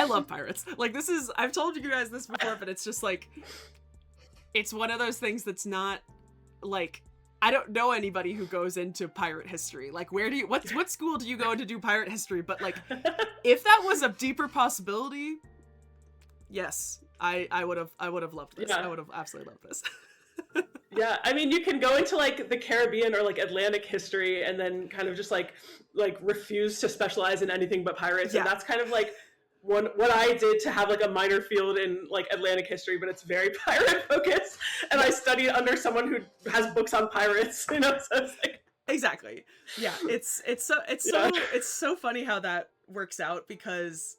love pirates. Like, this is, I've told you guys this before, but it's just like, it's one of those things that's not like, I don't know anybody who goes into pirate history. Like, where do you, what school do you go to do pirate history? But like, if that was a deeper possibility, yes, I would have loved this. Yeah. I would have absolutely loved this. Yeah, I mean, you can go into like the Caribbean or like Atlantic history and then kind of just like refuse to specialize in anything but pirates. Yeah. And that's kind of like what I did to have like a minor field in like Atlantic history, but it's very pirate focused. And I studied under someone who has books on pirates, you know, so it's like exactly. Yeah, it's so funny how that works out, because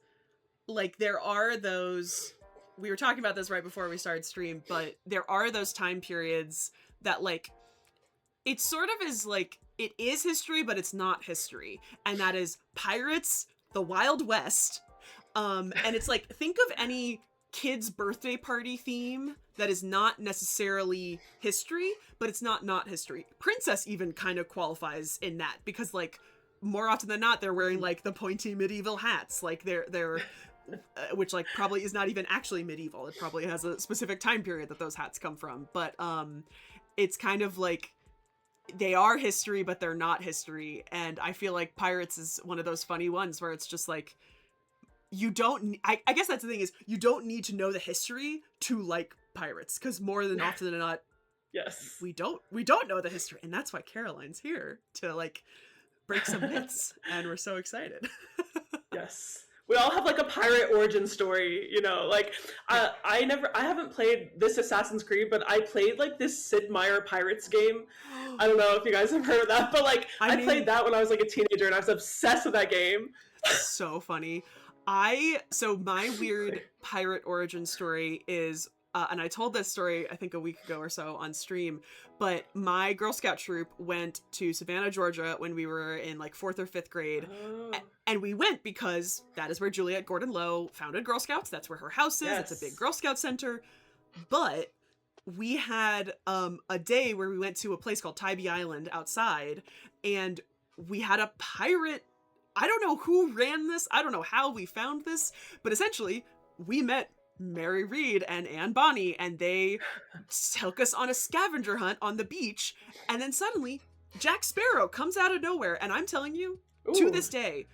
like there are those, we were talking about this right before we started stream, but there are those time periods that like, it sort of is like, it is history, but it's not history. And that is pirates, the Wild West. And it's like, think of any kid's birthday party theme that is not necessarily history, but it's not history. Princess even kind of qualifies in that, because like more often than not, they're wearing like the pointy medieval hats. Like they're which like probably is not even actually medieval. It probably has a specific time period that those hats come from. But it's kind of like they are history, but they're not history. And I feel like pirates is one of those funny ones where it's just like, you don't, I guess that's the thing, is you don't need to know the history to like pirates, because more than often than not, yes, we don't know the history. And that's why Caroline's here to like break some myths, and we're so excited. Yes. We all have like a pirate origin story, you know, like I haven't played this Assassin's Creed, but I played like this Sid Meier Pirates game. I don't know if you guys have heard of that, but like I played that when I was like a teenager and I was obsessed with that game. So funny. So my weird pirate origin story is, and I told this story I think a week ago or so on stream, but my Girl Scout troop went to Savannah, Georgia when we were in like 4th or 5th grade. Oh. And we went because that is where Juliette Gordon Low founded Girl Scouts. That's where her house is. Yes. It's a big Girl Scout center. But we had a day where we went to a place called Tybee Island outside, and we had a pirate. I don't know who ran this. I don't know how we found this, but essentially we met Mary Read and Anne Bonny, and they took us on a scavenger hunt on the beach. And then suddenly Jack Sparrow comes out of nowhere. And I'm telling you, to this day,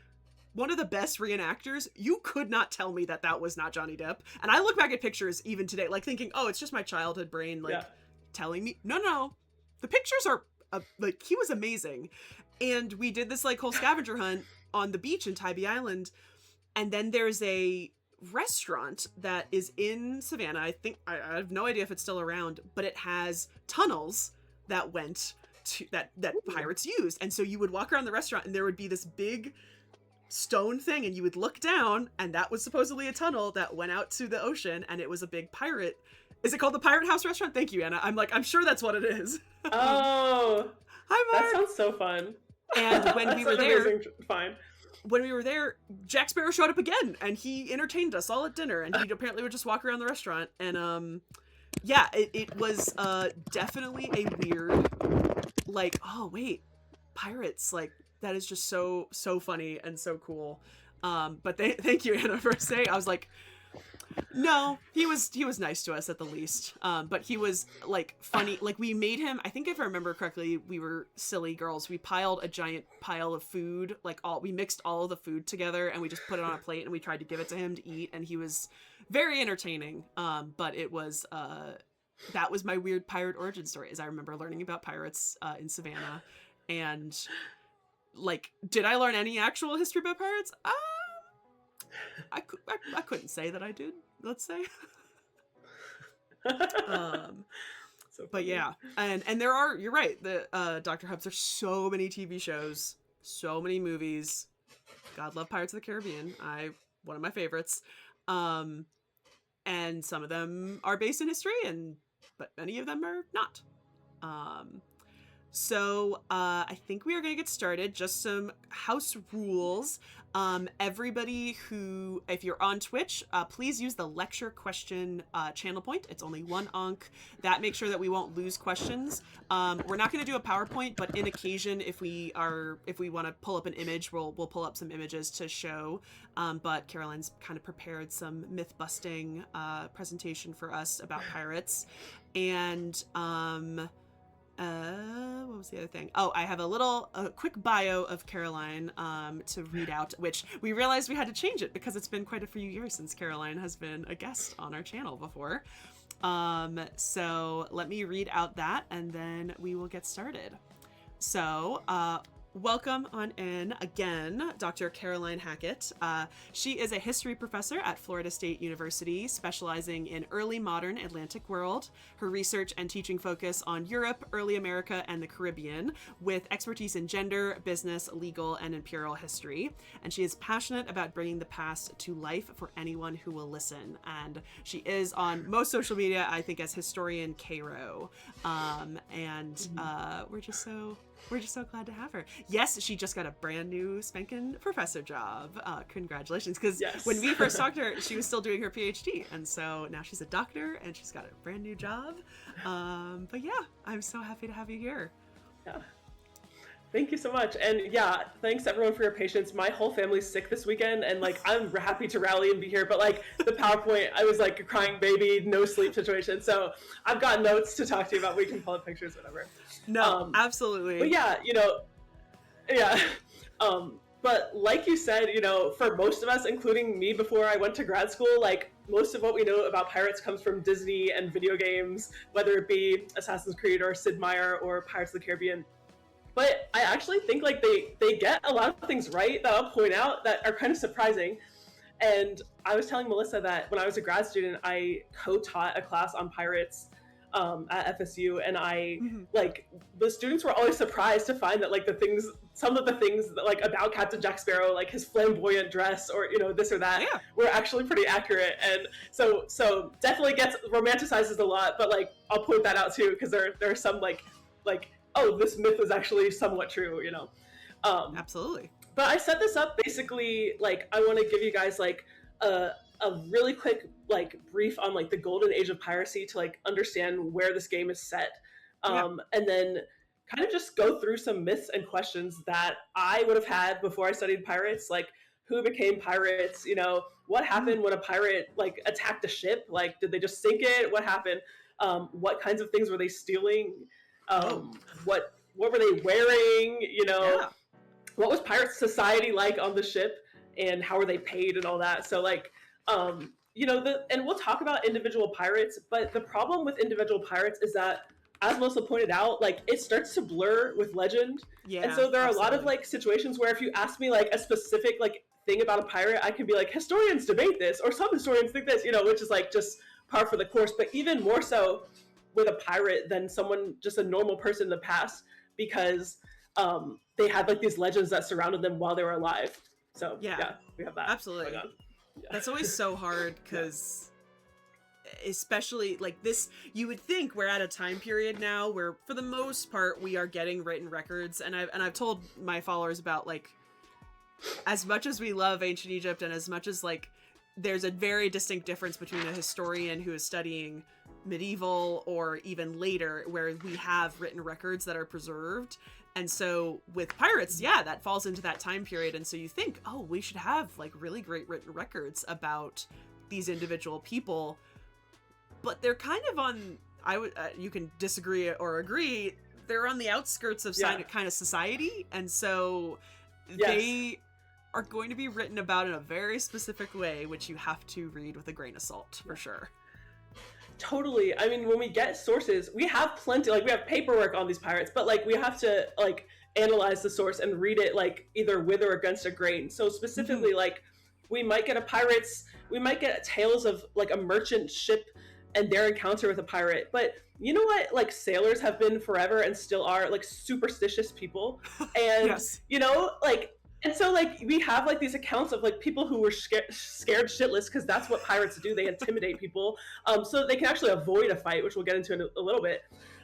one of the best reenactors, you could not tell me that was not Johnny Depp. And I look back at pictures even today, like thinking, oh, it's just my childhood brain, like telling me, no, the pictures are like, he was amazing. And we did this like whole scavenger hunt on the beach in Tybee Island. And then there's a restaurant that is in Savannah. I think, I have no idea if it's still around, but it has tunnels that went to, that pirates used. And so you would walk around the restaurant and there would be this big stone thing, and you would look down, and that was supposedly a tunnel that went out to the ocean, and it was a big pirate. Is it called the Pirate House Restaurant? Thank you, Anna. I'm sure that's what it is. Oh. Hi, Mark. That sounds so fun. And when we were there, fine. When we were there, Jack Sparrow showed up again, and he entertained us all at dinner, and he apparently would just walk around the restaurant. And yeah, it was definitely a weird, like, oh wait, pirates, like that is just so funny and so cool. But thank you, Anna, for saying. I was like, no, he was nice to us at the least. But he was like funny. Like we made him, I think if I remember correctly, we were silly girls. We piled a giant pile of food, we mixed all of the food together and we just put it on a plate and we tried to give it to him to eat. And he was very entertaining. But it was, that was my weird pirate origin story, is I remember learning about pirates in Savannah. And like, did I learn any actual history about pirates? I couldn't say that I did, let's say. But yeah, and there are, you're right, the Dr. Hubs, there's so many TV shows, so many movies. God love Pirates of the Caribbean. One of my favorites. And some of them are based in history, but many of them are not. So I think we are going to get started. Just some house rules. Everybody who, if you're on Twitch, please use the lecture question channel point. It's only one onk. That makes sure that we won't lose questions. We're not going to do a PowerPoint, but in occasion, if we want to pull up an image, we'll pull up some images to show. But Caroline's kind of prepared some myth busting presentation for us about pirates, and what was the other thing? Oh, I have a quick bio of Caroline to read out, which we realized we had to change it because it's been quite a few years since Caroline has been a guest on our channel before. So let me read out that and then we will get started. So, welcome on in again, Dr. Caroline Hackett. She is a history professor at Florida State University, specializing in early modern Atlantic world. Her research and teaching focus on Europe, early America, and the Caribbean, with expertise in gender, business, legal, and imperial history. And she is passionate about bringing the past to life for anyone who will listen. And she is on most social media, I think, as Historian Cairo. We're just so glad to have her. Yes, she just got a brand new spanking professor job. Congratulations. Because when we first talked to her, she was still doing her PhD. And so now she's a doctor and she's got a brand new job. But yeah, I'm so happy to have you here. Yeah. Thank you so much. And yeah, thanks everyone for your patience. My whole family's sick this weekend and like I'm happy to rally and be here, but like the PowerPoint, I was like a crying baby, no sleep situation. So I've got notes to talk to you about. We can pull up pictures, whatever. No, absolutely. But yeah, yeah. But like you said, for most of us, including me before I went to grad school, like most of what we know about pirates comes from Disney and video games, whether it be Assassin's Creed or Sid Meier or Pirates of the Caribbean. But I actually think like they get a lot of things right that I'll point out that are kind of surprising. And I was telling Melissa that when I was a grad student, I co-taught a class on pirates at FSU, and like the students were always surprised to find that like some of the things that, like about Captain Jack Sparrow, like his flamboyant dress or this or that, were actually pretty accurate. And so definitely gets romanticizes a lot, but like I'll point that out too because there are some like oh, this myth was actually somewhat true, Absolutely. But I set this up basically like I want to give you guys like a really quick like brief on like the golden age of piracy to like understand where this game is set, and then kind of just go through some myths and questions that I would have had before I studied pirates, like who became pirates, what happened when a pirate like attacked a ship, like did they just sink it, what happened, what kinds of things were they stealing, what were they wearing, what was pirate society like on the ship, and how were they paid and all that. So like and we'll talk about individual pirates, but the problem with individual pirates is that, as Melissa pointed out, like it starts to blur with legend. And so there are a lot of like situations where if you ask me like a specific like thing about a pirate, I can be like, historians debate this, or some historians think this, which is like just par for the course. But even more so with a pirate than someone, just a normal person in the past, because they had like these legends that surrounded them while they were alive. So yeah we have that. Absolutely. That's always so hard because especially like this, you would think we're at a time period now where for the most part we are getting written records, and I've told my followers about like, as much as we love ancient Egypt and as much as like there's a very distinct difference between a historian who is studying medieval or even later where we have written records that are preserved. And so with pirates, that falls into that time period. And so you think, oh, we should have like really great written records about these individual people, but they're kind of on, you can disagree or agree, they're on the outskirts of kind of society. And so they are going to be written about in a very specific way, which you have to read with a grain of salt for sure. Totally. I mean, when we get sources, we have plenty, like we have paperwork on these pirates, but like we have to like analyze the source and read it like either with or against a grain. So specifically, like we might get tales of like a merchant ship and their encounter with a pirate. But you know what? Like sailors have been forever and still are like superstitious people. And and so like we have like these accounts of like people who were scared shitless, because that's what pirates do. They intimidate people so that they can actually avoid a fight, which we'll get into in a little bit.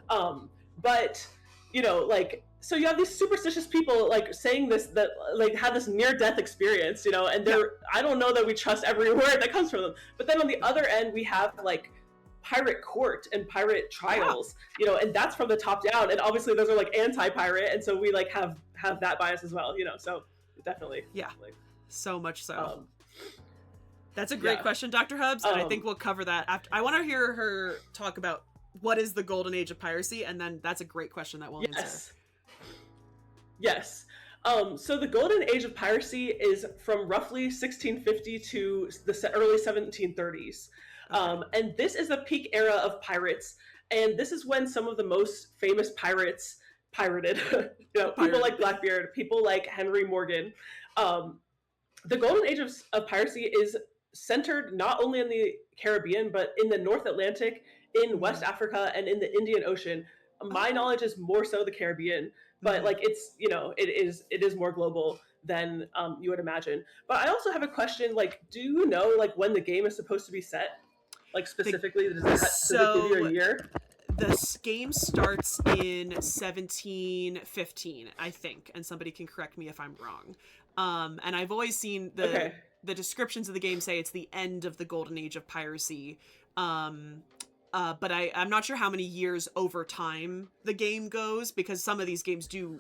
But you know, like, so you have these superstitious people like saying this, that like have this near death experience, you know, and Yeah. they're, I don't know that we trust every word that comes from them. But then on the other end, we have like pirate court and pirate trials, you know, and that's from the top down. And obviously those are like anti-pirate, and so we like have that bias as well, you know. So definitely, Yeah. like, So much so. um, That's a great yeah. question, Dr. Hubs, and I think we'll cover that after. I want to hear her talk about what is the golden age of piracy, and then that's a great question that we'll answer. Yes. So the golden age of piracy is from roughly 1650 to the early 1730s. Okay. And this is the peak era of pirates. And this is when some of the most famous pirates pirated. You know, people like Blackbeard, people like Henry Morgan. The golden age of piracy is centered not only in the Caribbean, but in the North Atlantic, in West Africa, and in the Indian Ocean. My knowledge is more so the Caribbean, but like, it's, you know, it is more global than you would imagine. But I also have a question, like, do you know like when the game is supposed to be set? Like, specifically, does it give you a year? The game starts in 1715, I think, and somebody can correct me if I'm wrong. And I've always seen the descriptions of the game say it's the end of the golden age of piracy. But I'm not sure how many years over time the game goes, because some of these games do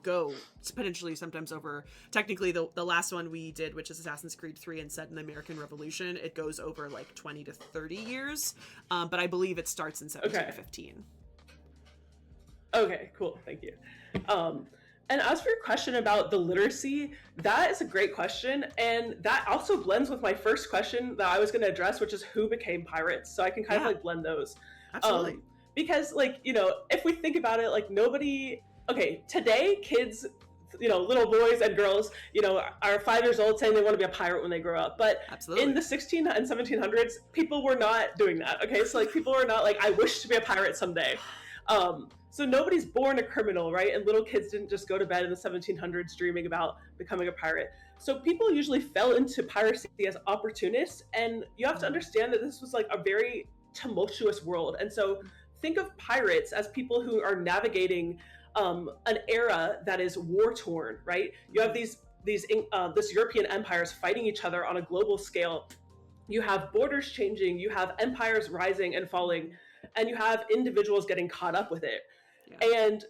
go potentially sometimes over. Technically, the last one we did, which is Assassin's Creed 3 and set in the American Revolution, it goes over like 20 to 30 years. But I believe it starts in 1715. Okay, cool. Thank you. And as for your question about the literacy, that is a great question. And that also blends with my first question that I was going to address, which is who became pirates. So I can kind of like blend those. Absolutely. Because, like, you know, if we think about it, like, nobody, okay, today kids, you know, little boys and girls, you know, are 5 years old saying they want to be a pirate when they grow up. But in the 16 and 1700s, people were not doing that. Okay. So like, people were not like, I wish to be a pirate someday. So nobody's born a criminal, right? And little kids didn't just go to bed in the 1700s dreaming about becoming a pirate. So people usually fell into piracy as opportunists. And you have to understand that this was like a very tumultuous world. And so think of pirates as people who are navigating an era that is war torn, right? You have this European empires fighting each other on a global scale. You have borders changing, you have empires rising and falling, and you have individuals getting caught up with it. Yeah. And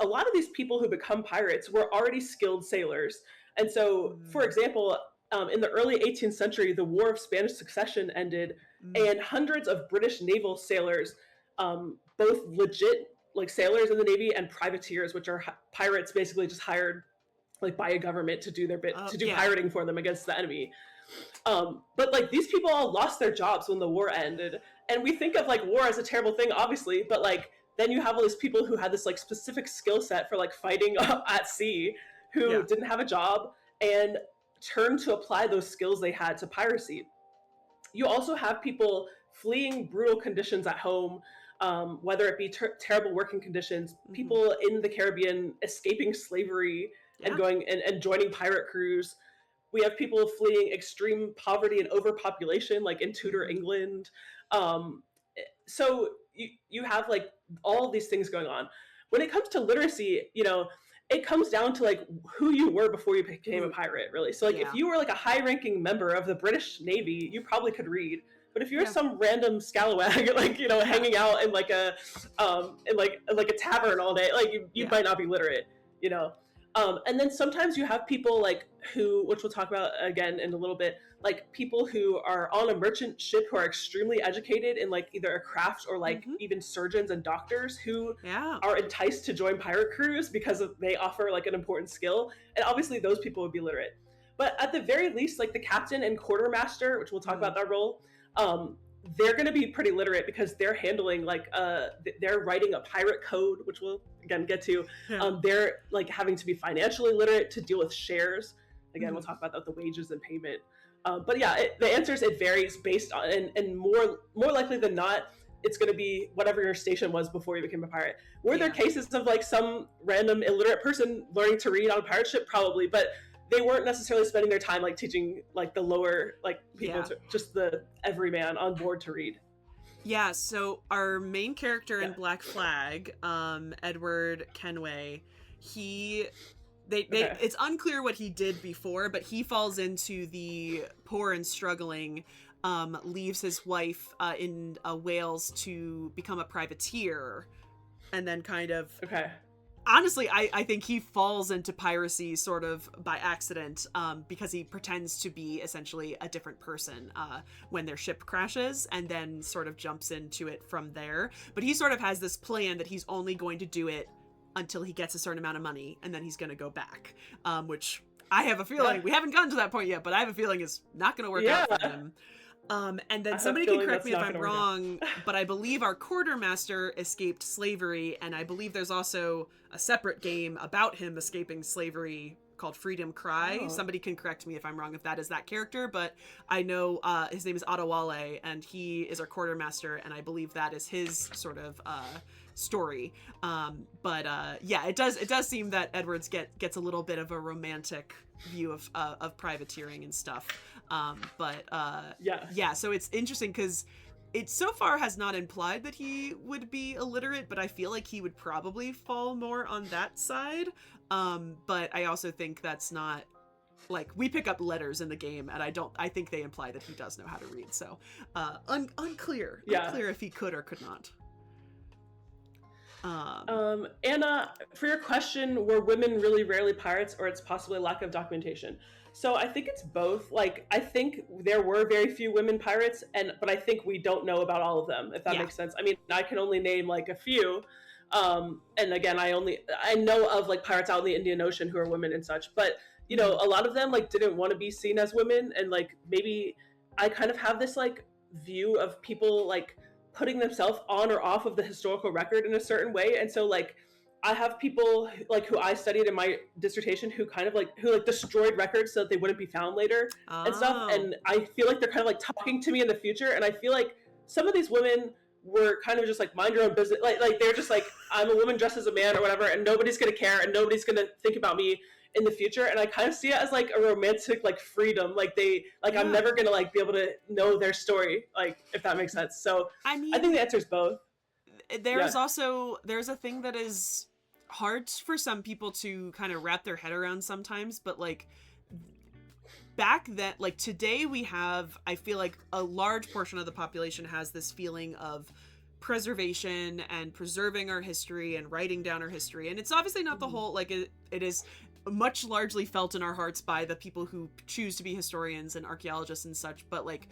a lot of these people who become pirates were already skilled sailors. And so, for example, in the early 18th century, the War of Spanish Succession ended, and hundreds of British naval sailors, both legit like sailors in the Navy and privateers, which are pirates basically just hired like by a government to do their bit, to do pirating for them against the enemy. But like, these people all lost their jobs when the war ended. And we think of like war as a terrible thing, obviously, but like, then you have all these people who had this like specific skill set for like fighting at sea, who didn't have a job and turned to apply those skills they had to piracy. You also have people fleeing brutal conditions at home, whether it be terrible working conditions, people in the Caribbean escaping slavery and going and joining pirate crews. We have people fleeing extreme poverty and overpopulation, like in Tudor England. So you have like all these things going on. When it comes to literacy, you know, it comes down to like who you were before you became a pirate, really. So like, if you were like a high-ranking member of the British Navy, you probably could read. But if you're some random scalawag, like, you know, hanging out in like a tavern all day, like you might not be literate, you know. And then sometimes you have people like which we'll talk about again in a little bit, like people who are on a merchant ship who are extremely educated in like either a craft or like even surgeons and doctors who are enticed to join pirate crews because they offer like an important skill. And obviously those people would be literate. But at the very least, like the captain and quartermaster, which we'll talk about that role, they're going to be pretty literate because they're handling like they're writing a pirate code, which we'll again get to. They're like having to be financially literate to deal with shares. Again, we'll talk about that, the wages and payment. But yeah, the answer is it varies based on, and more likely than not, it's going to be whatever your station was before you became a pirate. Were there cases of like some random illiterate person learning to read on a pirate ship? Probably, but they weren't necessarily spending their time like teaching like the lower like people to just the everyman on board to read. Yeah, so our main character in Black Flag, Edward Kenway, he Okay. it's unclear what he did before, but he falls into the poor and struggling, leaves his wife in Wales to become a privateer, and then kind of Okay. honestly, I think he falls into piracy sort of by accident, because he pretends to be essentially a different person when their ship crashes, and then sort of jumps into it from there. But he sort of has this plan that he's only going to do it until he gets a certain amount of money, and then he's going to go back, which I have a feeling, we haven't gotten to that point yet, but I have a feeling is not going to work out for him. And then somebody can correct me if I'm wrong, but I believe our quartermaster escaped slavery, and I believe there's also a separate game about him escaping slavery called Freedom Cry. Oh. Somebody can correct me if I'm wrong if that is that character, but I know his name is Adewale, and he is our quartermaster, and I believe that is his sort of story. Yeah, it does seem that Edwards gets a little bit of a romantic view of privateering and stuff. Yeah, so it's interesting because it so far has not implied that he would be illiterate, but I feel like he would probably fall more on that side. But I also think that's not, like, we pick up letters in the game, and I think they imply that he does know how to read. So unclear if he could or could not. Anna, for your question, were women really rarely pirates, or it's possibly a lack of documentation? So I think it's both. Like, I think there were very few women pirates, but I think we don't know about all of them, if that makes sense. I mean, I can only name like a few. And again, I know of like pirates out in the Indian Ocean who are women and such, but you know, a lot of them like didn't want to be seen as women, and like maybe I kind of have this like view of people like putting themselves on or off of the historical record in a certain way. And so like I have people like who I studied in my dissertation who kind of like destroyed records so that they wouldn't be found later and stuff. And I feel like they're kind of like talking to me in the future. And I feel like some of these women were kind of just like mind your own business. Like they're just like, I'm a woman dressed as a man or whatever, and nobody's going to care and nobody's going to think about me in the future. And I kind of see it as like a romantic like freedom. Like I'm never going to like be able to know their story, like, if that makes sense. So I mean, I think the answer is both. There's a thing that is hard for some people to kind of wrap their head around sometimes, but like back then, like today we have, I feel like a large portion of the population has this feeling of preservation and preserving our history and writing down our history. And it's obviously not the whole, like it is much largely felt in our hearts by the people who choose to be historians and archaeologists and such. But like,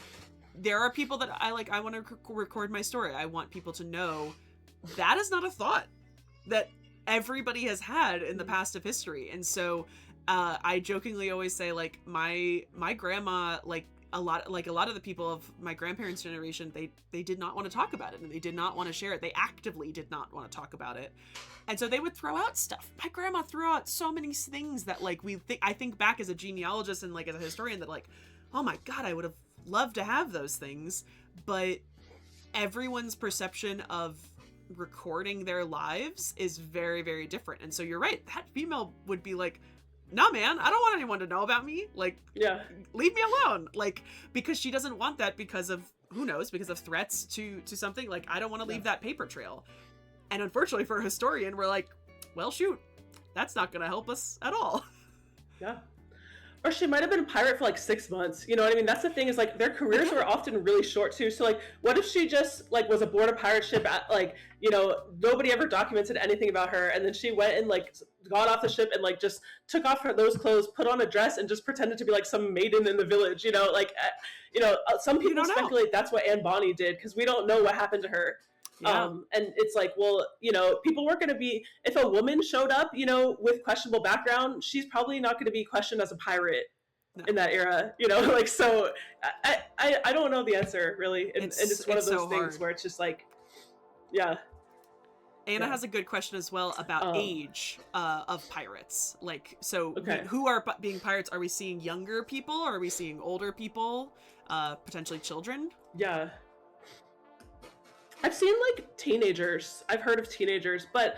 there are people that I want to record my story. I want people to know that is not a thought that everybody has had in the past of history. And so I jokingly always say, like, my grandma, like a lot of the people of my grandparents' generation, they did not want to talk about it, and they did not want to share it. They actively did not want to talk about it. And so they would throw out stuff. My grandma threw out so many things that like I think back as a genealogist and like as a historian that like, oh my God, I would have loved to have those things. But everyone's perception of recording their lives is very, very different. And so you're right, that female would be like, nah, man, I don't want anyone to know about me. Like, leave me alone. Like, because she doesn't want that because of, who knows, because of threats to something. Like, I don't want to leave that paper trail. And unfortunately for a historian, we're like, well, shoot, that's not going to help us at all. Yeah. Or she might have been a pirate for like 6 months. You know what I mean? That's the thing, is like their careers were often really short too. So like, what if she just like was aboard a pirate ship at like, you know, nobody ever documented anything about her, and then she went and like got off the ship and like just took off those clothes, put on a dress, and just pretended to be like some maiden in the village. You know, like, you know, some people speculate that's what Anne Bonny did, because we don't know what happened to her. Yeah. And it's like, well, you know, people weren't going to be, if a woman showed up, you know, with questionable background, she's probably not going to be questioned as a pirate in that era, you know, like, so I don't know the answer really. And it's one of those things where it's just like, yeah. Anna has a good question as well about age of pirates. Like, so who are being pirates? Are we seeing younger people? Or are we seeing older people? Potentially children? Yeah. I've seen like teenagers. I've heard of teenagers, but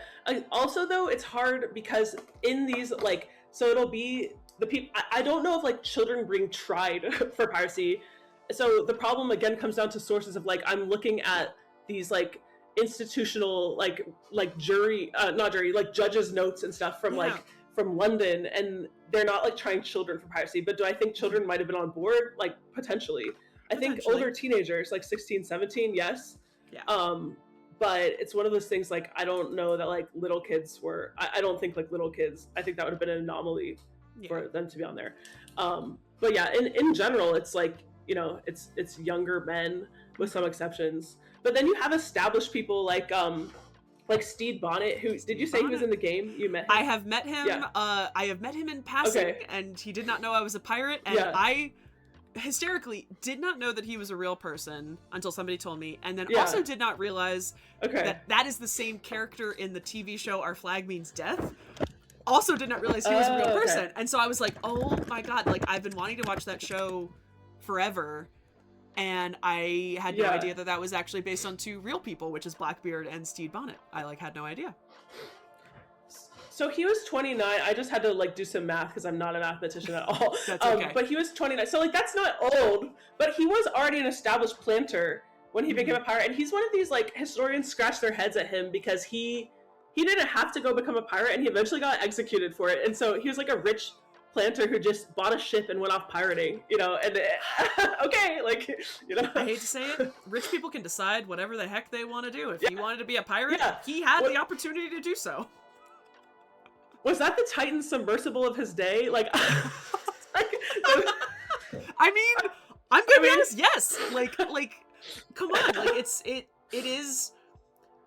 also though it's hard because in these like, so it'll be the people. I don't know if like children being tried for piracy. So the problem again comes down to sources of like, I'm looking at these like institutional like jury not jury like judges notes and stuff from like from London, and they're not like trying children for piracy. But do I think children might have been on board? Like potentially. I think older teenagers, like 16, 17, yes. Yeah. But it's one of those things, like, I don't know that like little kids were, I don't think like little kids, I think that would have been an anomaly for them to be on there. But yeah, in general, it's like, you know, it's younger men with some exceptions. But then you have established people like Stede Bonnet, who, did you say he was in the game? You met him? I have met him. Yeah. I have met him in passing, and he did not know I was a pirate, and I hysterically did not know that he was a real person until somebody told me, and then also did not realize that is the same character in the TV show Our Flag Means Death. Also did not realize he was a real person. And so I was like, oh my god, like I've been wanting to watch that show forever, and I had no idea that was actually based on two real people, which is Blackbeard and Stede Bonnet. I like had no idea. So he was 29. I just had to like do some math because I'm not a mathematician at all. That's okay. But he was 29. So like that's not old, but he was already an established planter when he became a pirate. And he's one of these like historians scratch their heads at him because he didn't have to go become a pirate, and he eventually got executed for it. And so he was like a rich planter who just bought a ship and went off pirating, you know, and okay, like, you know. I hate to say it, rich people can decide whatever the heck they want to do. If he wanted to be a pirate, he had the opportunity to do so. Was that the Titan submersible of his day? Like, I mean, I'm gonna be honest, yes. Like, come on, like it is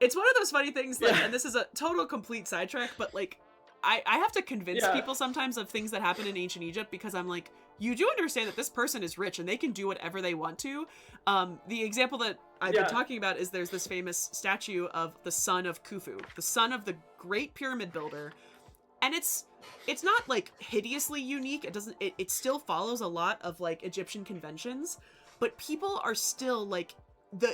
one of those funny things, like, and this is a total complete sidetrack, but like, I have to convince people sometimes of things that happen in ancient Egypt, because I'm like, you do understand that this person is rich and they can do whatever they want to. The example that I've been talking about is there's this famous statue of the son of Khufu, the son of the great pyramid builder. And it's not like hideously unique. It still follows a lot of like Egyptian conventions, but people are still like,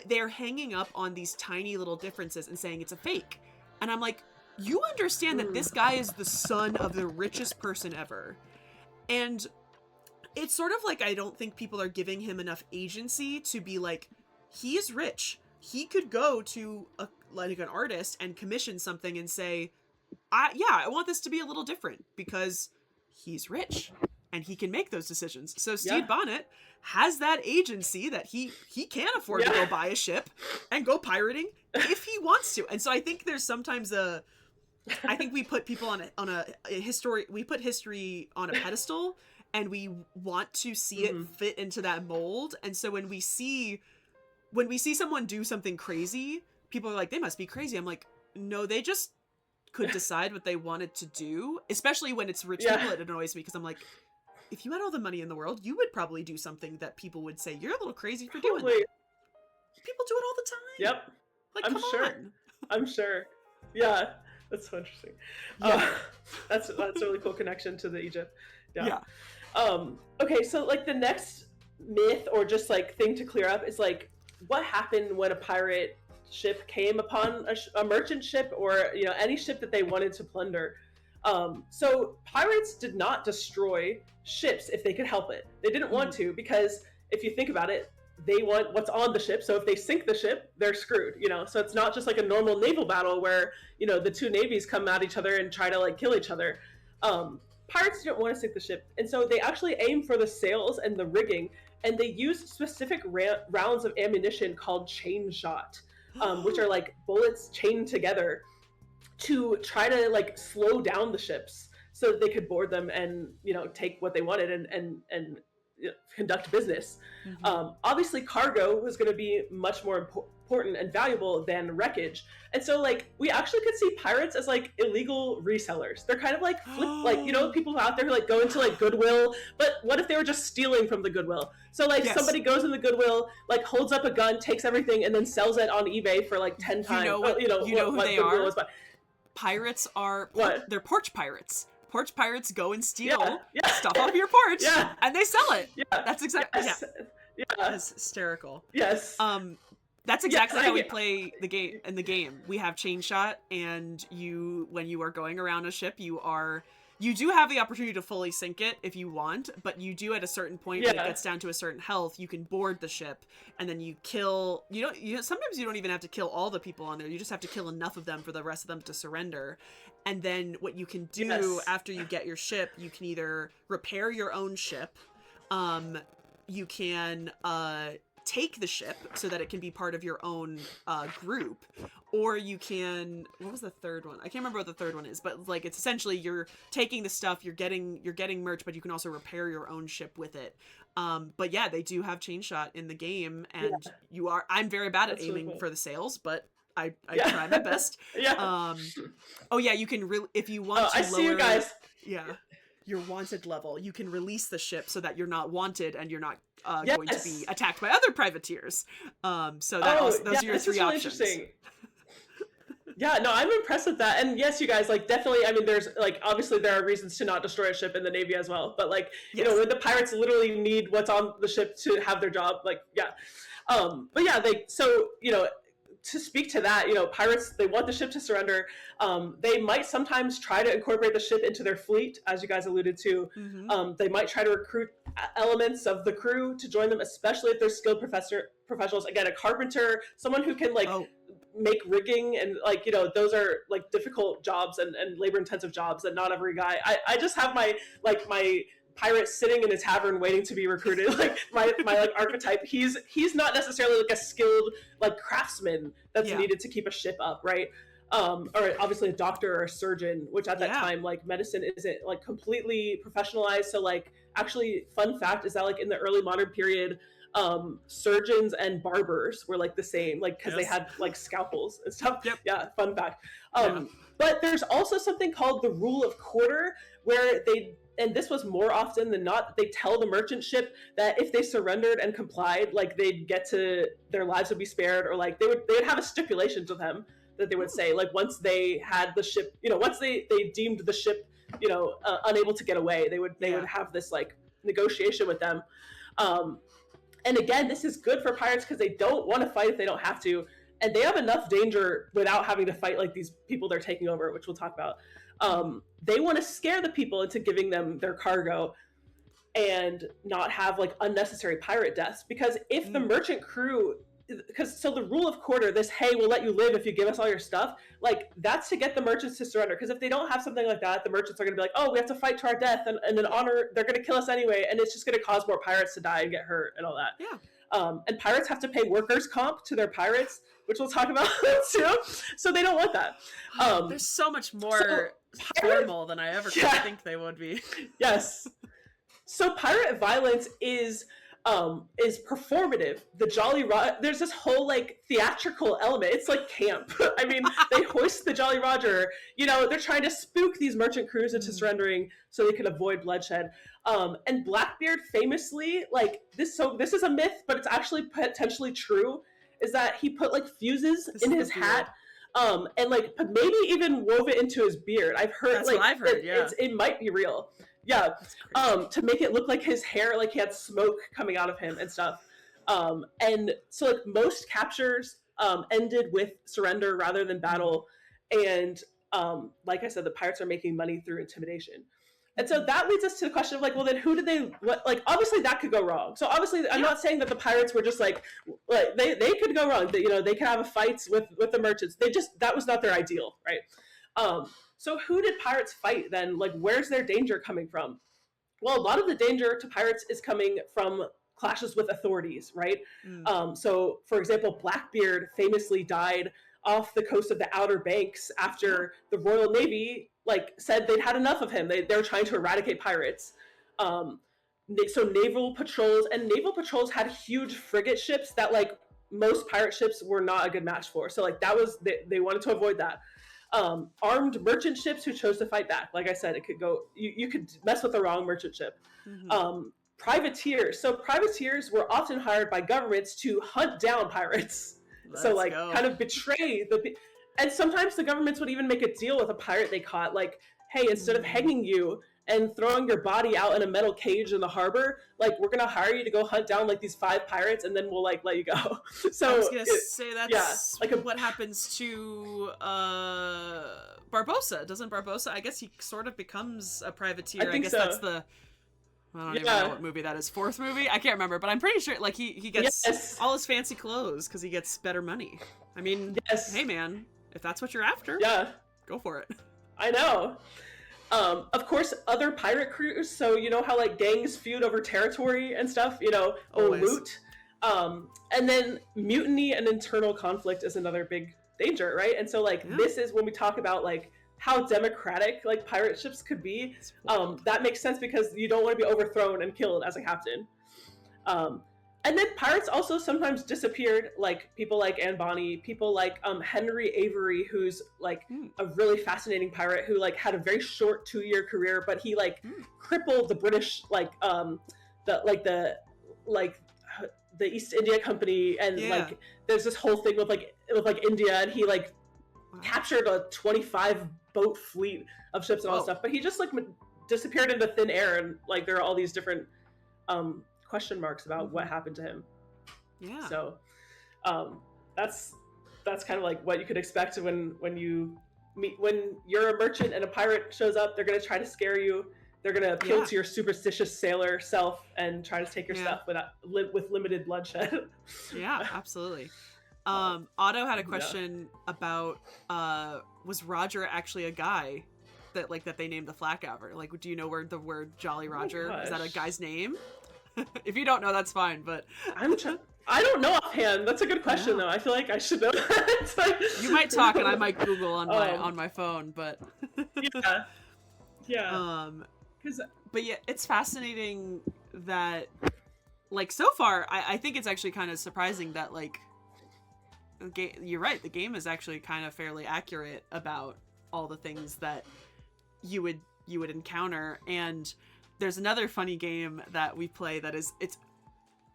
they're hanging up on these tiny little differences and saying it's a fake. And I'm like, you understand that this guy is the son of the richest person ever. And it's sort of like, I don't think people are giving him enough agency to be like, he is rich. He could go to like an artist and commission something and say, I want this to be a little different because he's rich and he can make those decisions. So Stede Bonnet has that agency that he can afford to go buy a ship and go pirating if he wants to. And so I think there's sometimes I think we put people on a history, we put history on a pedestal, and we want to see it fit into that mold. And so when we see someone do something crazy, people are like, they must be crazy. I'm like, no, they just could decide what they wanted to do, especially when it's rich people. It annoys me because I'm like, if you had all the money in the world, you would probably do something that people would say you're a little crazy for doing that. People do it all the time. Yep. Like, I'm sure. on. I'm sure. Yeah. That's so interesting. That's a really cool connection to the Egypt. Yeah. Okay, so like the next myth or just like thing to clear up is like, what happened when a pirate ship came upon a merchant ship, or you know, any ship that they wanted to plunder? So pirates did not destroy ships if they could help it. They didn't want to, because if you think about it, they want what's on the ship. So if they sink the ship, they're screwed, you know? So it's not just like a normal naval battle where, you know, the two navies come at each other and try to like kill each other. Pirates didn't want to sink the ship. And so they actually aim for the sails and the rigging, and they use specific rounds of ammunition called chain shot, which are like bullets chained together to try to like slow down the ships so that they could board them and, you know, take what they wanted and conduct business. Obviously cargo was going to be much more important and valuable than wreckage, and so like we actually could see pirates as like illegal resellers. They're kind of like like, you know, people out there who like go into like Goodwill, but what if they were just stealing from the Goodwill? So like somebody goes in the Goodwill, like holds up a gun, takes everything, and then sells it on eBay for like 10 times. You know who they Goodwill are? is, but Pirates are what? They're porch pirates. Porch pirates go and steal stuff off your porch, and they sell it. That's exactly That's hysterical. That's exactly how we play the game. In the game, we have chain shot, and when you are going around a ship, you are You do have the opportunity to fully sink it if you want, but you do at a certain point when it gets down to a certain health, you can board the ship and then you kill, sometimes you don't even have to kill all the people on there. You just have to kill enough of them for the rest of them to surrender. And then what you can do after you get your ship, you can either repair your own ship, you can take the ship so that it can be part of your own group, or you can, what was the third one? I can't remember what the third one is, but like it's essentially you're taking the stuff, you're getting merch, but you can also repair your own ship with it. But yeah, they do have chain shot in the game, and I'm very bad at aiming for the sails, but I try my best. Oh yeah, you can if you want to I lower, see you guys. Your wanted level, you can release the ship so that you're not wanted and you're not going to be attacked by other privateers. So those are your three really options. Interesting. Yeah, no, I'm impressed with that. And yes, you guys, like, definitely, I mean, there's, like, obviously there are reasons to not destroy a ship in the Navy as well. But, like, you know, when the pirates literally need what's on the ship to have their job, like, but yeah, so, you know, to speak to that, you know, pirates, they want the ship to surrender. They might sometimes try to incorporate the ship into their fleet, as you guys alluded to. They might try to recruit elements of the crew to join them, especially if they're skilled professionals. Again, a carpenter, someone who can, like, make rigging, and, like, you know, those are, like, difficult jobs and labor-intensive jobs that not every guy... I just have my pirate sitting in a tavern waiting to be recruited, like my like archetype. He's not necessarily like a skilled like craftsman that's needed to keep a ship up, right? Or obviously a doctor or a surgeon, which at that time, like, medicine isn't like completely professionalized. So, like, actually, fun fact is that, like, in the early modern period, surgeons and barbers were like the same, like, because they had like scalpels and stuff. Fun fact. But there's also something called the rule of quarter, where and this was more often than not, they tell the merchant ship that if they surrendered and complied, like, they'd get to, their lives would be spared, or like they'd have a stipulation to them that they would say, like, once they had the ship, you know, once they deemed the ship, you know, unable to get away, they would have this like negotiation with them. And again, this is good for pirates because they don't want to fight if they don't have to, and they have enough danger without having to fight like these people they're taking over, which we'll talk about. They want to scare the people into giving them their cargo and not have like unnecessary pirate deaths, because if the merchant crew, so the rule of quarter, this, hey, we'll let you live if you give us all your stuff, like, that's to get the merchants to surrender, because if they don't have something like that, the merchants are going to be like, oh, we have to fight to our death, and in honor, they're going to kill us anyway, and it's just going to cause more pirates to die and get hurt and all that. And pirates have to pay workers' comp to their pirates, which we'll talk about too, so they don't want that. There's so much more formal than I ever could think they would be. Yes. So pirate violence is performative. The Jolly Roger, there's this whole like theatrical element. It's like camp. I mean, they hoist the Jolly Roger. You know, they're trying to spook these merchant crews into surrendering so they can avoid bloodshed. And Blackbeard famously, like this is a myth, but it's actually potentially true, is that he put like fuses in his hat. And like maybe even wove it into his beard. I've heard. That's what I've heard. It might be real. Yeah. To make it look like his hair, like he had smoke coming out of him and stuff. And so like most captures ended with surrender rather than battle. And like I said, the pirates are making money through intimidation. And so that leads us to the question of like, well, then who did they, like, obviously that could go wrong. So obviously I'm not saying that the pirates were just like they could go wrong. You know, they could have fights with the merchants. That was not their ideal, right? So who did pirates fight then? Like, where's their danger coming from? Well, a lot of the danger to pirates is coming from clashes with authorities, right? So for example, Blackbeard famously died off the coast of the Outer Banks after the Royal Navy like said they'd had enough of him. They were trying to eradicate pirates. So naval patrols had huge frigate ships that like most pirate ships were not a good match for. So like that was, they wanted to avoid that. Armed merchant ships who chose to fight back. Like I said, it could go, you could mess with the wrong merchant ship. Privateers. So privateers were often hired by governments to hunt down pirates. Kind of betray and sometimes the governments would even make a deal with a pirate they caught, like, hey, instead of hanging you, and throwing your body out in a metal cage in the harbor. Like, we're gonna hire you to go hunt down like these 5 pirates, and then we'll like let you go. So I was gonna say that's yeah, like what happens to Barbossa. Doesn't Barbossa? I guess he sort of becomes a privateer. I guess so. That's the. I don't even know what movie that is. 4th movie? I can't remember, but I'm pretty sure like he gets all his fancy clothes because he gets better money. I mean, hey man, if that's what you're after, go for it. I know. Of course, other pirate crews. So you know how like gangs feud over territory and stuff. You know, or loot. And then mutiny and internal conflict is another big danger, right? And so like this is when we talk about like how democratic like pirate ships could be. That makes sense because you don't want to be overthrown and killed as a captain. And then pirates also sometimes disappeared, like people like Anne Bonny, people like Henry Avery, who's like a really fascinating pirate who like had a very short 2-year career, but he like crippled the British the East India Company, and like there's this whole thing with India, and he like captured a 25 boat fleet of ships and all that stuff, but he just like disappeared into thin air, and like there are all these different question marks about what happened to him. So that's kind of like what you could expect when you're a merchant and a pirate shows up. They're going to try to scare you. They're going to appeal to your superstitious sailor self and try to take your stuff with limited bloodshed. Absolutely. Otto had a question about was Roger actually a guy that they named the flak over? Like, do you know where the word Jolly Roger is? That a guy's name? If you don't know, that's fine. But I don't know offhand. That's a good question, though. I feel like I should know that. Like... You might talk, and I might Google on my phone. But but yeah, it's fascinating that like so far. I think it's actually kind of surprising that like you're right. The game is actually kind of fairly accurate about all the things that you would encounter. And there's another funny game that we play that is it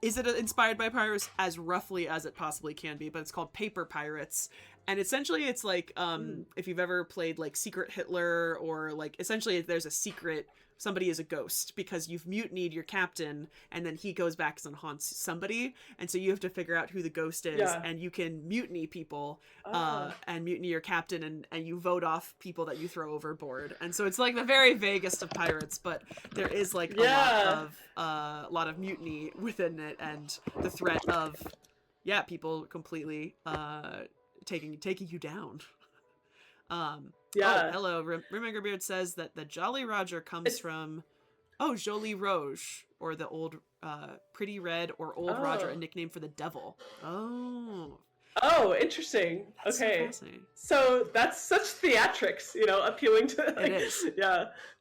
inspired by pirates as roughly as it possibly can be, but it's called Paper Pirates. And essentially it's like if you've ever played like Secret Hitler, or like essentially there's a secret, somebody is a ghost because you've mutinied your captain, and then he goes back and haunts somebody, and so you have to figure out who the ghost is, and you can mutiny people and mutiny your captain, and you vote off people that you throw overboard. And so it's like the very vaguest of pirates, but there is like a lot of mutiny within it, and the threat of people completely taking you down. Hello. Rimmingerbeard says that the Jolly Roger comes from Jolie Roge, or the old Pretty Red or Old Roger, a nickname for the devil. Interesting. That's okay, so that's such theatrics, appealing to like, it is.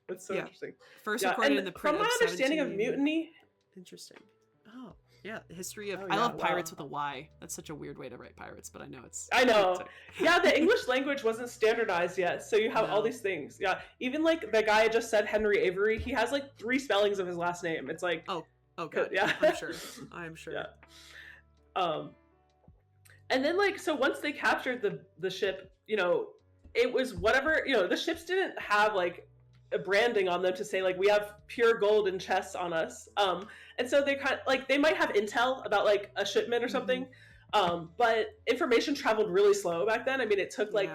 That's so interesting. First recorded in the from my understanding of mutiny. Interesting. The history of I love pirates with a Y. That's such a weird way to write pirates, but I know it's... I know. The English language wasn't standardized yet, so you have all these things. Even like the guy I just said, Henry Avery, he has like 3 spellings of his last name. It's like... Oh god. I'm sure. And then like, so once they captured the ship, it was whatever, the ships didn't have like a branding on them to say like, we have pure gold in chests on us. And so they kind of like, they might have intel about like a shipment or something. But information traveled really slow back then. I mean, it took like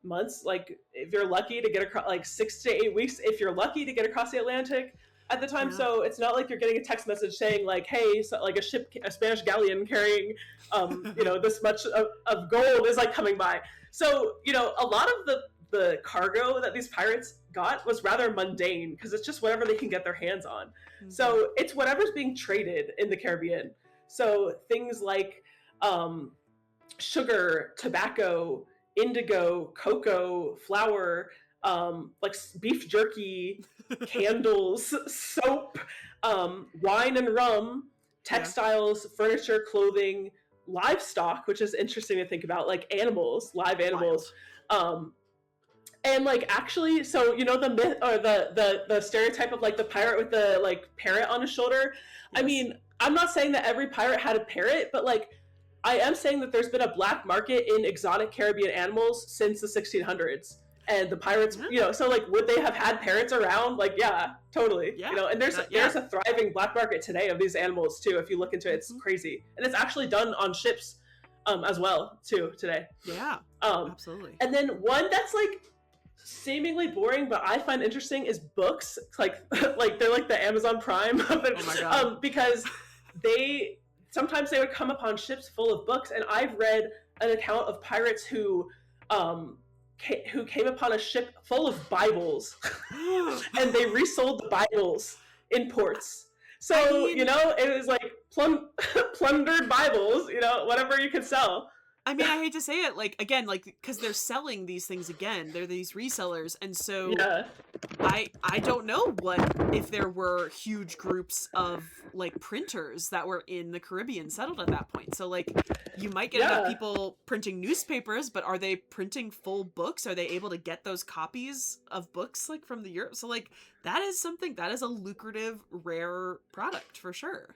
months, like if you're lucky to get across, like 6 to 8 weeks, if you're lucky to get across the Atlantic at the time. So it's not like you're getting a text message saying like, hey, so like a Spanish galleon carrying, this much of gold is like coming by. So, a lot of the cargo that these pirates got was rather mundane because it's just whatever they can get their hands on. So it's whatever's being traded in the Caribbean. So things like sugar, tobacco, indigo, cocoa, flour, like beef jerky, candles, soap, wine and rum, textiles, furniture, clothing, livestock, which is interesting to think about, like animals, live animals. And like actually, so the myth or the stereotype of like the pirate with the like parrot on his shoulder. I mean, I'm not saying that every pirate had a parrot, but like I am saying that there's been a black market in exotic Caribbean animals since the 1600s. and the pirates, you know, so like would they have had parents around? Like, yeah, totally. Yeah, you know, and there's a thriving black market today of these animals too. If you look into it, it's crazy, and it's actually done on ships as well too today. Yeah, absolutely. And then one that's like seemingly boring but I find interesting is books. Like like they're like the Amazon Prime of it. Oh my God. Because sometimes they would come upon ships full of books, and I've read an account of pirates who came upon a ship full of Bibles and they resold the Bibles in ports. So, I mean, you know, it was like plundered Bibles, you know, whatever you could sell. I mean, I hate to say it, like, again, like, because they're selling these things again. They're these resellers, and so I don't know if there were huge groups of, like, printers that were in the Caribbean settled at that point. So, like, you might get enough people printing newspapers, but are they printing full books? Are they able to get those copies of books, like, from the Europe? So, like, that is a lucrative, rare product, for sure.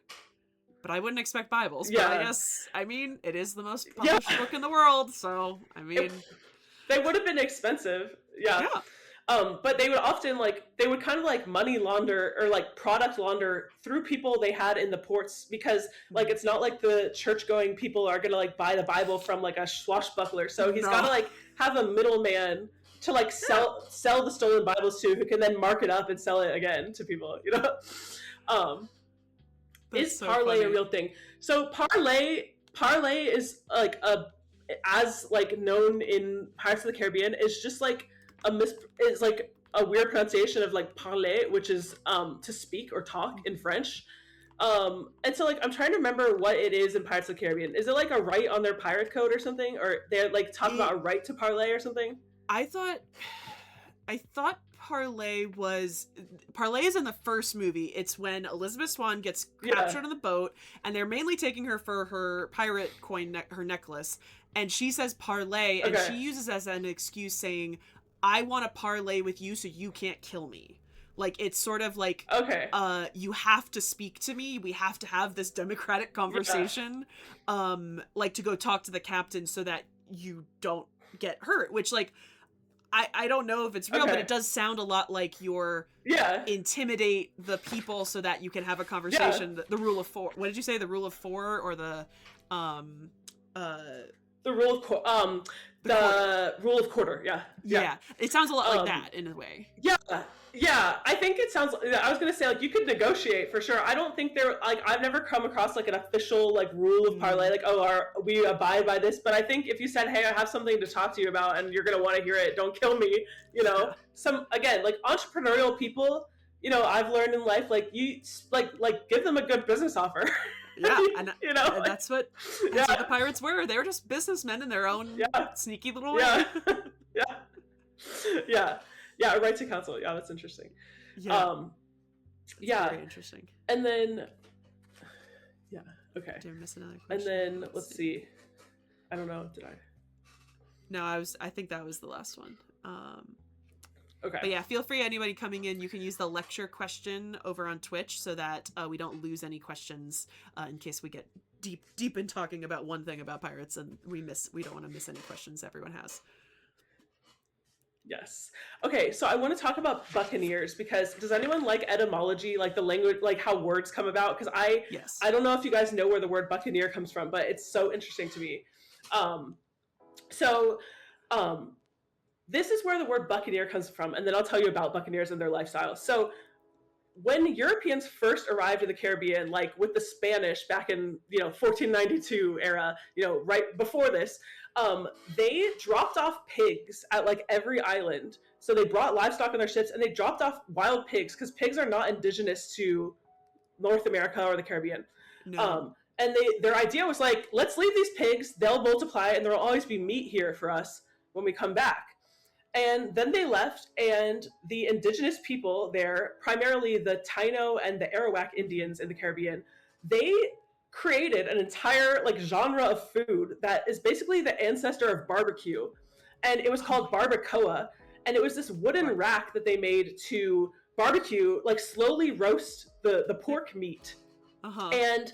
But I wouldn't expect Bibles. But I guess, I mean, it is the most published book in the world. So, I mean... They would have been expensive. Yeah. But they would often, like, they would kind of, like, money launder or, like, product launder through people they had in the ports. Because, like, it's not like the church-going people are going to, like, buy the Bible from, like, a swashbuckler. So he's got to, like, have a middleman to, like, sell the stolen Bibles to, who can then mark it up and sell it again to people, you know? That's is parlay a real thing? So parlay is like as like known in Pirates of the Caribbean is just like it's like a weird pronunciation of like parler, which is to speak or talk in French. And so like I'm trying to remember what it is in Pirates of the Caribbean. Is it like a right on their pirate code or something, or they're like talking about a right to parlay or something? I thought parlay is in the first movie. It's when Elizabeth Swann gets captured on the boat, and they're mainly taking her for her pirate coin, her necklace, and she says parlay, and she uses as an excuse saying, I want to parlay with you so you can't kill me. Like, it's sort of like, you have to speak to me. We have to have this democratic conversation, like to go talk to the captain so that you don't get hurt, which like, I don't know if it's real, but it does sound a lot like you're intimidate the people so that you can have a conversation. The rule of four. What did you say? The rule of four or the rule of rule of quarter. Yeah. It sounds a lot like that in a way. Yeah, I think it sounds. I was gonna say like you could negotiate for sure. I don't think they're like I've never come across like an official like rule of parlay like we abide by this. But I think if you said, hey, I have something to talk to you about and you're gonna want to hear it, don't kill me. You know, some again like entrepreneurial people. You know, I've learned in life like you like give them a good business offer. Yeah, and you know, and that's what the pirates were. They were just businessmen in their own sneaky little way. Yeah, right to counsel. Yeah, that's interesting. Very interesting. And then, okay. Did I miss another And question? then let's see. I don't know. Did I? No, I think that was the last one. Okay. But yeah, feel free, anybody coming in, you can use the lecture question over on Twitch so that we don't lose any questions in case we get deep in talking about one thing about pirates and we don't want to miss any questions everyone has. Yes. Okay, so I want to talk about buccaneers because does anyone like etymology, like the language, like how words come about? Because I don't know if you guys know where the word buccaneer comes from, but it's so interesting to me. This is where the word buccaneer comes from, and then I'll tell you about buccaneers and their lifestyle. So when Europeans first arrived in the Caribbean, like with the Spanish back in 1492 era, right before this, they dropped off pigs at like every island. So they brought livestock on their ships and they dropped off wild pigs because pigs are not indigenous to North America or the Caribbean. No. And their idea was like, let's leave these pigs, they'll multiply and there will always be meat here for us when we come back. And then they left, and the indigenous people there, primarily the Taino and the Arawak Indians in the Caribbean, they created an entire like genre of food that is basically the ancestor of barbecue. And it was called barbacoa. And it was this wooden rack that they made to barbecue, like slowly roast the pork meat. And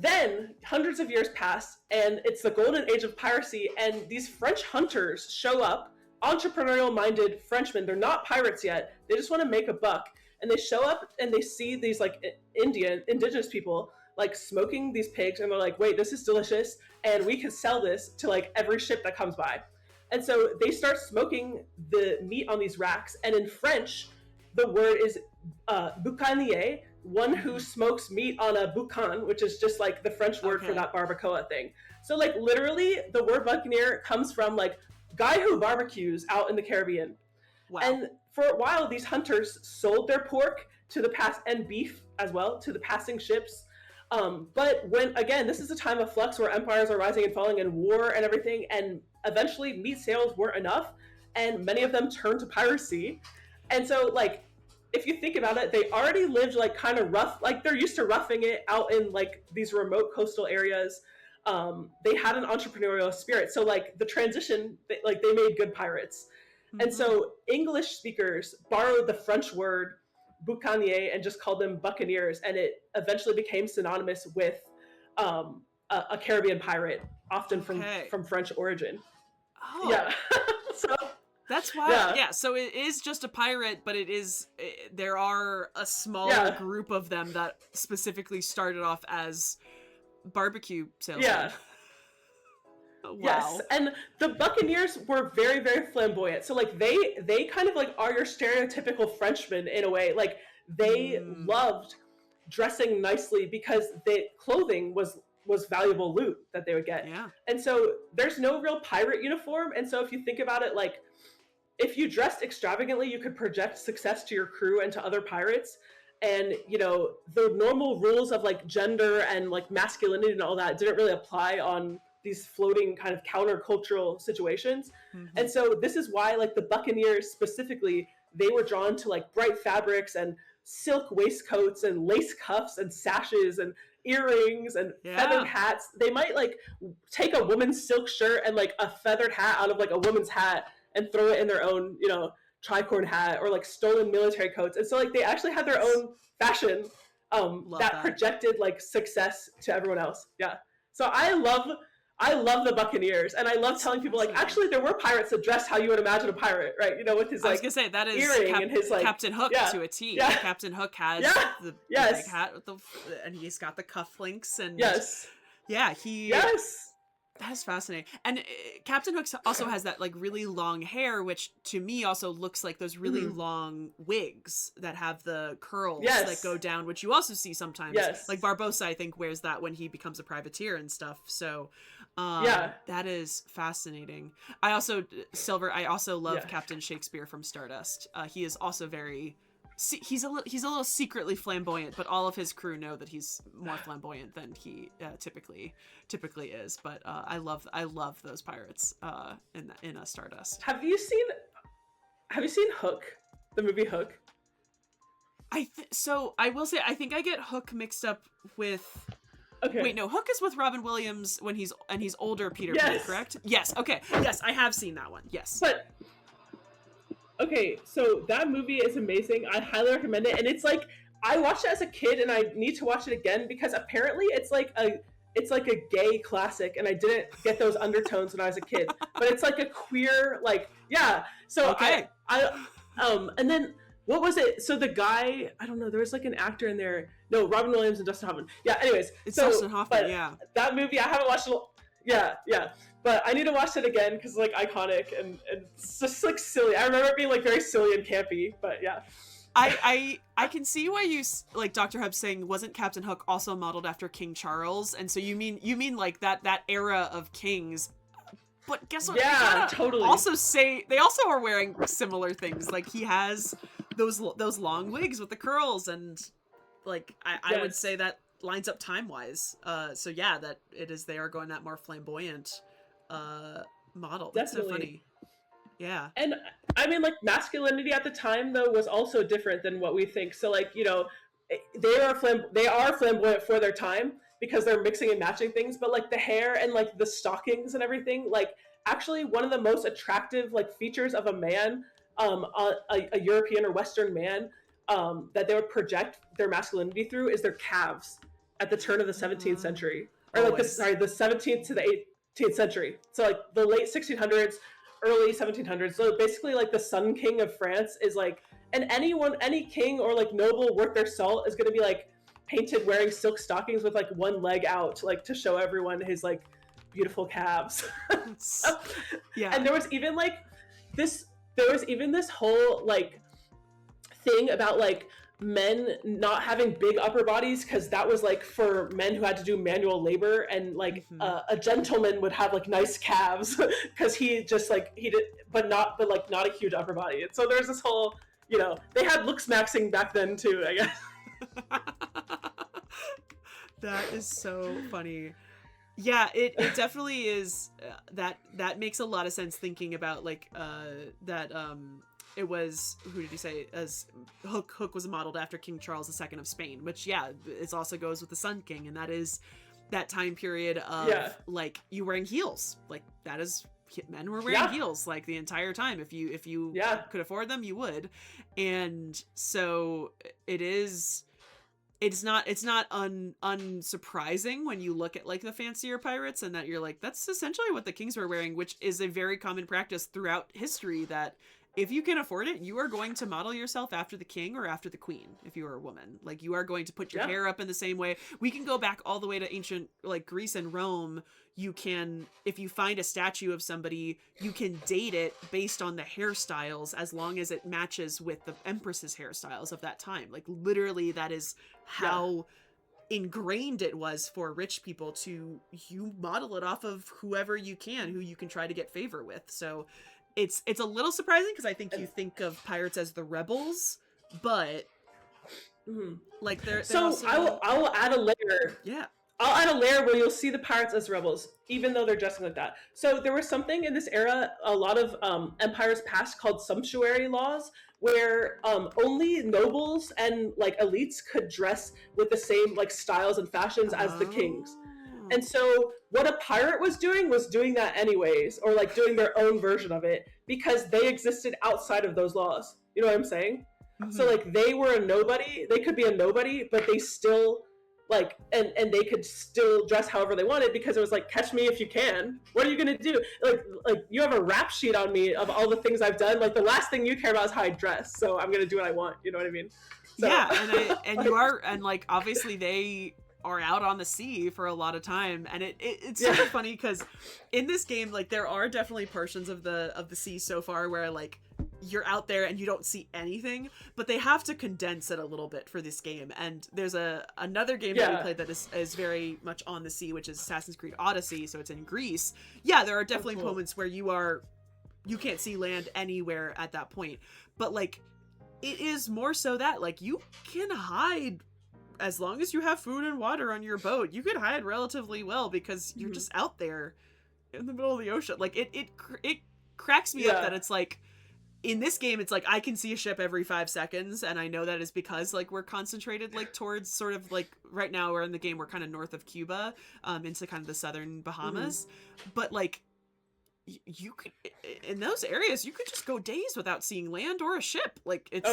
Then hundreds of years pass, and it's the golden age of piracy, and these French hunters show up, entrepreneurial-minded Frenchmen. They're not pirates yet. They just want to make a buck, and they show up and they see these like indigenous people like smoking these pigs, and they're like, wait, this is delicious, and we can sell this to like every ship that comes by. And so they start smoking the meat on these racks, and in French, the word is boucanier, one who smokes meat on a boucan, which is just like the French word for that barbacoa thing. So like literally the word buccaneer comes from like guy who barbecues out in the Caribbean. Wow. And for a while, these hunters sold their pork to the and beef as well to the passing ships. But when, again, this is a time of flux where empires are rising and falling and war and everything, and eventually meat sales weren't enough, and many of them turned to piracy. And so, like, if you think about it, they already lived, like, kind of rough, like, they're used to roughing it out in, like, these remote coastal areas. They had an entrepreneurial spirit. So, like, the transition, they made good pirates. Mm-hmm. And so English speakers borrowed the French word boucanier and just called them buccaneers, and it eventually became synonymous with a Caribbean pirate, often from French origin. Oh, yeah. So that's why. Yeah. So it is just a pirate, but there are a small group of them that specifically started off as barbecue salesmen. Yeah. Wow. Yes, and the Buccaneers were very, very flamboyant. So, like, they kind of, like, are your stereotypical Frenchmen in a way. Like, they loved dressing nicely because the clothing was valuable loot that they would get. Yeah. And so there's no real pirate uniform. And so if you think about it, like, if you dressed extravagantly, you could project success to your crew and to other pirates. And, you know, the normal rules of, like, gender and, like, masculinity and all that didn't really apply on these floating kind of countercultural situations. Mm-hmm. And so this is why, like, the Buccaneers specifically, they were drawn to, like, bright fabrics and silk waistcoats and lace cuffs and sashes and earrings and feathered hats. They might, like, take a woman's silk shirt and, like, a feathered hat out of, like, a woman's hat and throw it in their own, you know, tricorn hat, or, like, stolen military coats. And so, like, they actually had their own fashion that projected, like, success to everyone else. Yeah. So I love the Buccaneers, and I love telling people, like, actually there were pirates that dressed how you would imagine a pirate, right? You know, with his, like, I was gonna say, that is earring and his, like, Captain Hook to a T. Yeah. Captain Hook has the big hat with and he's got the cufflinks and that's fascinating. And Captain Hook also has that, like, really long hair, which to me also looks like those really long wigs that have the curls that go down, which you also see sometimes. Like Barbossa, I think, wears that when he becomes a privateer and stuff. So that is fascinating. I also love Captain Shakespeare from Stardust. He is also very he's a little secretly flamboyant, but all of his crew know that he's more flamboyant than he typically is. But I love those pirates in a Stardust. Have you seen Hook, the movie Hook? So I will say, I think I get Hook mixed up with. Okay. Wait, no, Hook is with Robin Williams when he's older Peter Pan, correct? Yes. Okay. Yes, I have seen that one. Yes. But okay, so that movie is amazing. I highly recommend it. And it's like, I watched it as a kid and I need to watch it again because apparently it's like a gay classic, and I didn't get those undertones when I was a kid. But it's like a queer, like, So okay. And then what was it? So the guy, I don't know, there was like an actor in there. No, Robin Williams and Dustin Hoffman. Yeah, anyways. It's Dustin Hoffman, that movie, I haven't watched it. Yeah. But I need to watch it again because it's, like, iconic and it's just, like, silly. I remember it being, like, very silly and campy, but yeah. I can see why you, like, Dr. Hub saying, wasn't Captain Hook also modeled after King Charles? And so you mean like that era of kings. But guess what? Yeah, totally. Also say they also are wearing similar things. Like, he has those long wigs with the curls, and, like, I would say that lines up time-wise. So yeah, that it is, they are going that more flamboyant model. That's so funny. Yeah. And I mean, like, masculinity at the time though was also different than what we think. So, like, you know, they are flamboyant for their time because they're mixing and matching things, but, like, the hair and, like, the stockings and everything, like, actually one of the most attractive, like, features of a man, a European or Western man, that they would project their masculinity through is their calves. at the turn of the 17th century, or Oh, like the 17th to the 18th century. So like the late 1600s, early 1700s. So basically, like the Sun King of France is like, and any king or like noble worth their salt is going to be like painted wearing silk stockings with like one leg out, like to show everyone his like beautiful calves. yeah. And there was even this whole like thing about like men not having big upper bodies, because that was like for men who had to do manual labor, and like a gentleman would have like nice calves because he did, but not a huge upper body. And so there's this whole, they had looks maxing back then too, I guess. That is so funny. Yeah, it definitely is. That makes a lot of sense, thinking about like that it was, who did you say, as Hook was modeled after King Charles II of Spain, which it also goes with the Sun King, and that is that time period of like you wearing heels. Like that is, men were wearing heels like the entire time. If you could afford them, you would. And so it's not unsurprising when you look at like the fancier pirates, and that you're like, that's essentially what the kings were wearing, which is a very common practice throughout history, that if you can afford it, you are going to model yourself after the king or after the queen. If you are a woman, like you are going to put your hair up in the same way. We can go back all the way to ancient like Greece and Rome. You can, if you find a statue of somebody, you can date it based on the hairstyles, as long as it matches with the empress's hairstyles of that time. Like literally, that is how ingrained it was for rich people to, you model it off of who you can try to get favor with. So it's a little surprising, because I think you think of pirates as the rebels, but like they're so also... I will add a layer. Yeah. I'll add a layer where you'll see the pirates as rebels, even though they're dressing like that. So there was something in this era, a lot of empires past, called sumptuary laws, where only nobles and like elites could dress with the same like styles and fashions as the kings. And so what a pirate was doing that anyways, or like doing their own version of it, because they existed outside of those laws. You know what I'm saying? So like they were a nobody, they could be a nobody, but they still like, and they could still dress however they wanted, because it was like, catch me if you can. What are you gonna do? Like you have a rap sheet on me of all the things I've done. Like the last thing you care about is how I dress, so I'm gonna do what I want. You know what I mean? So, yeah, and you are, and like obviously they are out on the sea for a lot of time, and it's sort of funny, because in this game, like there are definitely portions of the sea so far where like you're out there and you don't see anything, but they have to condense it a little bit for this game. And there's another game that we played that is very much on the sea, which is Assassin's Creed Odyssey, so it's in Greece. There are definitely moments where you can't see land anywhere at that point, but like it is more so that like you can hide. As long as you have food and water on your boat, you could hide relatively well, because you're just out there in the middle of the ocean. Like it cracks me up that it's like, in this game, it's like I can see a ship every 5 seconds, and I know that is because like we're concentrated like towards sort of like, right now we're in the game, we're kind of north of Cuba, into kind of the southern Bahamas, but like you could, in those areas, you could just go days without seeing land or a ship. Like it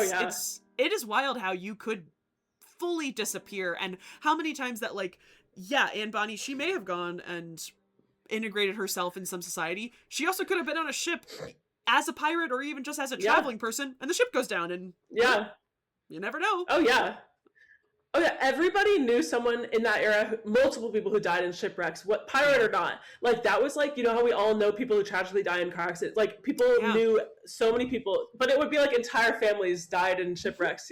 is wild how you could fully disappear, and how many times that like Anne Bonny, she may have gone and integrated herself in some society. She also could have been on a ship as a pirate, or even just as a traveling person, and the ship goes down, and you never know. Oh yeah, everybody knew someone in that era, multiple people who died in shipwrecks, what pirate or not. Like that was like, you know how we all know people who tragically die in car accidents, like people knew so many people, but it would be like entire families died in shipwrecks,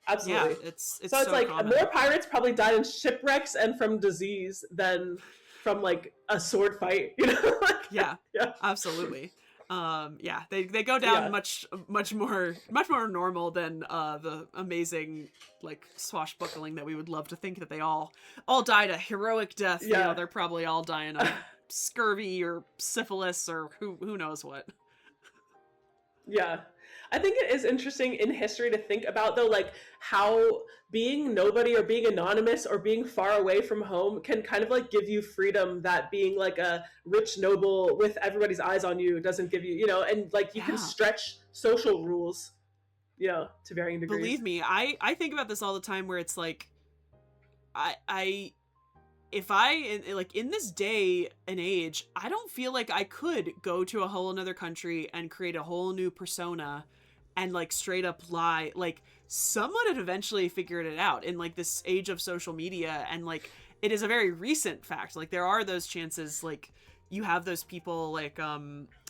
absolutely. It's like common. More pirates probably died in shipwrecks and from disease than from like a sword fight, Absolutely. They go down much more normal than the amazing like swashbuckling that we would love to think that they all died a heroic death. They're probably all dying of scurvy or syphilis or who knows what. I think it is interesting in history to think about, though, like how being nobody or being anonymous or being far away from home can kind of like give you freedom that being like a rich noble with everybody's eyes on you doesn't give you, and like you can stretch social rules, to varying degrees. Believe me, I think about this all the time, where it's like I if I like in this day and age, I don't feel like I could go to a whole another country and create a whole new persona and like straight up lie. Like someone had eventually figured it out in like this age of social media, and like it is a very recent fact. Like there are those chances, like you have those people like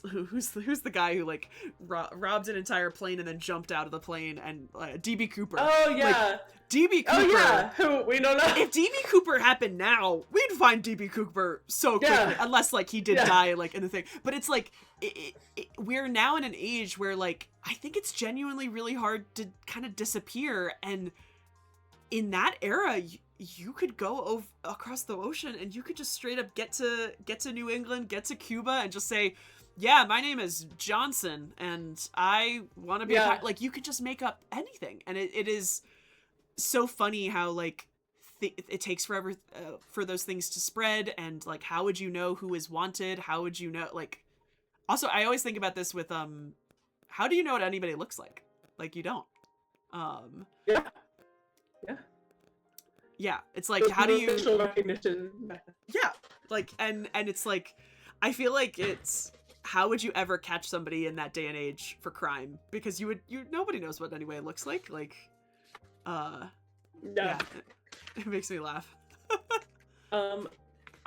who's the guy who like robbed an entire plane and then jumped out of the plane, and DB Cooper. Oh yeah. Like, DB Cooper. Oh yeah. Who we don't know. If DB Cooper happened now, we'd find DB Cooper so quickly, unless like he did die like in the thing. But it's like we're now in an age where like I think it's genuinely really hard to kind of disappear, and in that era you could go across the ocean and you could just straight up get to New England, get to Cuba, and just say, yeah, my name is Johnson and I want to be like, you could just make up anything. And it is so funny how like it takes forever for those things to spread, and like how would you know who is wanted? How would you know? Like, also I always think about this with how do you know what anybody looks like? Like you don't. Yeah, it's like, how do you facial recognition? Yeah, like and it's like I feel like it's how would you ever catch somebody in that day and age for crime? Because nobody knows what anybody looks like. Yeah, it makes me laugh. I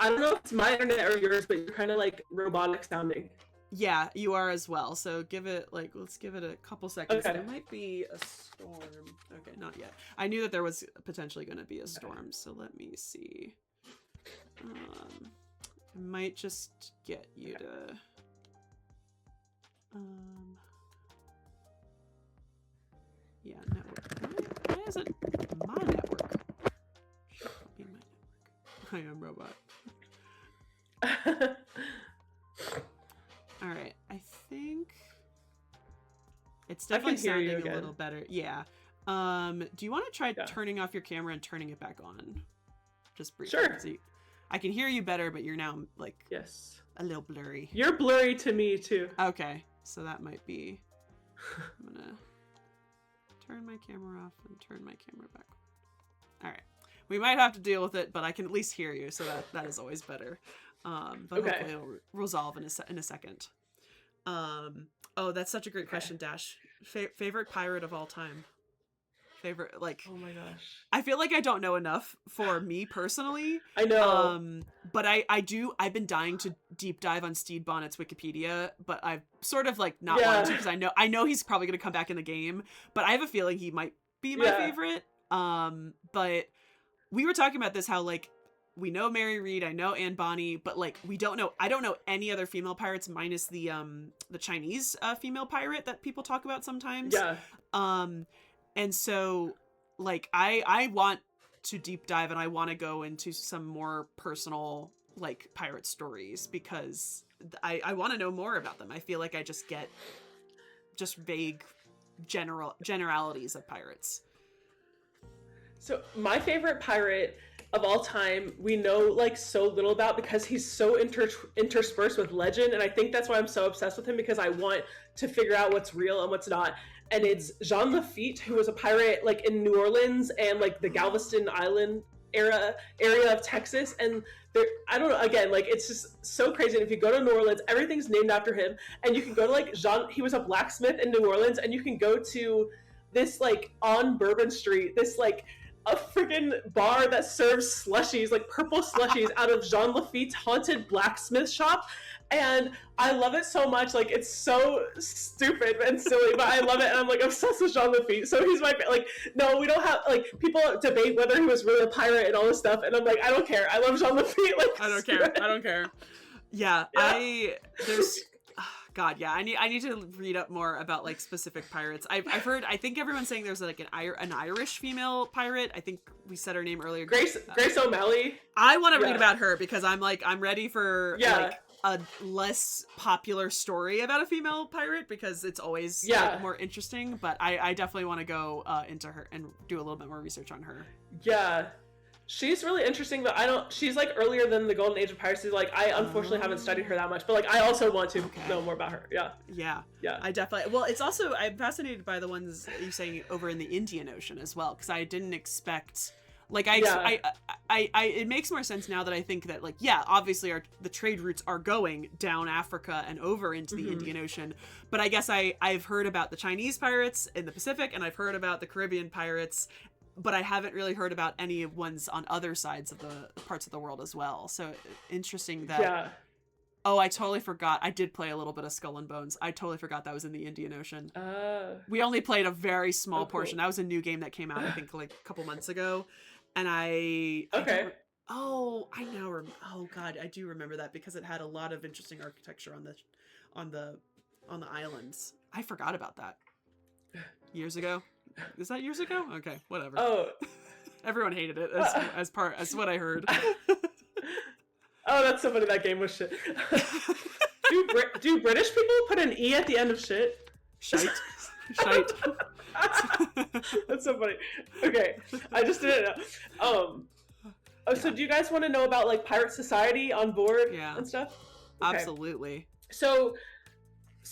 don't know if it's my internet or yours, but you're kind of like robotic sounding. Yeah, you are as well. So let's give it a couple seconds. Okay. There might be a storm. Okay, not yet. I knew that there was potentially going to be a storm, so let me see. I might just get you to. Yeah, network. Why is it my network? Should be my network. I am robot. All right, I think it's definitely sounding a little better. Yeah. Do you want to try turning off your camera and turning it back on? Just briefly. Sure. See, I can hear you better, but you're now like a little blurry. You're blurry to me too. Okay, so that might be. I'm gonna turn my camera off and turn my camera back on. All right, we might have to deal with it, but I can at least hear you, so that is always better. But hopefully it'll resolve in a second. Oh, that's such a great question, Dash. Favorite pirate of all time? Favorite, like, oh my gosh, I feel like I don't know enough for me personally. I know. But I've been dying to deep dive on Stede Bonnet's Wikipedia, but I've sort of like not wanted to, because I know he's probably gonna come back in the game, but I have a feeling he might be my favorite. But we were talking about this, how like we know Mary Read, I know Anne Bonny, but like I don't know any other female pirates minus the Chinese female pirate that people talk about sometimes. Yeah. And so like I want to deep dive, and I want to go into some more personal like pirate stories, because I want to know more about them. I feel like I just get vague generalities of pirates. So my favorite pirate of all time, we know like so little about, because he's so interspersed with legend, and I think that's why I'm so obsessed with him, because I want to figure out what's real and what's not. And it's Jean Lafitte, who was a pirate like in New Orleans and like the Galveston Island area of Texas. And there, I don't know, again, like it's just so crazy. And if you go to New Orleans, everything's named after him. And you can go to like he was a blacksmith in New Orleans, and you can go to this like on Bourbon Street, this like a freaking bar that serves slushies, like purple slushies out of Jean Lafitte's haunted blacksmith shop. And I love it so much. Like, it's so stupid and silly, but I love it. And I'm like obsessed with Jean Lafitte. So he's my, like, no, we don't have, like, people debate whether he was really a pirate and all this stuff. And I'm like, I don't care. I love Jean Lafitte. Like, I don't care. Yeah. God, yeah. I need to read up more about like specific pirates. I've heard. I think everyone's saying there's like an Irish female pirate. I think we said her name earlier. Grace O'Malley. I want to read about her, because I'm ready for like a less popular story about a female pirate, because it's always like, more interesting. But I definitely want to go into her and do a little bit more research on her. Yeah. She's really interesting, but she's like earlier than the golden age of piracy. Like, I unfortunately haven't studied her that much, but like I also want to know more about her. Yeah. I definitely, well, it's also, I'm fascinated by the ones that you're saying over in the Indian Ocean as well, because I didn't expect Like Yeah. it makes more sense now that I think that, like, yeah, obviously the trade routes are going down Africa and over into the Indian Ocean, but I guess I've heard about the Chinese pirates in the Pacific, and I've heard about the Caribbean pirates, but I haven't really heard about any ones on other sides of the parts of the world as well. So interesting that. Yeah. Oh, I totally forgot. I did play a little bit of Skull and Bones. I totally forgot that was in the Indian Ocean. We only played a very small portion. That was a new game that came out, I think, like a couple months ago. And Okay. Oh God, I do remember that because it had a lot of interesting architecture on the islands. I forgot about that. Years ago? Is that years ago? Okay, whatever. Oh. Everyone hated it as what I heard. Oh, that's so funny. That game was shit. Do British people put an E at the end of shit? Shite. Shite. That's so funny. Okay, I just didn't know. So do you guys want to know about like pirate society on board and stuff? Okay. Absolutely. So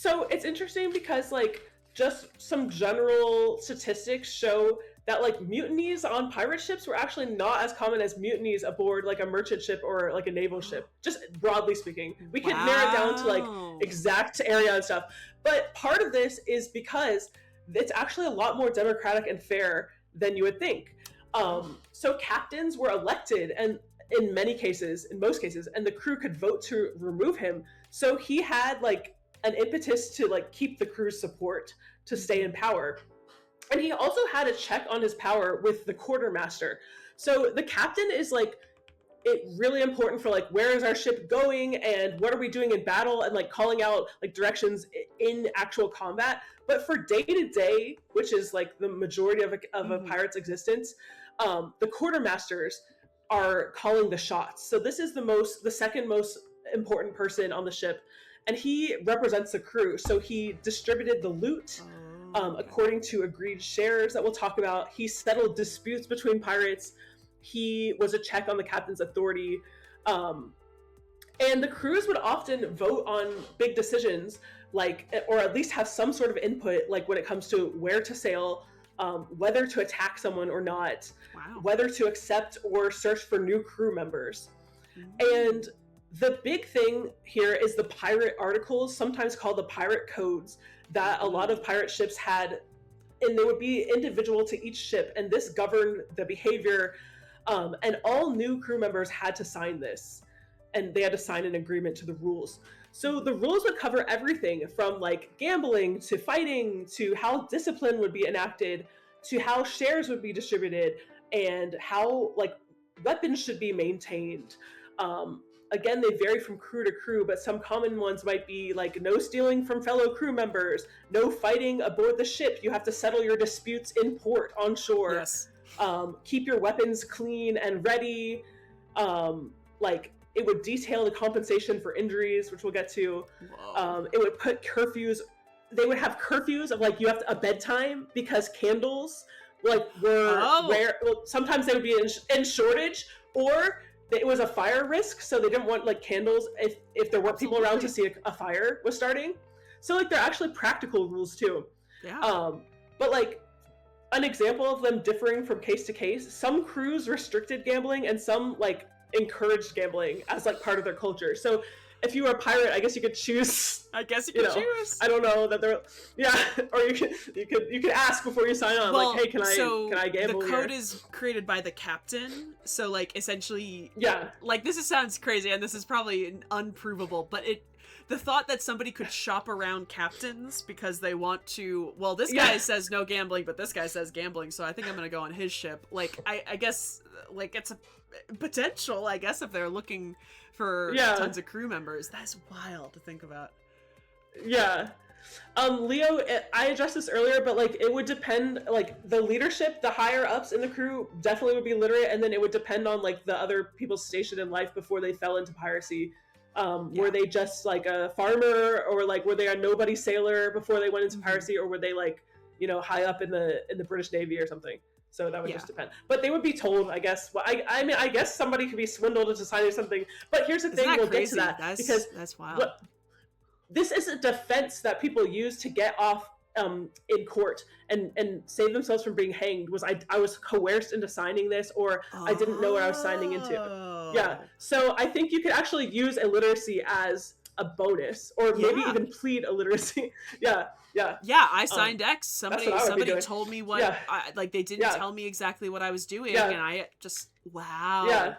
it's interesting because like just some general statistics show that like mutinies on pirate ships were actually not as common as mutinies aboard like a merchant ship or like a naval ship, just broadly speaking. We could narrow it down to like exact area and stuff, but part of this is because it's actually a lot more democratic and fair than you would think. So captains were elected, and in most cases, and the crew could vote to remove him. So he had like an impetus to like keep the crew's support to stay in power. And he also had a check on his power with the quartermaster. So the captain is like really important for like, where is our ship going and what are we doing in battle, and like calling out like directions in actual combat. But for day to day, which is like the majority of a pirate's existence, the quartermasters are calling the shots. So this is the second most important person on the ship, and he represents the crew. So he distributed the loot according to agreed shares that we'll talk about. He settled disputes between pirates. He was a check on the captain's authority. And the crews would often vote on big decisions, like, or at least have some sort of input, like when it comes to where to sail, whether to attack someone or not, whether to accept or search for new crew members. And the big thing here is the pirate articles, sometimes called the pirate codes, that a lot of pirate ships had, and they would be individual to each ship, and this governed the behavior, and all new crew members had to sign this, and they had to sign an agreement to the rules. So the rules would cover everything from like gambling to fighting to how discipline would be enacted to how shares would be distributed and how like weapons should be maintained. Again, they vary from crew to crew, but some common ones might be like no stealing from fellow crew members, no fighting aboard the ship. You have to settle your disputes in port on shore. Yes. Keep your weapons clean and ready. Like it would detail the compensation for injuries, which we'll get to. It would put curfews. They would have curfews of like you have a bedtime because candles like were rare. Well, sometimes they would be in shortage, or it was a fire risk, so they didn't want like candles if there weren't people around to see a fire was starting. So like they're actually practical rules too. Yeah. But like an example of them differing from case to case, some crews restricted gambling and some like encouraged gambling as like part of their culture. So if you were a pirate, I guess you could choose. I guess you could choose. I don't know that they're or you could ask before you sign on. Well, like, hey, can I gamble? The code is created by the captain. So like essentially, yeah. Like this sounds crazy, and this is probably unprovable, but the thought that somebody could shop around captains because they want to. Well, this guy says no gambling, but this guy says gambling, so I think I'm gonna go on his ship. Like I guess like it's a potential. I guess if they're looking for tons of crew members. That's wild to think about. Yeah. Leo, I addressed this earlier, but like it would depend, like the leadership, the higher ups in the crew definitely would be literate, and then it would depend on like the other people stationed in life before they fell into piracy. Were they just like a farmer, or like were they a nobody sailor before they went into piracy, or were they like, you know, high up in the British Navy or something? So that would just depend. But they would be told, I guess. Well, I mean, I guess somebody could be swindled into signing something. But here's the thing: we'll get to that because that's wild. This is a defense that people use to get off in court and save themselves from being hanged was I was coerced into signing this, or I didn't know what I was signing into. Yeah. Oh. So I think you could actually use illiteracy as a bonus, or maybe Yeah. even plead illiteracy. Yeah. Yeah. Yeah, I signed X. That's what I would be Somebody doing. told me what Yeah. like they didn't Yeah. tell me exactly what I was doing, Yeah. and I just wow. Yeah.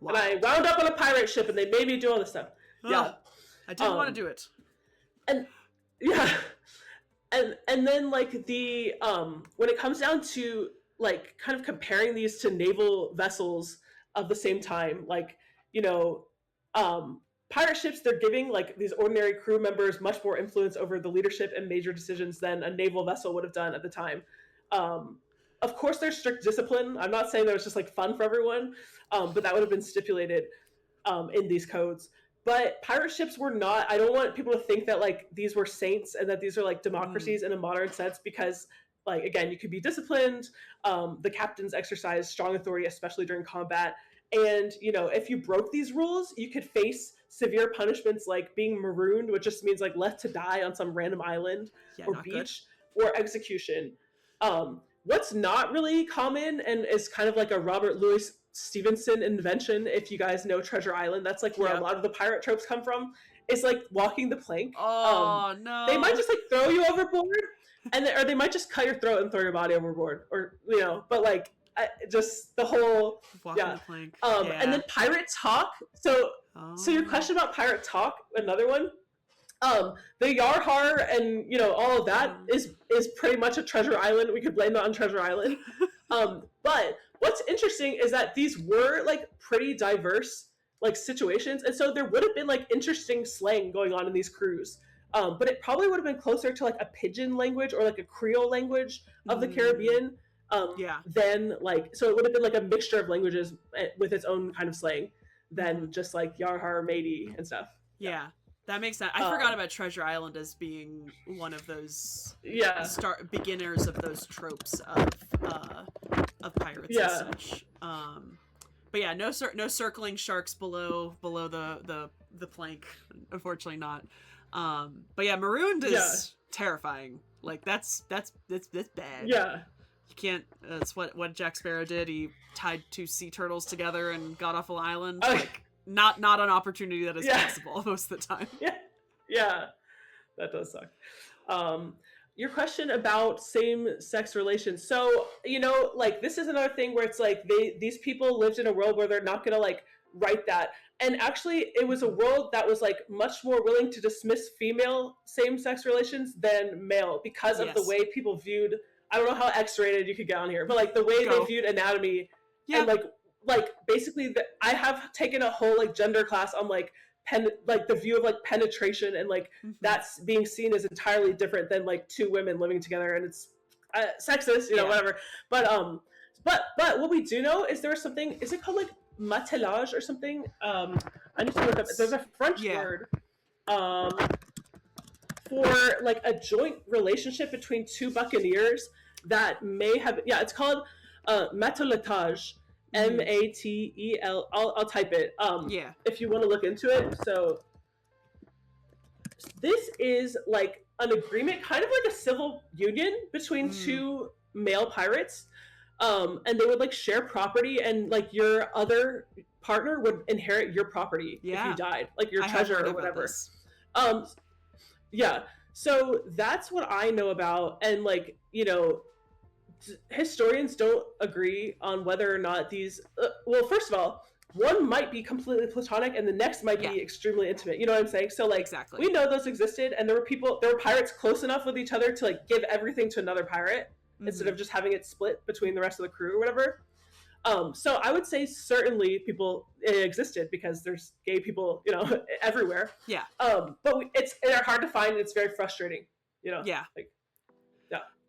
And I wound up on a pirate ship, and they made me do all this stuff. Yeah. I didn't want to do it. And yeah. And then like the when it comes down to like kind of comparing these to naval vessels of the same time, like, you know, pirate ships, they're giving like these ordinary crew members much more influence over the leadership and major decisions than a naval vessel would have done at the time. Of course, there's strict discipline. I'm not saying that it's just like fun for everyone, but that would have been stipulated in these codes. But pirate ships were not, I don't want people to think that like these were saints and that these are like democracies in a modern sense, because like, again, you could be disciplined. The captains exercise strong authority, especially during combat. And, you know, if you broke these rules, you could face severe punishments like being marooned, which just means like left to die on some random island or beach, or execution. What's not really common and is kind of like a Robert Louis Stevenson invention, if you guys know Treasure Island, that's like where a lot of the pirate tropes come from, is like walking the plank. Oh no. They might just like throw you overboard, and or they might just cut your throat and throw your body overboard, or, you know, but like just the whole walking the plank. And then pirate talk. So your question about pirate talk, another one. The Yarhar and, you know, all of that is pretty much a Treasure Island. We could blame that on Treasure Island. But what's interesting is that these were like pretty diverse like situations, and so there would have been like interesting slang going on in these crews. But it probably would have been closer to like a pidgin language or like a Creole language of the Caribbean. Then like, so it would have been like a mixture of languages with its own kind of slang than just like Yarhar, matey, and stuff. Yeah. That makes sense. I forgot about Treasure Island as being one of those beginners of those tropes of pirates and such. But yeah, no circling sharks below the plank. Unfortunately, not. But yeah, marooned is terrifying. Like that's bad. Yeah. You can't. That's what Jack Sparrow did. He tied two sea turtles together and got off an island. Like. Not an opportunity that is possible most of the time. Yeah, that does suck. Your question about same-sex relations. So, you know, like, this is another thing where it's like these people lived in a world where they're not gonna like write that. And actually, it was a world that was like much more willing to dismiss female same-sex relations than male, because of the way people viewed. I don't know how X-rated you could get on here, but like the way they viewed anatomy and like basically I have taken a whole like gender class on like the view of like penetration, and like that's being seen as entirely different than like two women living together, and it's sexist, you know, whatever. But what we do know is there was something, is it called like matelage or something? I need to look up. There's a French word for like a joint relationship between two buccaneers that may have it's called matelotage. Matel. I'll type it. If you want to look into it. So this is like an agreement, kind of like a civil union between two male pirates, and they would like share property, and like your other partner would inherit your property if you died, like your treasure or whatever. So that's what I know about, and like, you know, historians don't agree on whether or not these well, first of all, one might be completely platonic and the next might be extremely intimate, you know what I'm saying? So like, we know those existed, and there were pirates close enough with each other to like give everything to another pirate instead of just having it split between the rest of the crew or whatever. So I would say certainly it existed, because there's gay people, you know, everywhere. But they're hard to find, and it's very frustrating, you know. Like,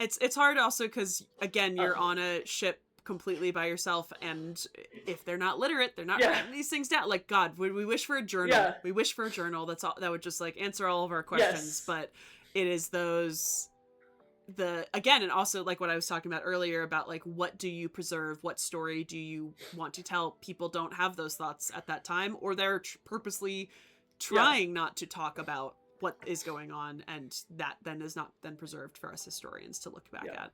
it's hard also because, again, you're on a ship completely by yourself, and if they're not literate, they're not writing these things down. Like, God, we wish for a journal. We wish for a journal that's all that would just like answer all of our questions. But it is again, and also like what I was talking about earlier about like, what do you preserve? What story do you want to tell? People don't have those thoughts at that time, or they're purposely trying not to talk about what is going on, and that then is not then preserved for us historians to look back at.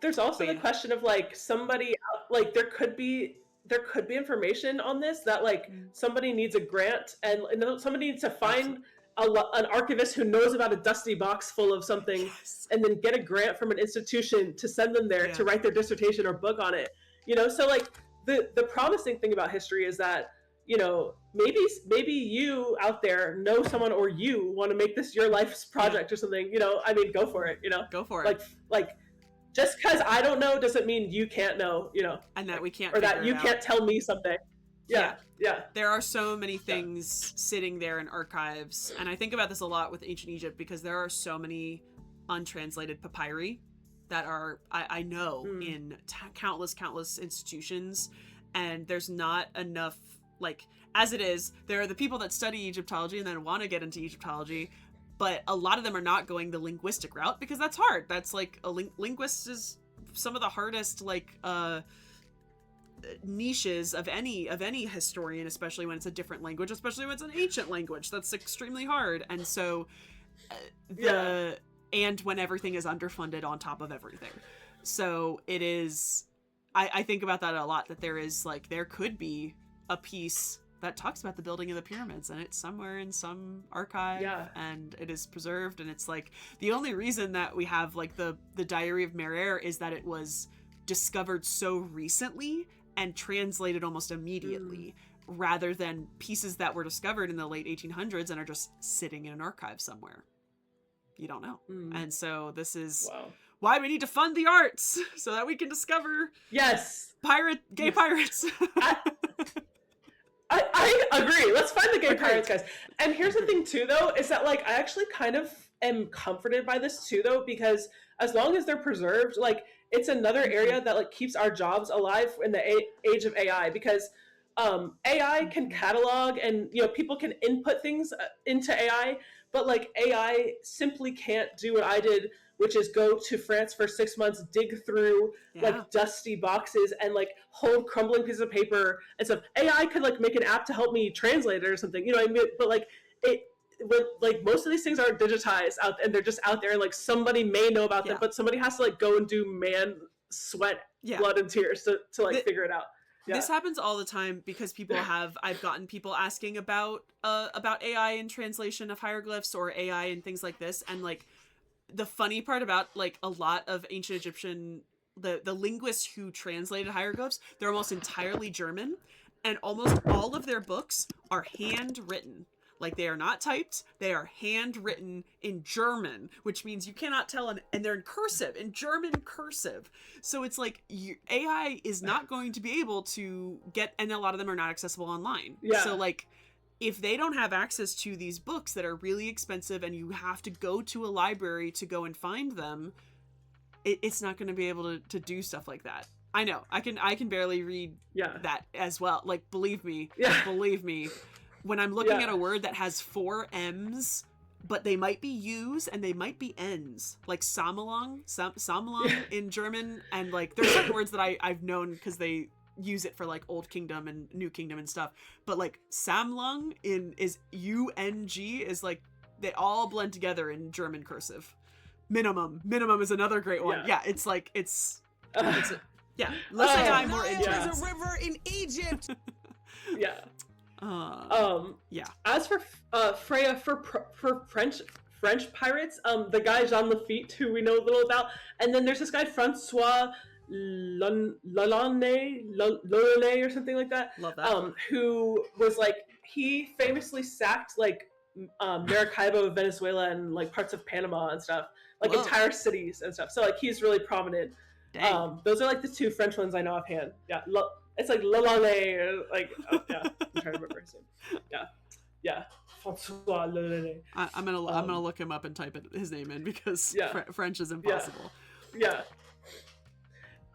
There's also the question of like somebody like there could be information on this that like somebody needs a grant and somebody needs to find an archivist who knows about a dusty box full of something and then get a grant from an institution to send them there to write their dissertation or book on it. You know, so like the promising thing about history is that, you know, maybe you out there know someone, or you want to make this your life's project or something, you know. I mean, go for it, you know. Go for it. Like just because I don't know doesn't mean you can't know, you know. And that we can't, or that you can't tell me someday. Yeah. There are so many things sitting there in archives, and I think about this a lot with ancient Egypt because there are so many untranslated papyri that are, I know, in countless institutions, and there's not enough, like, as it is, there are the people that study Egyptology and then want to get into Egyptology, but a lot of them are not going the linguistic route because that's hard. That's like linguist is some of the hardest, like, niches of any historian, especially when it's a different language, especially when it's an ancient language. That's extremely hard. And so and when everything is underfunded on top of everything. So it is, I think about that a lot, that there could be a piece that talks about the building of the pyramids, and it's somewhere in some archive, and it is preserved, and it's like the only reason that we have like the Diary of Merer is that it was discovered so recently and translated almost immediately, rather than pieces that were discovered in the late 1800s and are just sitting in an archive somewhere. You don't know. And so this is why we need to fund the arts, so that we can discover gay pirates. I agree. Let's find the gay pirates, guys. And here's the thing too, though, is that like I actually kind of am comforted by this too, though, because as long as they're preserved, like it's another area that like keeps our jobs alive in the age of AI, because AI can catalog, and you know, people can input things into AI, but like AI simply can't do what I did, which is go to France for 6 months, dig through like dusty boxes and like hold crumbling pieces of paper and stuff. AI could like make an app to help me translate it or something, you know what I mean? But like like most of these things are digitized out, and they're just out there, and like somebody may know about them, but somebody has to like go and do sweat, blood and tears to like figure it out. This happens all the time because I've gotten people asking about AI and translation of hieroglyphs, or AI and things like this. And like the funny part about like a lot of ancient Egyptian, the linguists who translated hieroglyphs, they're almost entirely German, and almost all of their books are handwritten. Like, they are not typed, they are handwritten in German, which means you cannot tell, and they're in cursive, in German cursive. So it's like, AI is not going to be able to get, and a lot of them are not accessible online. So like, if they don't have access to these books that are really expensive, and you have to go to a library to go and find them, it's not going to be able to do stuff like that. I know, I can barely read that as well. Like, believe me. When I'm looking at a word that has 4 M's, but they might be U's and they might be N's, like Samalong in German, and like there's certain words that I've known because they use it for like Old Kingdom and New Kingdom and stuff, but like Samlung is UNG, is like they all blend together in German cursive. Minimum is another great one. It's like it's I'm more interested. Nile is a river in Egypt. As for Freya, for French pirates, the guy Jean Lafitte, who we know a little about, and then there's this guy Francois Lalonde or something like that. Love that. Who was like, he famously sacked like Maracaibo, Venezuela, and like parts of Panama and stuff, like entire cities and stuff. So like he's really prominent. Dang. Those are like the 2 French ones I know offhand. It's like Lalonde, or like I'm trying to remember his name. Francois Lalonde. I'm gonna look him up and type his name in, because French is impossible.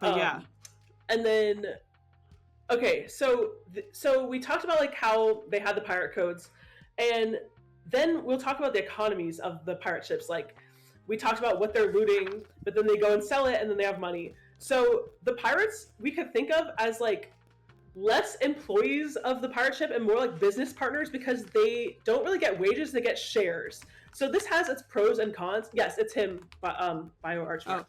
But and then so we talked about like how they had the pirate codes, and then we'll talk about the economies of the pirate ships. Like, we talked about what they're looting, but then they go and sell it, and then they have money. So the pirates we could think of as like less employees of the pirate ship and more like business partners, because they don't really get wages, they get shares. So this has its pros and cons. Yes, it's him, Bio Archmore.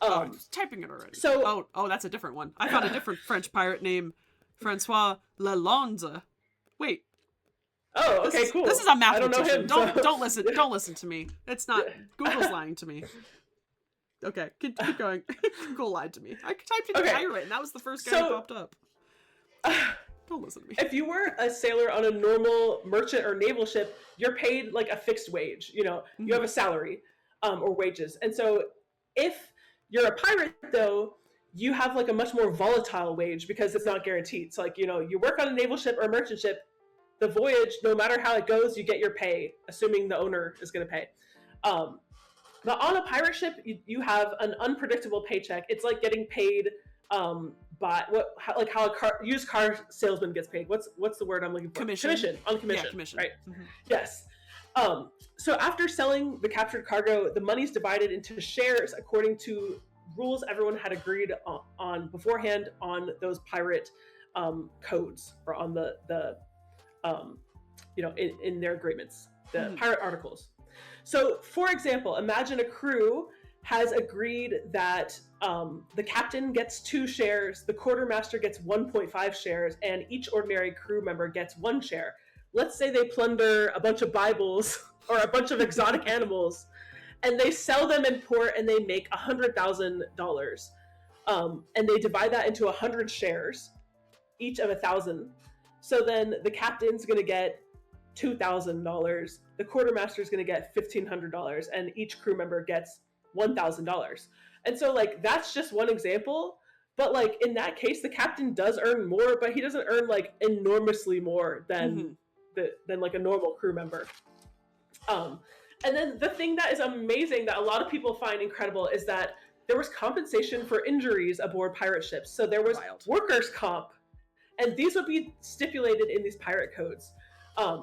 I was typing it already. So oh, that's a different one. I found a different French pirate named Francois Lalonde. Wait. Oh, okay, cool. This is a mathematician. Don't know him, Don't listen. Don't listen to me. It's not. Google's lying to me. Okay, keep going. Google lied to me. I typed in pirate, and that was the first guy who popped up. Don't listen to me. If you were a sailor on a normal merchant or naval ship, you're paid like a fixed wage. You know, you have a salary or wages. And so if you're a pirate, though, you have like a much more volatile wage because it's not guaranteed. So like, you know, you work on a naval ship or a merchant ship, the voyage, no matter how it goes, you get your pay, assuming the owner is going to pay. But on a pirate ship, you have an unpredictable paycheck. It's like getting paid by how a used car salesman gets paid. What's the word I'm looking for? Commission. On commission. Yeah, commission. Right. Mm-hmm. Yes. So after selling the captured cargo, the money's divided into shares according to rules everyone had agreed on beforehand on those pirate codes, or on the in their agreements, the pirate articles. So, for example, imagine a crew has agreed that the captain gets 2 shares, the quartermaster gets 1.5 shares, and each ordinary crew member gets 1 share. Let's say they plunder a bunch of Bibles or a bunch of exotic animals, and they sell them in port, and they make $100,000. And they divide that into 100 shares, each of 1,000. So then the captain's going to get $2,000, the quartermaster is going to get $1,500, and each crew member gets $1,000. And so like that's just one example, but like in that case the captain does earn more, but he doesn't earn like enormously more than than like a normal crew member. And then the thing that is amazing that a lot of people find incredible is that there was compensation for injuries aboard pirate ships. So there was workers' comp, and these would be stipulated in these pirate codes.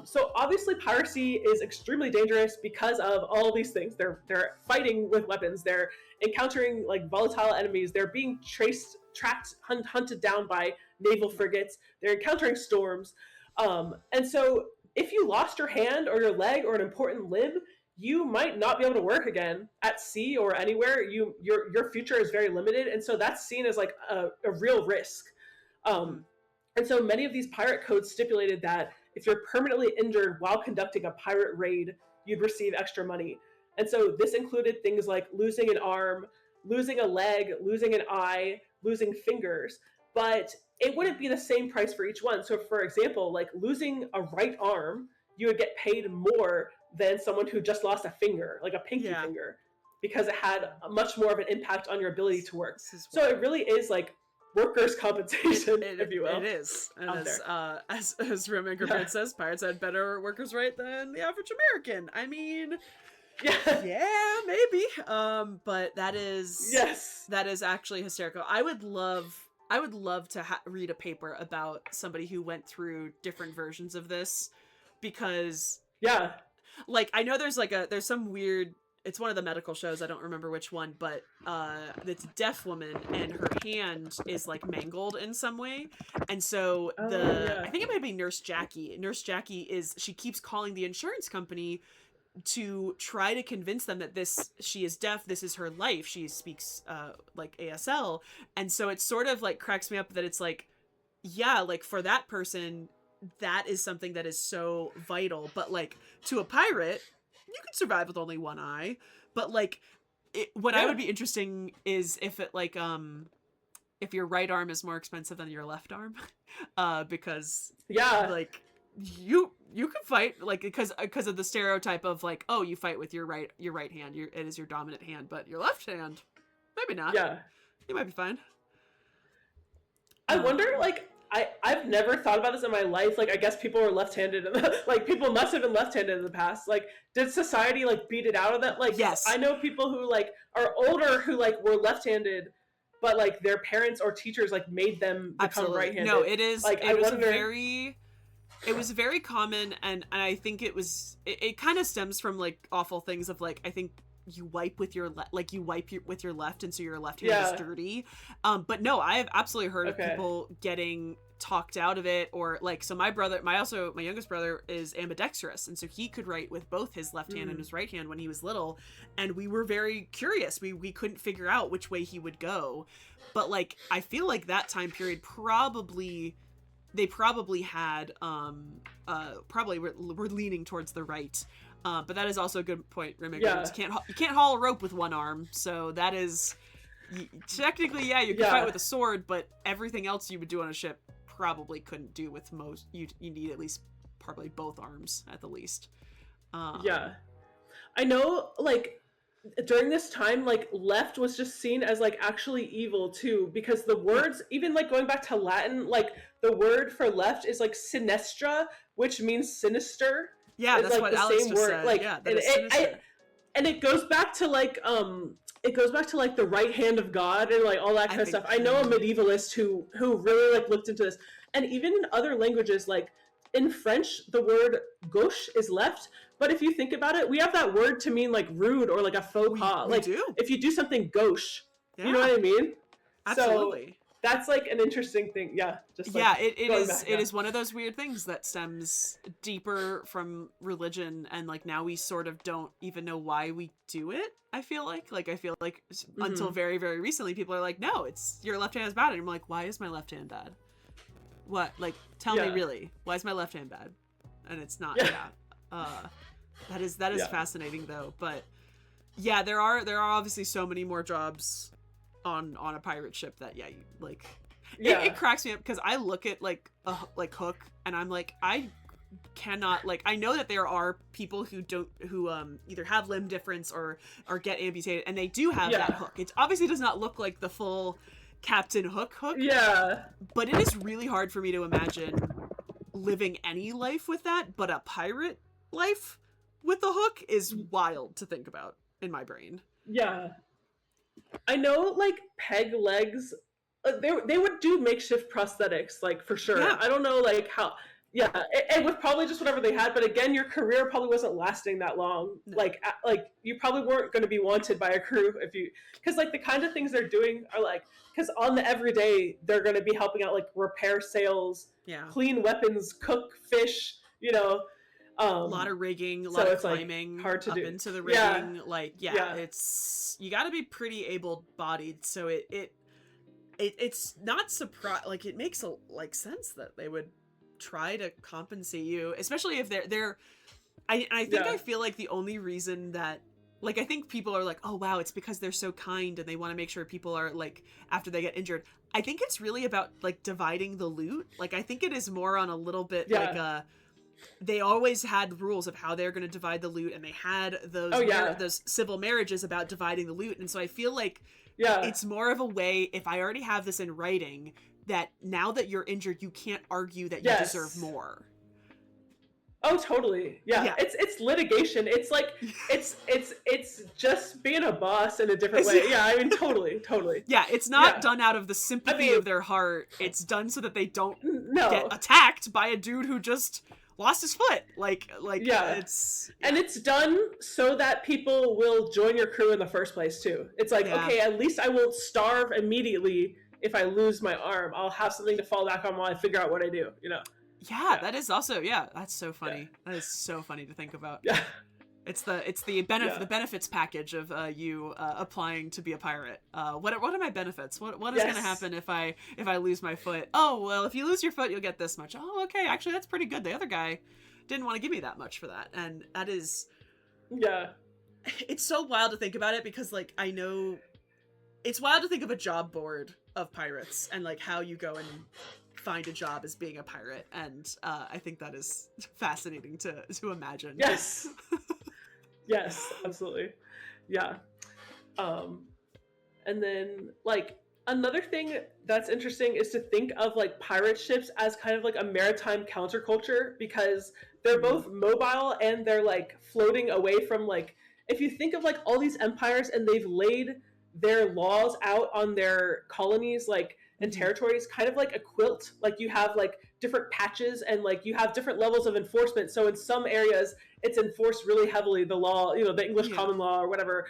So obviously piracy is extremely dangerous because of all these things. They're fighting with weapons. They're encountering like volatile enemies. They're being tracked, hunted down by naval frigates. They're encountering storms. And so if you lost your hand or your leg or an important limb, you might not be able to work again at sea or anywhere. Your future is very limited. And so that's seen as like a real risk. And so many of these pirate codes stipulated that if you're permanently injured while conducting a pirate raid, you'd receive extra money. And so this included things like losing an arm, losing a leg, losing an eye, losing fingers, but it wouldn't be the same price for each one. So for example, like losing a right arm, you would get paid more than someone who just lost a finger, like a pinky finger, because it had much more of an impact on your ability to work. So it really is like workers' compensation, if you will. It is. And as Roman Griffith says, pirates had better workers' right than the average American. I mean, yeah, maybe. But that is actually hysterical. I would love to read a paper about somebody who went through different versions of this, because like I know there's some weird. It's one of the medical shows. I don't remember which one, but it's a deaf woman and her hand is like mangled in some way. And so I think it might be Nurse Jackie. Nurse Jackie she keeps calling the insurance company to try to convince them that she is deaf. This is her life. She speaks like ASL. And so it sort of like cracks me up that it's like, yeah, like for that person, that is something that is so vital. But like to a pirate, you can survive with only one eye. But like I would be interesting is if it like if your right arm is more expensive than your left arm, because like you can fight like because of the stereotype of like, oh, you fight with your right hand, it is your dominant hand, but your left hand maybe not. You might be fine. I wonder, like I've never thought about this in my life. Like, I guess people were left-handed. Like, people must have been left-handed in the past. Like, did society, like, beat it out of that? Like, yes. I know people who, like, are older who, like, were left-handed, but, like, their parents or teachers, like, made them become right-handed. No, it is. Like, it was very common, and I think it kind of stems from, like, awful things of, like, I think you wipe with your with your left, and so your left hand is dirty. But no, I have absolutely heard of people getting talked out of it, or like, so my youngest brother is ambidextrous, and so he could write with both his left hand and his right hand when he was little, and we were very curious. We couldn't figure out which way he would go, but like I feel like that time period they probably had probably were leaning towards the right. But that is also a good point, Reminger. You can't haul a rope with one arm, so that is technically, you can fight with a sword, but everything else you would do on a ship probably couldn't do with most. You need at least probably both arms at the least. I know, like, during this time, like, left was just seen as like actually evil too, because the words, even like going back to Latin, like the word for left is like sinistra, which means sinister. Yeah, that's like what the Alex same just word. said. Like, yeah, that is sinister. And it goes back to like the right hand of God and like all that kind of stuff. I know a medievalist who really like looked into this, and even in other languages, like in French, the word gauche is left, but if you think about it, we have that word to mean like rude or like a faux pas. Like if you do something gauche, you know what I mean? Absolutely. So that's like an interesting thing. It is one of those weird things that stems deeper from religion, and like now we sort of don't even know why we do it. I feel like until very, very recently, people are like, no, it's your left hand is bad, and I'm like, why is my left hand bad? What? Like, tell me really, why is my left hand bad? And it's not. That is fascinating though. But yeah, there are obviously so many more jobs on a pirate ship that it cracks me up, because I look at like Hook, and I'm like, I cannot, like, I know that there are people who either have limb difference or get amputated, and they do have that hook. It obviously does not look like the full Captain Hook, but it is really hard for me to imagine living any life with that, but a pirate life with the hook is wild to think about in my brain. I know, like, peg legs, they would do makeshift prosthetics, like, for sure. I don't know, like, how. It was probably just whatever they had, but again, your career probably wasn't lasting that long. No. Like you probably weren't going to be wanted by a crew because like the kind of things they're doing are like, because on the everyday they're going to be helping out, like, repair sails, clean weapons, cook fish, a lot of rigging, a lot of climbing, like, hard to do into the rigging. It's, you got to be pretty able-bodied, so it's not surprise, like, it makes sense that they would try to compensate you, especially if I feel like the only reason that, like, I think people are like, oh wow, it's because they're so kind and they want to make sure people are, like, after they get injured. I think it's really about, like, dividing the loot. Like, I think it is more on a little bit like they always had rules of how they're going to divide the loot, and they had those civil marriages about dividing the loot, and so I feel like it's more of a way, if I already have this in writing, that now that you're injured, you can't argue that you deserve more. Oh, totally. Yeah. It's litigation. It's like, it's just being a boss in a different way. Yeah, I mean, totally. Yeah, it's not done out of the sympathy of their heart. It's done so that they don't get attacked by a dude who just lost his foot. And it's done so that people will join your crew in the first place too. It's like, okay, at least I won't starve immediately. If I lose my arm, I'll have something to fall back on while I figure out what I do, that is also, that's so funny. That is so funny to think about. It's the benefits package of you applying to be a pirate. What are my benefits? What is going to happen if I lose my foot? Oh, well, if you lose your foot, you'll get this much. Oh, okay, actually that's pretty good. The other guy didn't want to give me that much for that. And that is it's so wild to think about it, because, like, I know it's wild to think of a job board of pirates and, like, how you go and find a job as being a pirate, and I think that is fascinating to imagine. Yes absolutely. And then, like, another thing that's interesting is to think of, like, pirate ships as kind of like a maritime counterculture, because they're both mobile and they're, like, floating away from, like, if you think of, like, all these empires and they've laid their laws out on their colonies, like, and territories, kind of like a quilt. Like, you have, like, different patches, and like you have different levels of enforcement. So in some areas it's enforced really heavily, the law, the English common law or whatever.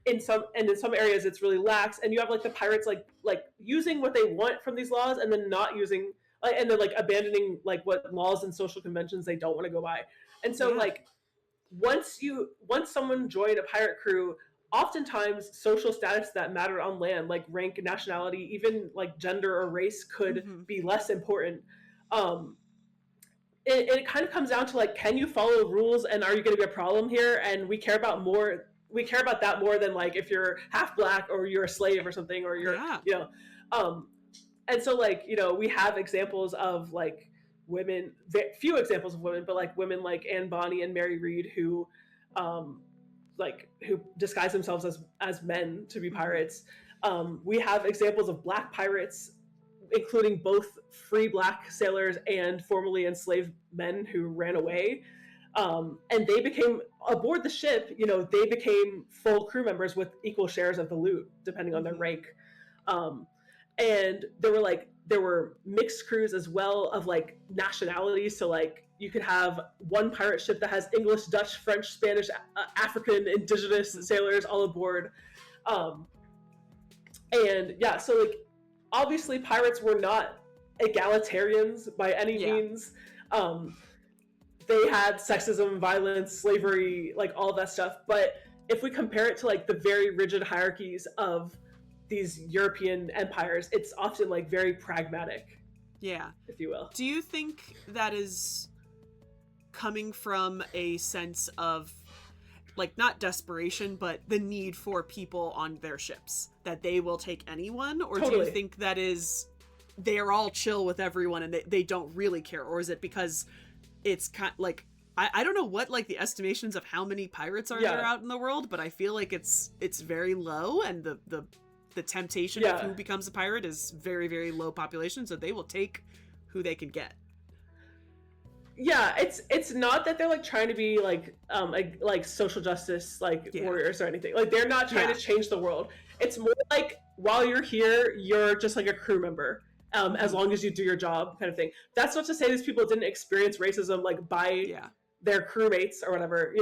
In some areas it's really lax, and you have like the pirates like using what they want from these laws and then not using, and then like abandoning like what laws and social conventions they don't want to go by. And so like once someone joined a pirate crew, oftentimes social status that mattered on land, like rank, nationality, even like gender or race, could be less important. It kind of comes down to like, can you follow rules, and are you going to be a problem here? And we care about that more than like if you're half black or you're a slave or something, or you're and so like we have examples of like women, few examples of women, but like women like Anne Bonny and Mary Read who disguise themselves as men to be pirates. We have examples of black pirates, including both free black sailors and formerly enslaved men who ran away. And they became, aboard the ship, they became full crew members with equal shares of the loot, depending on their rank. And there were mixed crews as well of like nationalities. So like you could have one pirate ship that has English, Dutch, French, Spanish, African, indigenous sailors all aboard. And yeah, so like obviously pirates were not egalitarians by any means. They had sexism, violence, slavery, like all of that stuff. But if we compare it to like the very rigid hierarchies of these European empires, it's often like very pragmatic. Yeah. If you will. Do you think that is coming from a sense of like not desperation, but the need for people on their ships, that they will take anyone? Or do you think that is they're all chill with everyone and they don't really care? Or is it because it's kind of like, I don't know what like the estimations of how many pirates are there out in the world, but I feel like it's very low, and the temptation of who becomes a pirate is very, very low population, so they will take who they can get. Yeah, it's not that they're like trying to be like social justice warriors or anything. Like they're not trying to change the world. It's more like while you're here, you're just like a crew member. As long as you do your job, kind of thing. That's not to say these people didn't experience racism like by their crewmates or whatever,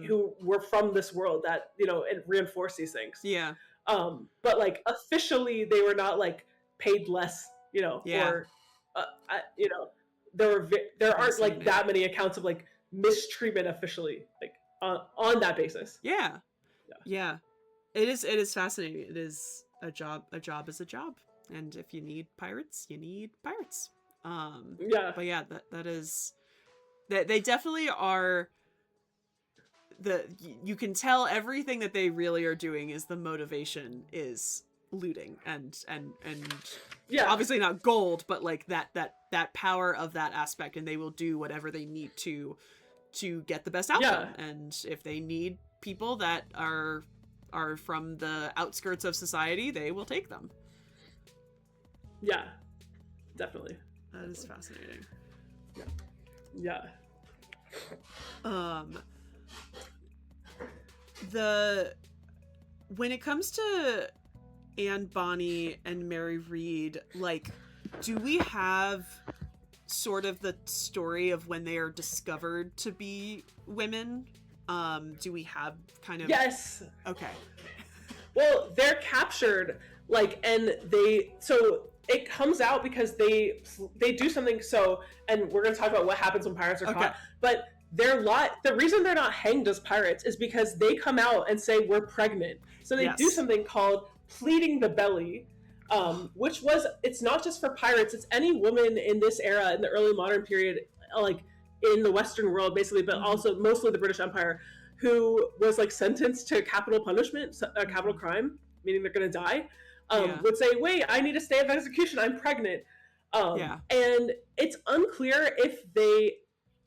who were from this world that and reinforce these things. Yeah. But like officially, they were not like paid less, or there aren't like that many accounts of like mistreatment officially, like on that basis. Yeah. It is fascinating. It is a job is a job. And if you need pirates, you need pirates. But yeah, that is that they definitely are. You can tell everything that they really are doing is the motivation is looting and obviously not gold, but like that power of that aspect, and they will do whatever they need to get the best outcome. And if they need people that are from the outskirts of society, they will take them. Yeah, definitely. That is fascinating. Yeah. When it comes to Anne Bonny and Mary Read, like, do we have sort of the story of when they are discovered to be women? Do we have kind of... Yes. Okay. Well, they're captured, like, and so it comes out because they do something. So, and we're going to talk about what happens when pirates are caught, but the reason they're not hanged as pirates is because they come out and say we're pregnant. So they do something called pleading the belly, it's not just for pirates, it's any woman in this era, in the early modern period, like in the Western world basically, but also mostly the British Empire, who was like sentenced to capital punishment, a capital crime, meaning they're going to die, would say, wait, I need a stay of execution, I'm pregnant. And it's unclear if they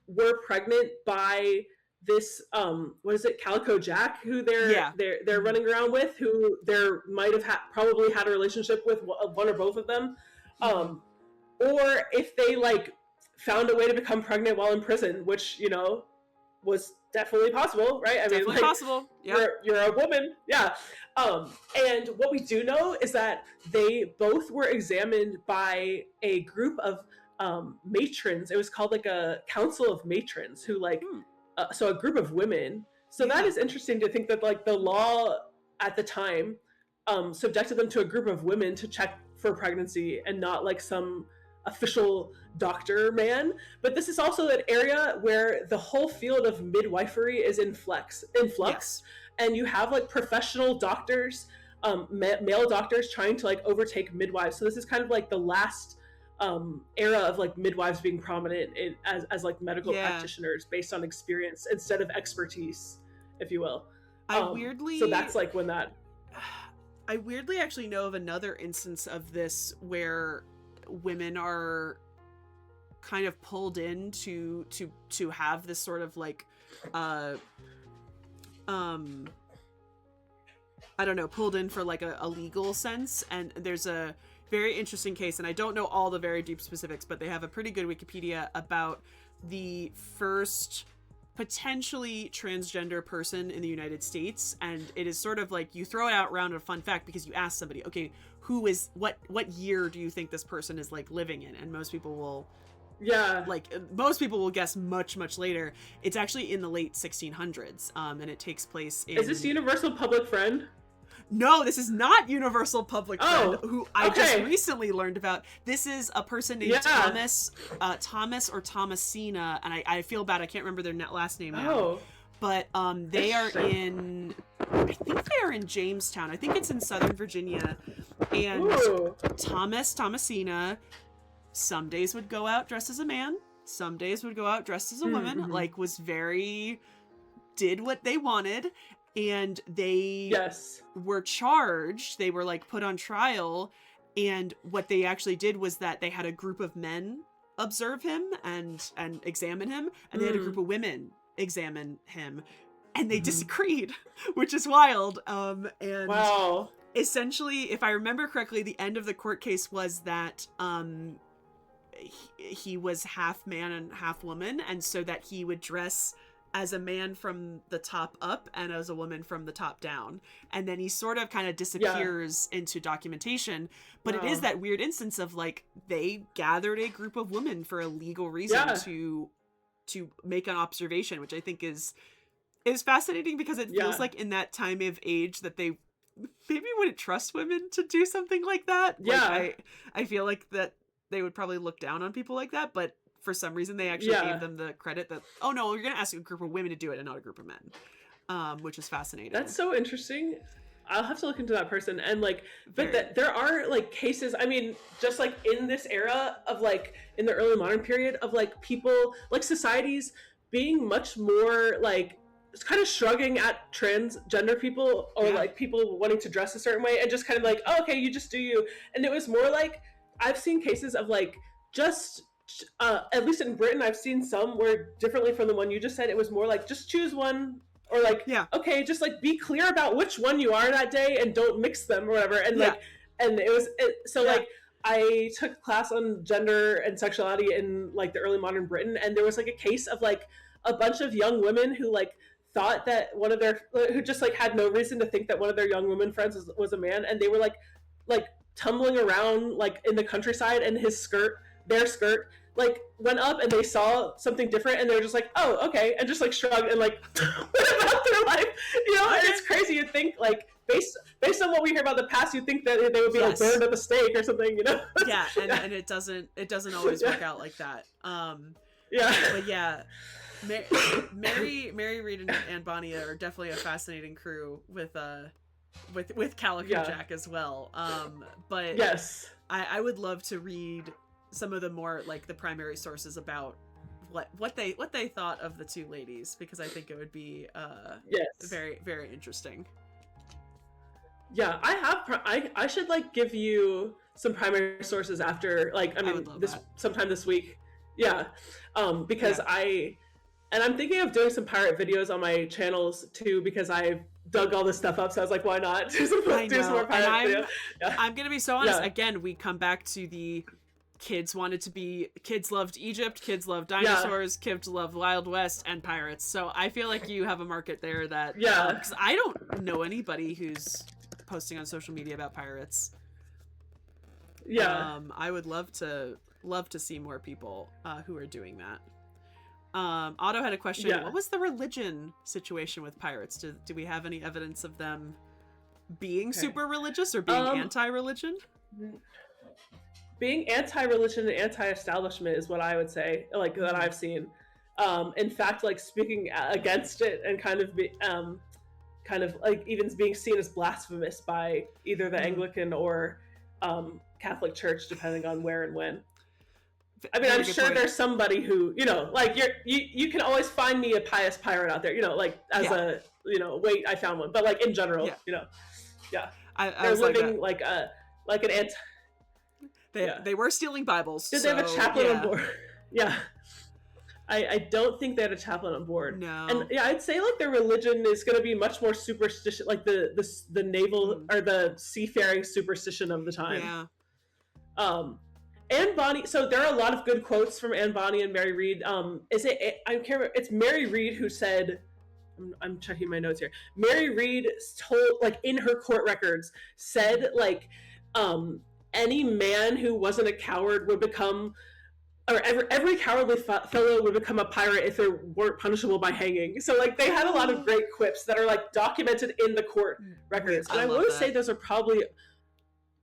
were pregnant by this what is it, Calico Jack, who they're running around with, who there might have probably had a relationship with one or both of them, or if they like found a way to become pregnant while in prison, which was definitely possible, right? I mean, like, possible. You're a woman, and what we do know is that they both were examined by a group of matrons. It was called like a council of matrons who like so a group of women. So that is interesting to think that like the law at the time subjected them to a group of women to check for pregnancy and not like some official doctor man. But this is also an area where the whole field of midwifery is in flux, Yes. and you have like professional doctors, male doctors trying to like overtake midwives. So this is kind of like the last era of like midwives being prominent as like medical practitioners based on experience instead of expertise, if you will. So that's like when that. I weirdly actually know of another instance of this where women are kind of pulled in to have this sort of like I don't know, pulled in for like a legal sense. And there's a very interesting case, and I don't know all the very deep specifics, but they have a pretty good Wikipedia about the first potentially transgender person in the United States. And it is sort of like you throw it out around a fun fact because you ask somebody, okay, who is what year do you think this person is like living in? And most people will guess much later. It's actually in the late 1600s, and it takes place in... Is this Universal Public Friend? No, this is not Universal Public Friend, who I just recently learned about. This is a person named Thomas or Thomasina, and I feel bad, I can't remember their last name now. But they are in, I think they are in Jamestown. I think it's in Southern Virginia. And Thomasina, some days would go out dressed as a man, some days would go out dressed as a woman, like did what they wanted. And they were charged, they were like put on trial, and what they actually did was that they had a group of men observe him and examine him, and they had a group of women examine him, and they disagreed, which is wild. And essentially, if I remember correctly, the end of the court case was that he was half man and half woman, and so that he would dress as a man from the top up and as a woman from the top down. And then he sort of kind of disappears into documentation. But it is that weird instance of like, they gathered a group of women for a legal reason to make an observation, which I think is fascinating because it feels like in that time of age that they maybe wouldn't trust women to do something like that. Like, I feel like that they would probably look down on people like that, but for some reason they actually gave them the credit that, oh no, you're going to ask a group of women to do it and not a group of men, which is fascinating. That's so interesting. I'll have to look into that person. And like, but that there are like cases, I mean, just like in this era of like, in the early modern period of like people, like societies being much more like, kind of shrugging at transgender people or like people wanting to dress a certain way and just kind of like, oh, okay, you just do you. And it was more like, I've seen cases of like, just at least in Britain, I've seen some where differently from the one you just said, it was more like, just choose one, or like, okay, just like be clear about which one you are that day and don't mix them or whatever. And like, and like, I took a class on gender and sexuality in like the early modern Britain. And there was like a case of like a bunch of young women who like thought that who just like had no reason to think that one of their young women friends was a man. And they were like tumbling around like in the countryside, and their skirt like went up and they saw something different and they're just like, oh, okay, and just like shrugged and like went about their life, you know. And it's crazy. You think like based on what we hear about the past, you think that they would be like burned at the stake or something, you know. And it doesn't always work out like that. But Mary Reed and Bonnia are definitely a fascinating crew with Calico Jack as well. But I would love to read some of the more like the primary sources about what they thought of the two ladies, because I think it would be very, very interesting. I should like give you some primary sources after, like, I mean, sometime this week. Because I'm thinking of doing some pirate videos on my channels too, because I dug all this stuff up, so I was like, why not do some more pirate videos? I'm gonna be so honest. Again, we come back to the kids loved Egypt, kids loved dinosaurs, kids loved Wild West and pirates. So I feel like you have a market there that, because I don't know anybody who's posting on social media about pirates. I would love to love to see more people who are doing that. Otto had a question. Yeah. What was the religion situation with pirates? Do we have any evidence of them being super religious or being anti-religion? Being anti-religion and anti-establishment is what I would say, like, that I've seen. In fact, like, speaking against it and kind of like even being seen as blasphemous by either the Anglican or Catholic Church, depending on where and when. I mean, I'm sure there's somebody who, you know, like, you can always find me a pious pirate out there, you know, like, as a, you know, wait, I found one. But, like, in general, you know, they're living like an anti. They were stealing Bibles. Did they have a chaplain on board? Yeah. I don't think they had a chaplain on board. No. And yeah, I'd say like their religion is going to be much more superstitious, like the naval or the seafaring superstition of the time. Yeah. Anne Bonny. So there are a lot of good quotes from Anne Bonny and Mary Read. I can't remember. It's Mary Read who said. I'm checking my notes here. Mary Read told, like, in her court records, said like, any man who wasn't a coward would become. Or every cowardly fellow would become a pirate if they weren't punishable by hanging. So, like, they had a lot of great quips that are, like, documented in the court records. And I want to say those are probably,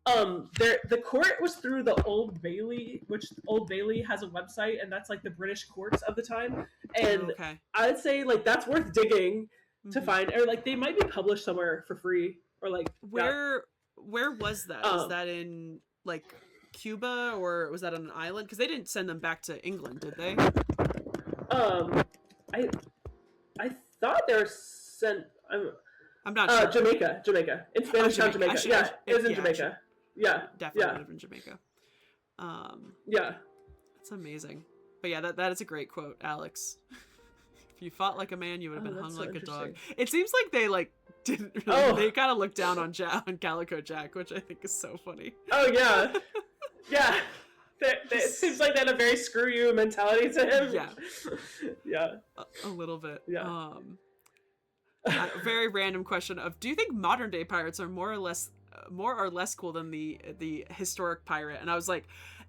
the court was through the Old Bailey, which Old Bailey has a website, and that's, like, the British courts of the time. And I would say, like, that's worth digging to find. Or, like, they might be published somewhere for free. Or, like, where was that? Was that in, like, Cuba, or was that on an island? Because they didn't send them back to England, did they? I thought they were sent. I'm not sure. Jamaica. In Spanish town, Jamaica. Yeah, it was in Jamaica. Yeah, definitely would have been Jamaica. Yeah, that's amazing. But yeah, that is a great quote, Alex. If you fought like a man, you would have been hung like a dog. It seems like they didn't really, they kind of looked down on Calico Jack, which I think is so funny. Oh yeah. Yeah, it seems like they had a very screw you mentality to him. Yeah, yeah, a little bit. Yeah. A very random question of: do you think modern day pirates are more or less cool than the historic pirate? And I was like,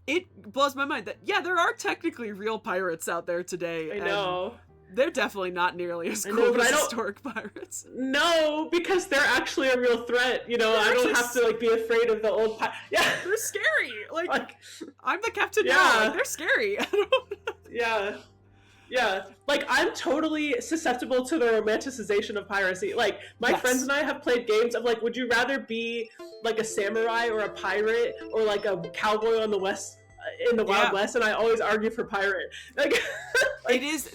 it blows my mind that there are technically real pirates out there today. I know. They're definitely not nearly as cool as historic pirates. No, because they're actually a real threat. You know, I don't have to be afraid of the old Yeah, they're scary. Like I'm the captain now. Like, they're scary. Yeah. Like, I'm totally susceptible to the romanticization of piracy. Like, my friends and I have played games of, like, would you rather be like a samurai or a pirate or like a cowboy on the west? In the Wild West, and I always argue for pirate. Like,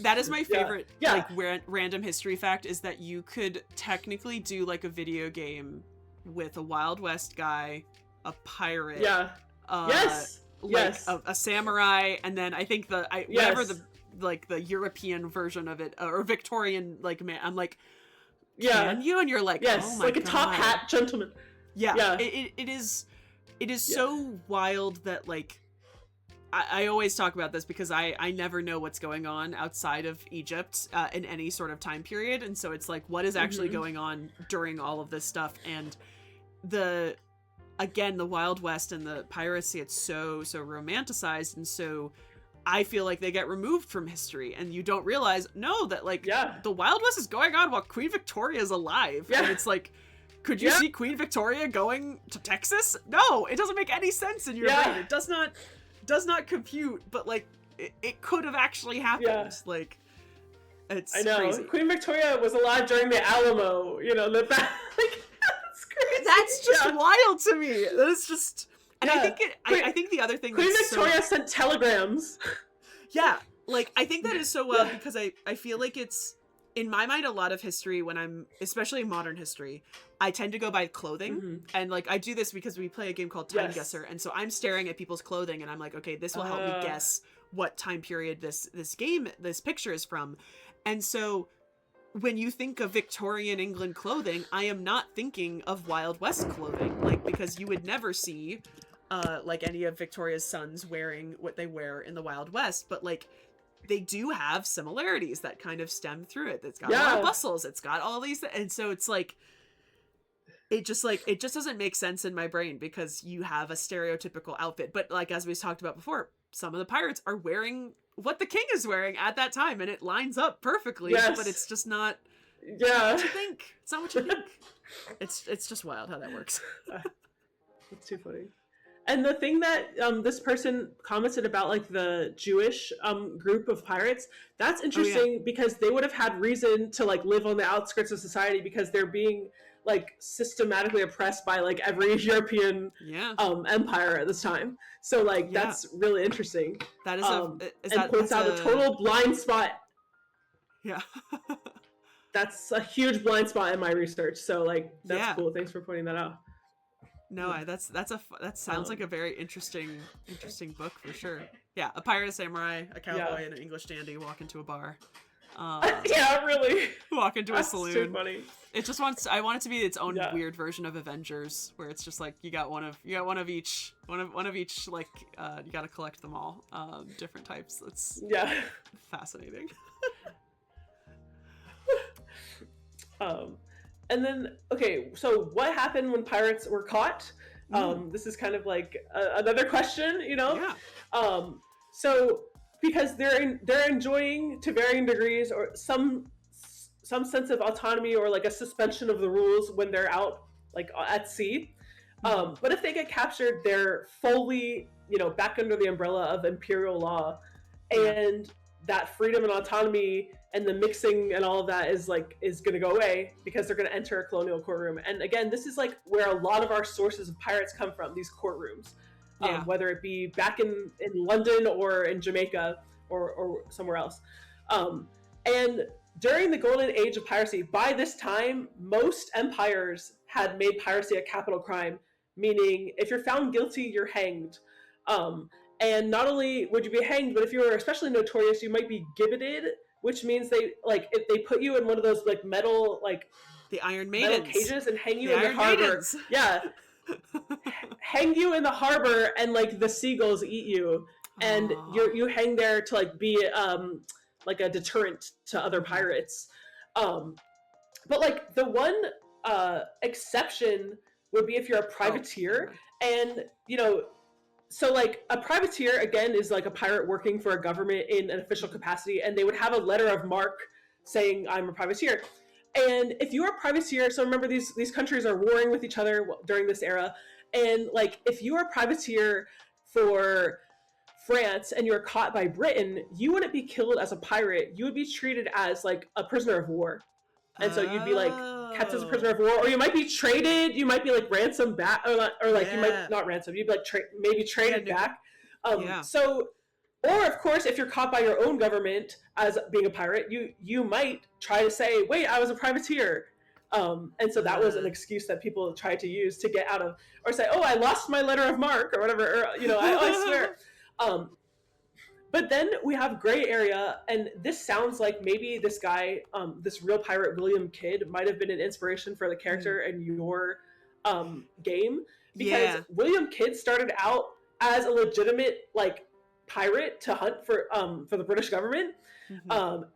that is my favorite like random history fact, is that you could technically do like a video game with a Wild West guy, a pirate, a samurai, and then I think whatever the European version of it, or Victorian, like, man, I'm like, can you? And you're like, oh my like a God. top hat gentleman. It is so wild that, like, I always talk about this because I never know what's going on outside of Egypt in any sort of time period. And so it's like, what is actually going on during all of this stuff? And the Wild West and the piracy, it's so romanticized. And so I feel like they get removed from history, and you don't realize, that like the Wild West is going on while Queen Victoria is alive. And it's like, could you see Queen Victoria going to Texas? No, it doesn't make any sense in your brain. It does not compute, but like it could have actually happened. Like, it's crazy. Queen Victoria was alive during the Alamo, you know, like, that's crazy. That's just wild to me. That is just, and I think I think the other thing, Queen Victoria sent telegrams. Like, I think that is so wild because I feel like it's, in my mind, a lot of history, when I'm, especially modern history, I tend to go by clothing. And like, I do this because we play a game called Time Guesser, and so I'm staring at people's clothing and I'm like, okay, this will help me guess what time period this picture is from. And so when you think of Victorian England clothing, I am not thinking of Wild West clothing, like, because you would never see like any of Victoria's sons wearing what they wear in the Wild West, but like, they do have similarities that kind of stem through it. It's got a lot of bustles. It's got all these, and so it's like, it just doesn't make sense in my brain because you have a stereotypical outfit. But like, as we talked about before, some of the pirates are wearing what the king is wearing at that time, and it lines up perfectly. Yes. But it's just not Yeah. what you think. It's not what you think. It's just wild how that works. That's too funny. And the thing that this person commented about, like the Jewish group of pirates, that's interesting because they would have had reason to like live on the outskirts of society because they're being like systematically oppressed by like every European empire at this time. So like that's really interesting. That is and points out a total blind spot. Yeah. That's a huge blind spot in my research. So like that's cool. Thanks for pointing that out. No, that sounds like a very interesting book for sure. Yeah, a pirate, a samurai, a cowboy, and an English dandy walk into a bar. Yeah, really. Walk into a saloon. Too funny. It just I want it to be its own weird version of Avengers, where it's just like you got one of each. Like you got to collect them all, different types. That's fascinating. And then, okay, so what happened when pirates were caught? This is kind of like another question, you know? Yeah. So because they're enjoying to varying degrees or some sense of autonomy or like a suspension of the rules when they're out like at sea. But if they get captured, they're fully, you know, back under the umbrella of imperial law, and that freedom and autonomy and the mixing and all of that is going to go away because they're going to enter a colonial courtroom. And again, this is like where a lot of our sources of pirates come from, these courtrooms, whether it be back in London or in Jamaica or somewhere else. And during the golden age of piracy, by this time, most empires had made piracy a capital crime, meaning if you're found guilty, you're hanged. And not only would you be hanged, but if you were especially notorious, you might be gibbeted, which means if they put you in one of those like metal, like the Iron Maidens cages and hang you in the harbor. Yeah. Hang you in the harbor and like the seagulls eat you. And you hang there to like be like a deterrent to other pirates. But like the one exception would be if you're a privateer. And, you know, so like a privateer, again, is like a pirate working for a government in an official capacity, and they would have a letter of marque saying, I'm a privateer. And if you are a privateer, so remember these countries are warring with each other during this era, and like if you are a privateer for France and you're caught by Britain, you wouldn't be killed as a pirate, you would be treated as like a prisoner of war. And so you'd be like kept as a prisoner of war, or you might be traded, you might be like ransomed back, or you might not ransomed, you'd be like maybe traded back. So, or of course, if you're caught by your own government as being a pirate, you might try to say, wait, I was a privateer. And so that was an excuse that people tried to use to get out of, or say, oh, I lost my letter of marque or whatever, or, you know, I swear. But then we have gray area, and this sounds like maybe this guy, this real pirate William Kidd, might have been an inspiration for the character in your game, because William Kidd started out as a legitimate like pirate to hunt for the British government,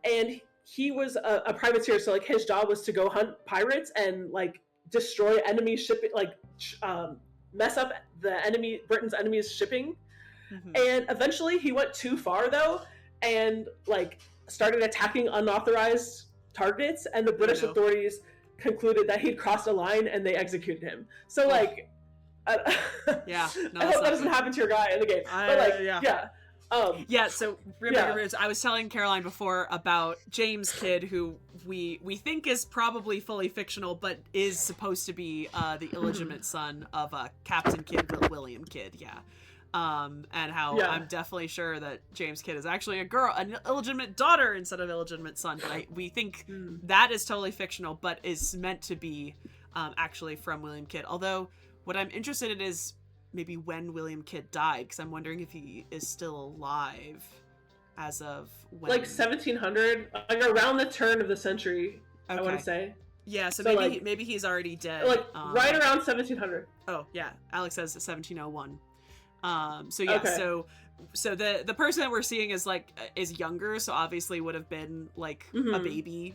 and he was a privateer. So like his job was to go hunt pirates and like destroy enemy shipping, like mess up Britain's enemies shipping. And eventually he went too far though, and like started attacking unauthorized targets, and the British authorities concluded that he'd crossed a line and they executed him. So like I hope that doesn't happen to your guy in the game. So remember, I was telling Caroline before about James Kidd, who we think is probably fully fictional, but is supposed to be the illegitimate son of Captain Kidd, William Kidd. And how I'm definitely sure that James Kidd is actually an illegitimate daughter instead of illegitimate son. But we think that is totally fictional, but is meant to be actually from William Kidd. Although what I'm interested in is maybe when William Kidd died, because I'm wondering if he is still alive as of when. Like 1700, like around the turn of the century, I want to say. Yeah, so maybe he's already dead. Like right around 1700. Oh, yeah. Alex says 1701. so the person that we're seeing is like is younger, so obviously would have been like a baby,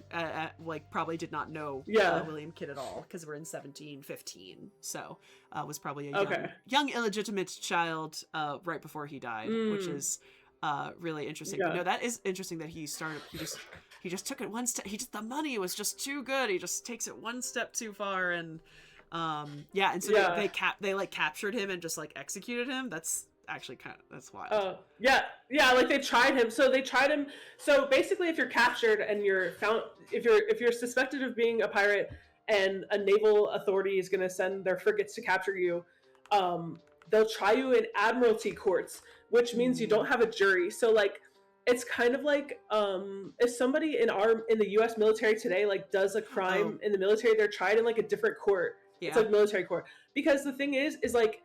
like probably did not know William Kidd at all, because we're in 1715, so was probably a young illegitimate child right before he died, which is really interesting. But no, that is interesting that he just took it one step. The money was just too good. He just takes it one step too far, and and so they like captured him and just like executed him. That's actually that's wild. Like they tried him. So basically, if you're captured and you're found, if you're suspected of being a pirate, and a naval authority is going to send their frigates to capture you, they'll try you in admiralty courts, which means you don't have a jury. So like, it's kind of like if somebody in the U.S. military today like does a crime in the military, they're tried in like a different court. It's like military court, because the thing is like,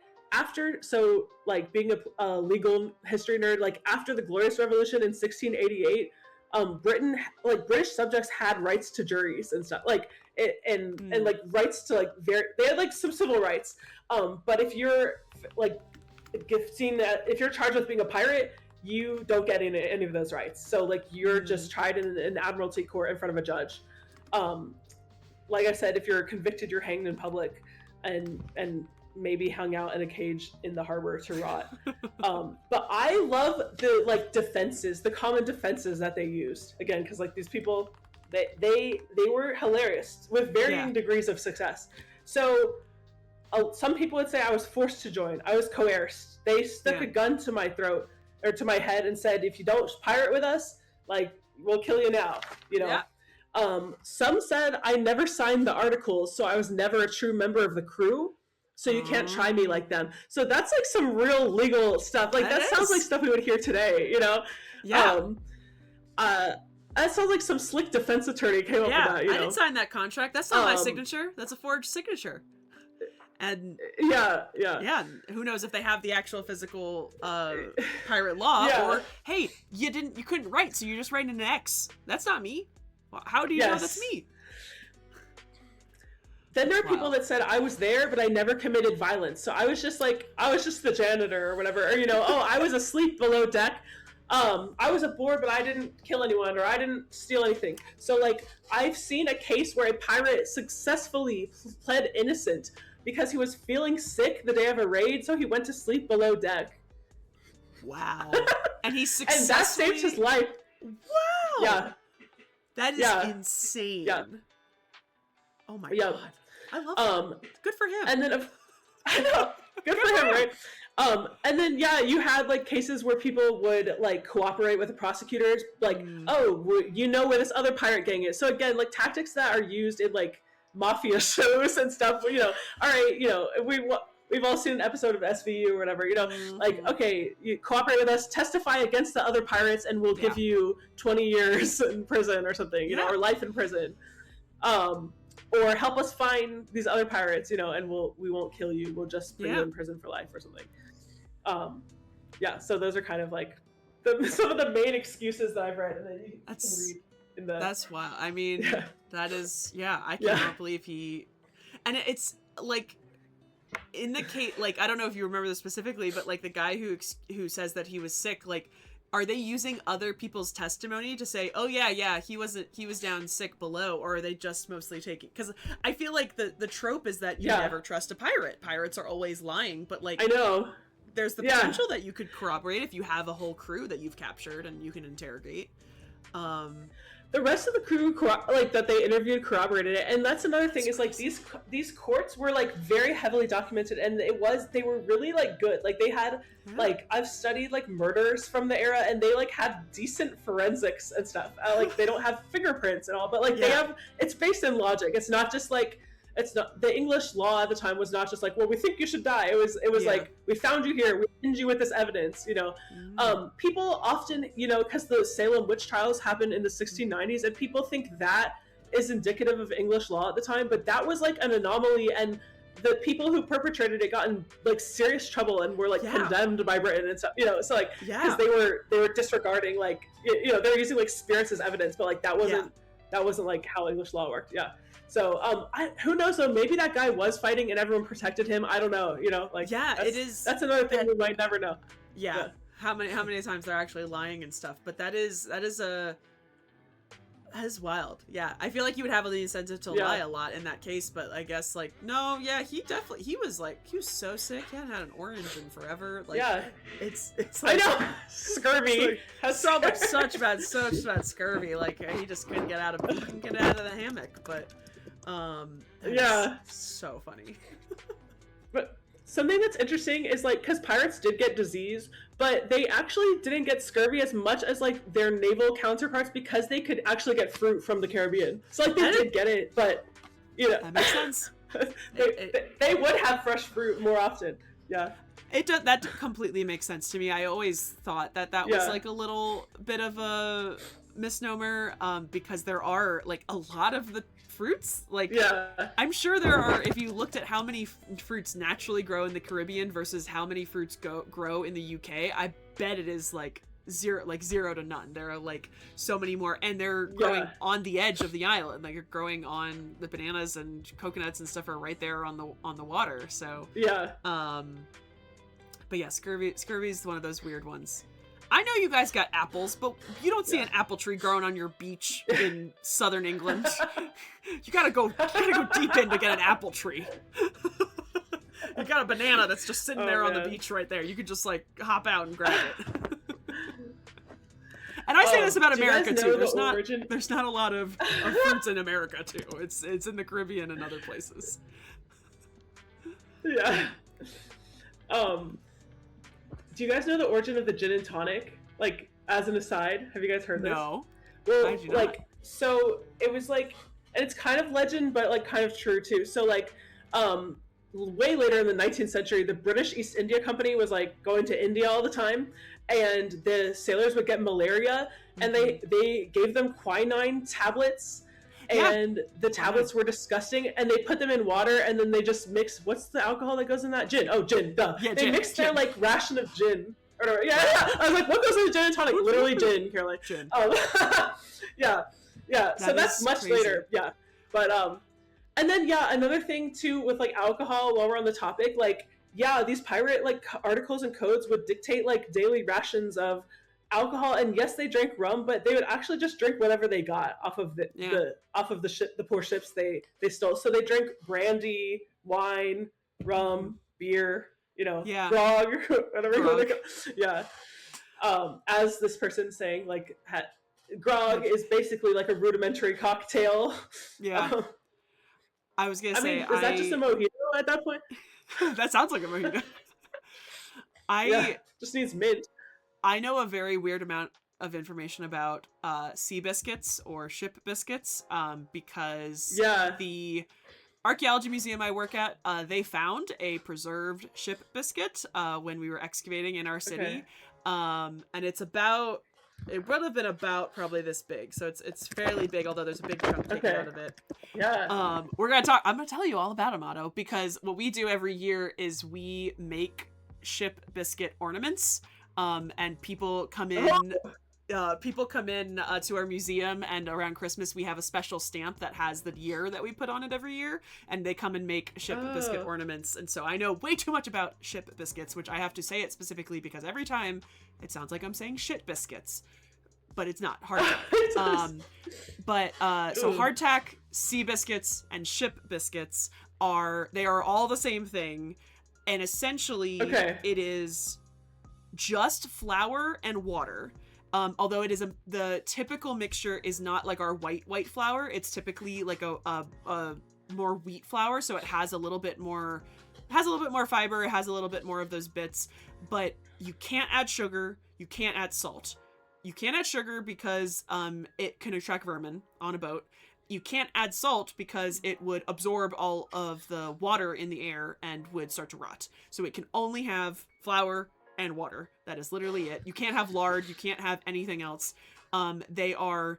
like being a legal history nerd, like after the Glorious Revolution in 1688, British subjects had rights to juries and stuff, like and like rights to like they had like some civil rights, but if you're like if you're charged with being a pirate, you don't get any of those rights. So like you're just tried in an admiralty court in front of a judge. Like I said, if you're convicted, you're hanged in public and maybe hung out in a cage in the harbor to rot. But I love the like defenses, the common defenses that they used, again, because like these people, they were hilarious with varying degrees of success. So some people would say I was forced to join. I was coerced. They stuck a gun to my throat or to my head and said, if you don't pirate with us, like we'll kill you now, you know. Some said I never signed the articles, so I was never a true member of the crew, so you can't try me like them. So that's like some real legal stuff. Like that sounds like stuff we would hear today, you know. That sounds like some slick defense attorney came up with that, you know? I didn't sign that contract. That's not my signature. That's a forged signature. And who knows if they have the actual physical pirate law, or hey, you couldn't write, so you're just writing an X. That's not me. How do you know that's me? Then there are people that said I was there, but I never committed violence. So I was just the janitor or whatever, or, you know, I was asleep below deck. I was aboard, but I didn't kill anyone, or I didn't steal anything. So like, I've seen a case where a pirate successfully pled innocent because he was feeling sick the day of a raid, so he went to sleep below deck. Wow. And he successfully... and that saved his life. Wow. Yeah. That is insane. Yeah. Oh my god. I love that. Good for him. And then I know. Good for him, right? And then you had like cases where people would like cooperate with the prosecutors, like, you know where this other pirate gang is. So again, like tactics that are used in like mafia shows and stuff, you know, all right, you know, we've all seen an episode of SVU or whatever, you know, like, okay, you cooperate with us, testify against the other pirates, and we'll give you 20 years in prison or something, you know, or life in prison. Or help us find these other pirates, you know, and we won't kill you. We'll just put you in prison for life or something. So those are kind of like some of the main excuses that I've read, and then you can read in the... That's wild. I mean, that is, I cannot believe he... And it's like, in the case, like, I don't know if you remember this specifically, but like the guy who says that he was sick, like, are they using other people's testimony to say, oh he was down sick below, or are they just mostly taking, because I feel like the trope is that you never trust a pirate. Pirates are always lying, but like, I know there's the potential that you could corroborate if you have a whole crew that you've captured and you can interrogate. The rest of the crew like that they interviewed corroborated it, and that's another thing, is like these courts were like very heavily documented, and they were really like good. Like they had like, I've studied like murders from the era, and they like have decent forensics and stuff. Like they don't have fingerprints and all, but like they have, it's based in logic. It's not just like, it's not, the English law at the time was not just like, well, we think you should die. It was like, we found you here, we pinned you with this evidence, you know. People often, you know, because the Salem witch trials happened in the 1690s, and people think that is indicative of English law at the time, but that was like an anomaly, and the people who perpetrated it got in like serious trouble and were like condemned by Britain and stuff, you know. So like, because they were disregarding, like, you know, they were using like spirits as evidence, but like that wasn't like how English law worked. So, who knows though, maybe that guy was fighting and everyone protected him. I don't know, you know, like, that's another thing we might never know. how many times they're actually lying and stuff. But that is wild. Yeah, I feel like you would have the incentive to lie a lot in that case, but I guess like no, yeah, he was so sick. He hadn't had an orange in forever. Like, yeah, it's like, I know scurvy. Has such bad scurvy. Like he just couldn't get out of the hammock. But yeah, so funny. But something that's interesting is like because pirates did get disease, but they actually didn't get scurvy as much as like their naval counterparts because they could actually get fruit from the Caribbean. So like they did get it, but you know that makes sense. they would have fresh fruit more often. Yeah. That completely makes sense to me. I always thought that was like a little bit of a misnomer because there are like a lot of the fruits, like I'm sure there are, if you looked at how many fruits naturally grow in the Caribbean versus how many fruits grow in the UK, I bet it is like zero to none. There are like so many more, and they're growing on the edge of the island. Like you're growing on the bananas and coconuts and stuff are right there on the water. So but yeah, scurvy is one of those weird ones. I know you guys got apples, but you don't see an apple tree growing on your beach in southern England. You gotta go deep in to get an apple tree. You got a banana that's just sitting there on the beach right there. You could just like hop out and grab it. And I say this about America too. There's not a lot of fruits in America too. It's in the Caribbean and other places. Yeah. Do you guys know the origin of the gin and tonic? Like, as an aside, have you guys heard this? No. Well, I do not. like, so it was like, and it's kind of legend, but like kind of true too. So like, way later in the 19th century, the British East India Company was like going to India all the time, and the sailors would get malaria, and they gave them quinine tablets. And the tablets were disgusting, and they put them in water, and then they just mix. What's the alcohol that goes in that? Gin. Oh, gin. Duh. Yeah, they mixed their like ration of gin. Or, I was like, what goes in the gin and tonic? Literally gin, Caroline. Gin. Yeah. So that's much crazy. Later. Yeah, but and then another thing too with like alcohol. While we're on the topic, like these pirate like articles and codes would dictate like daily rations of alcohol, and yes, they drank rum, but they would actually just drink whatever they got off of the ship, the poor ships they stole. So they drank brandy, wine, rum, beer, grog, whatever. Yeah. As this person saying, like, grog is basically like a rudimentary cocktail. Yeah. I was gonna say, is that just a mojito at that point? That sounds like a mojito. Just needs mint. I know a very weird amount of information about sea biscuits or ship biscuits because the archaeology museum I work at, they found a preserved ship biscuit when we were excavating in our city. And it would have been about probably this big. So it's fairly big, although there's a big chunk taken out of it. Yeah. I'm going to tell you all about Amato, because what we do every year is we make ship biscuit ornaments. And people come in to our museum, and around Christmas we have a special stamp that has the year that we put on it every year, and they come and make ship biscuit ornaments. And so I know way too much about ship biscuits, which I have to say it specifically because every time it sounds like I'm saying shit biscuits, but it's not. Hardtack. So hardtack, sea biscuits, and ship biscuits are all the same thing, and essentially it is just flour and water, although it is the typical mixture is not like our white flour. It's typically like a more wheat flour, so it has a little bit more fiber, it has a little bit more of those bits. But you can't add sugar, you can't add salt. You can't add sugar because it can attract vermin on a boat. You can't add salt because it would absorb all of the water in the air and would start to rot. So it can only have flour and water. That is literally it. You can't have lard. You can't have anything else. They are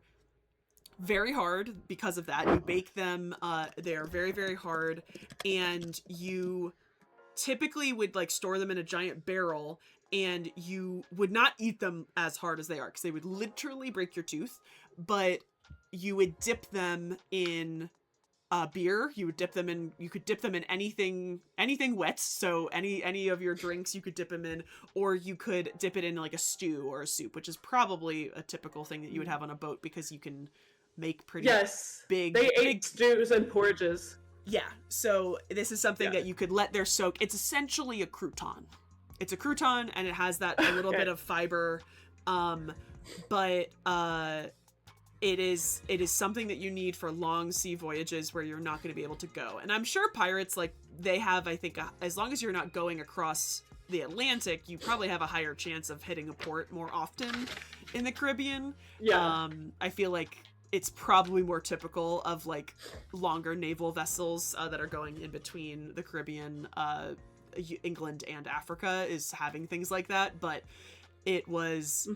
very hard because of that. You bake them. They are very, very hard. And you typically would like store them in a giant barrel, and you would not eat them as hard as they are because they would literally break your tooth. But you would dip them in beer. You could dip them in anything wet. So any of your drinks you could dip them in, or you could dip it in like a stew or a soup, which is probably a typical thing that you would have on a boat because you can make pretty big. They ate stews and porridges. Yeah. So this is something that you could let there soak. It's essentially a crouton. It's a crouton and it has that a little bit of fiber. But it is something that you need for long sea voyages where you're not going to be able to go. And I'm sure pirates, like, they have, I think, as long as you're not going across the Atlantic, you probably have a higher chance of hitting a port more often in the Caribbean. Yeah. I feel like it's probably more typical of, like, longer naval vessels that are going in between the Caribbean, England, and Africa is having things like that. But it was...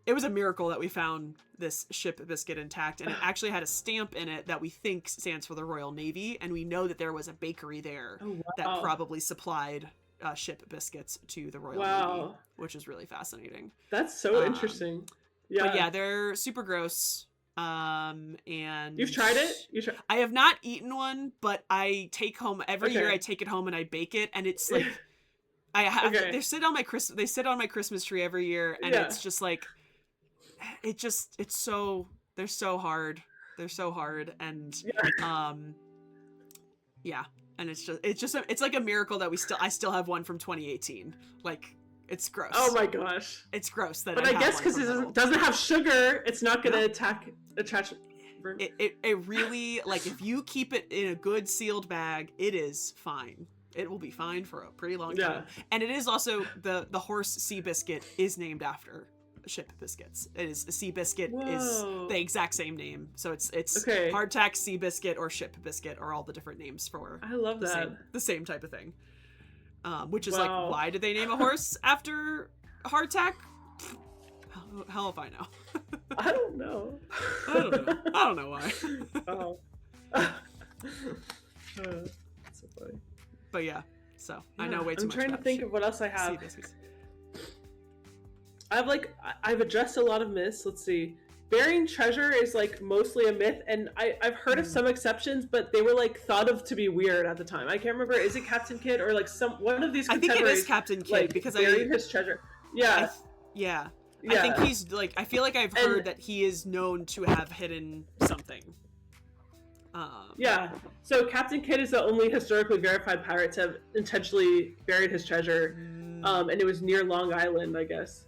It was a miracle that we found this ship biscuit intact, and it actually had a stamp in it that we think stands for the Royal Navy, and we know that there was a bakery there that probably supplied ship biscuits to the Royal Navy, which is really fascinating. That's so interesting. Yeah. But yeah, they're super gross. And you've tried it? I have not eaten one, but I take home every year. I take it home and I bake it, and it's like they sit on my Christmas tree every year, and it's just like. They're so hard, and and it's like a miracle that I still have one from 2018. Like, it's gross. Oh my gosh, it's gross that. But I guess because it doesn't have sugar, it's not gonna attract. It really, like, if you keep it in a good sealed bag, it is fine. It will be fine for a pretty long time. And it is also the horse sea biscuit is named after ship biscuits. It is a sea biscuit is the exact same name, so it's hardtack, sea biscuit, or ship biscuit are all the different names for I love the same type of thing, which is like, why did they name a horse after hardtack? Hell if I know. I don't know. I don't know why. That's so funny. But yeah, so I know way too much. I'm trying to think of what else I have. I've addressed a lot of myths. Let's see. Burying treasure is like mostly a myth, and I've heard of some exceptions, but they were like thought of to be weird at the time. I can't remember. Is it Captain Kidd or like one of these? I think it is Captain Kidd, like, because burying his treasure. Yeah. I think he's like. I feel like I've heard that he is known to have hidden something. Yeah. So Captain Kidd is the only historically verified pirate to have intentionally buried his treasure, and it was near Long Island, I guess.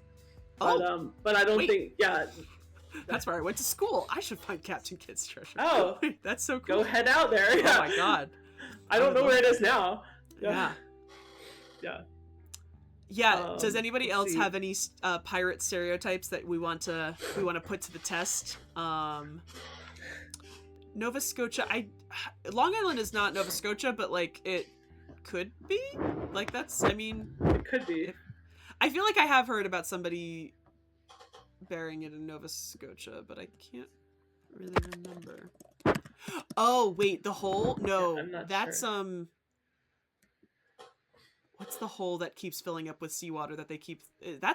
But I don't think. Yeah. That's where I went to school. I should find Captain Kidd's treasure. Oh, that's so cool. Go head out there. Yeah. Oh my god. I don't know where it is now. Yeah. Does anybody else have any pirate stereotypes that we want to put to the test? Nova Scotia. Long Island is not Nova Scotia, but like it could be. Like that's. I mean, it could be. I feel like I have heard about somebody burying it in Nova Scotia, but I can't really remember. Oh, wait, the hole? No, that's, sure. What's the hole that keeps filling up with seawater that they keep... I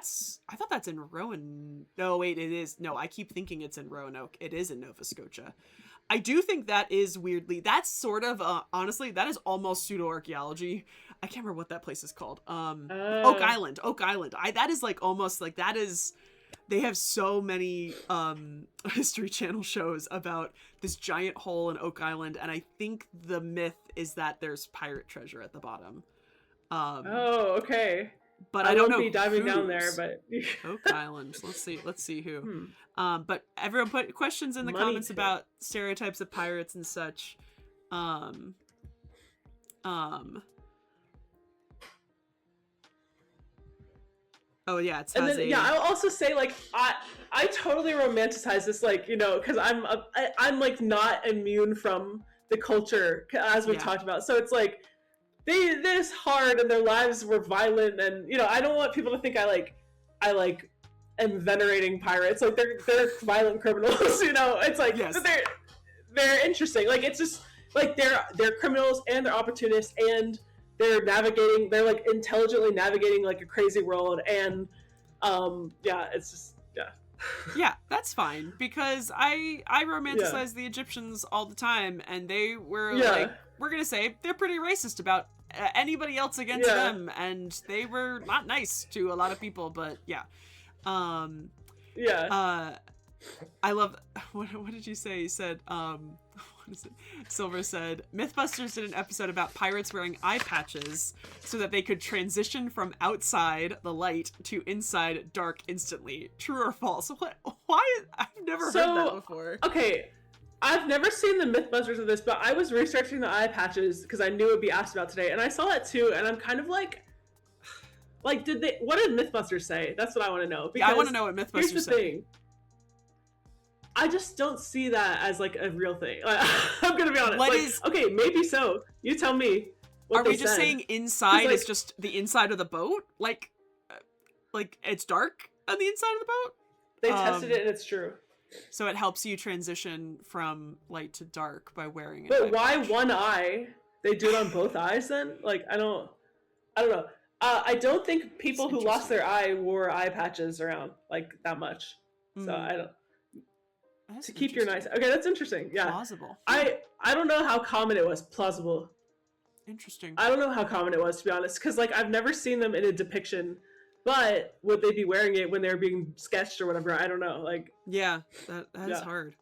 thought that's in Roanoke. No, wait, it is. No, I keep thinking it's in Roanoke. It is in Nova Scotia. I do think that is weirdly... That's sort of, honestly, that is almost pseudo-archaeology. I can't remember what that place is called. Oak Island. That is like almost like that is... They have so many History Channel shows about this giant hole in Oak Island, and I think the myth is that there's pirate treasure at the bottom. Okay. But I don't know. Be diving down there, but Oak Island. Let's see who. But everyone put questions in the comments about stereotypes of pirates and such. Oh yeah, I'll also say like I totally romanticize this, like, you know, because I'm like not immune from the culture as we talked about. So it's like this hard and their lives were violent, and you know I don't want people to think I am venerating pirates. Like they're violent criminals, you know. It's like they're interesting. Like it's just like they're criminals and they're opportunists and they're like intelligently navigating like a crazy world, and it's just Yeah, that's fine, because I Yeah. romanticize the Egyptians all the time, and they were like, Yeah. we're gonna say they're pretty racist about anybody else against Yeah. them, and they were not nice to a lot of people. But yeah, um, Yeah. uh, I love what did you say? You said what is it? Silver said Mythbusters did an episode about pirates wearing eye patches so that they could transition from outside the light to inside dark instantly. True or false? What? Why? I've never heard that before. Okay, I've never seen the Mythbusters of this, but I was researching the eye patches because I knew it would be asked about today, and I saw that too, and I'm kind of like, did they? What did Mythbusters say? That's what I want to know. Yeah, I want to know what Mythbusters here's the say. thing. I just don't see that as like a real thing. I'm gonna be honest. What like, is- okay? Maybe so. You tell me. What Are they we just said. saying inside like- is just the inside of the boat? Like it's dark on the inside of the boat? They tested it and it's true. So it helps you transition from light to dark by wearing it. But why one eye? They do it on both eyes then? Like I don't know. I don't think people who lost their eye wore eye patches around like that much. So I don't. That's To keep your nice. Okay, that's interesting. Yeah. Plausible. I don't know how common it was. Plausible. Interesting. I don't know how common it was, to be honest, because like I've never seen them in a depiction. But would they be wearing it when they're being sketched or whatever? I don't know. Like Yeah, that is hard.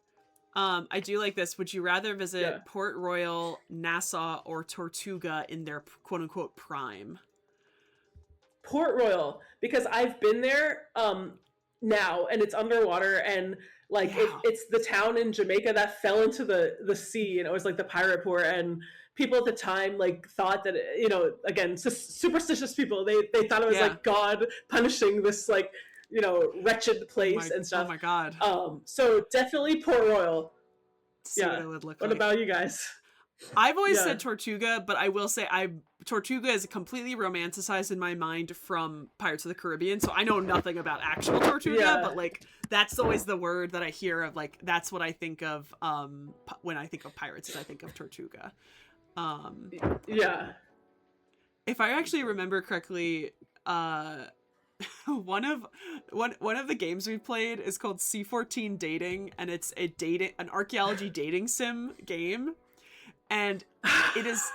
I do like this. Would you rather visit Port Royal, Nassau, or Tortuga in their quote unquote prime? Port Royal, because I've been there now and it's underwater and like it's the town in Jamaica that fell into the sea and it was like the pirate port, and people at the time like thought that, you know, again, superstitious people, they thought it was like God punishing this like, you know, wretched place and stuff. Oh my god. So definitely Port Royal. See what it would look what like. about you guys? I've always said Tortuga, but I will say Tortuga is completely romanticized in my mind from Pirates of the Caribbean, so I know nothing about actual Tortuga, but like that's always the word that I hear of, like that's what I think of when I think of pirates, is I think of Tortuga. If I actually remember correctly, one of the games we played is called C14 Dating, and it's an archaeology dating sim game. And it's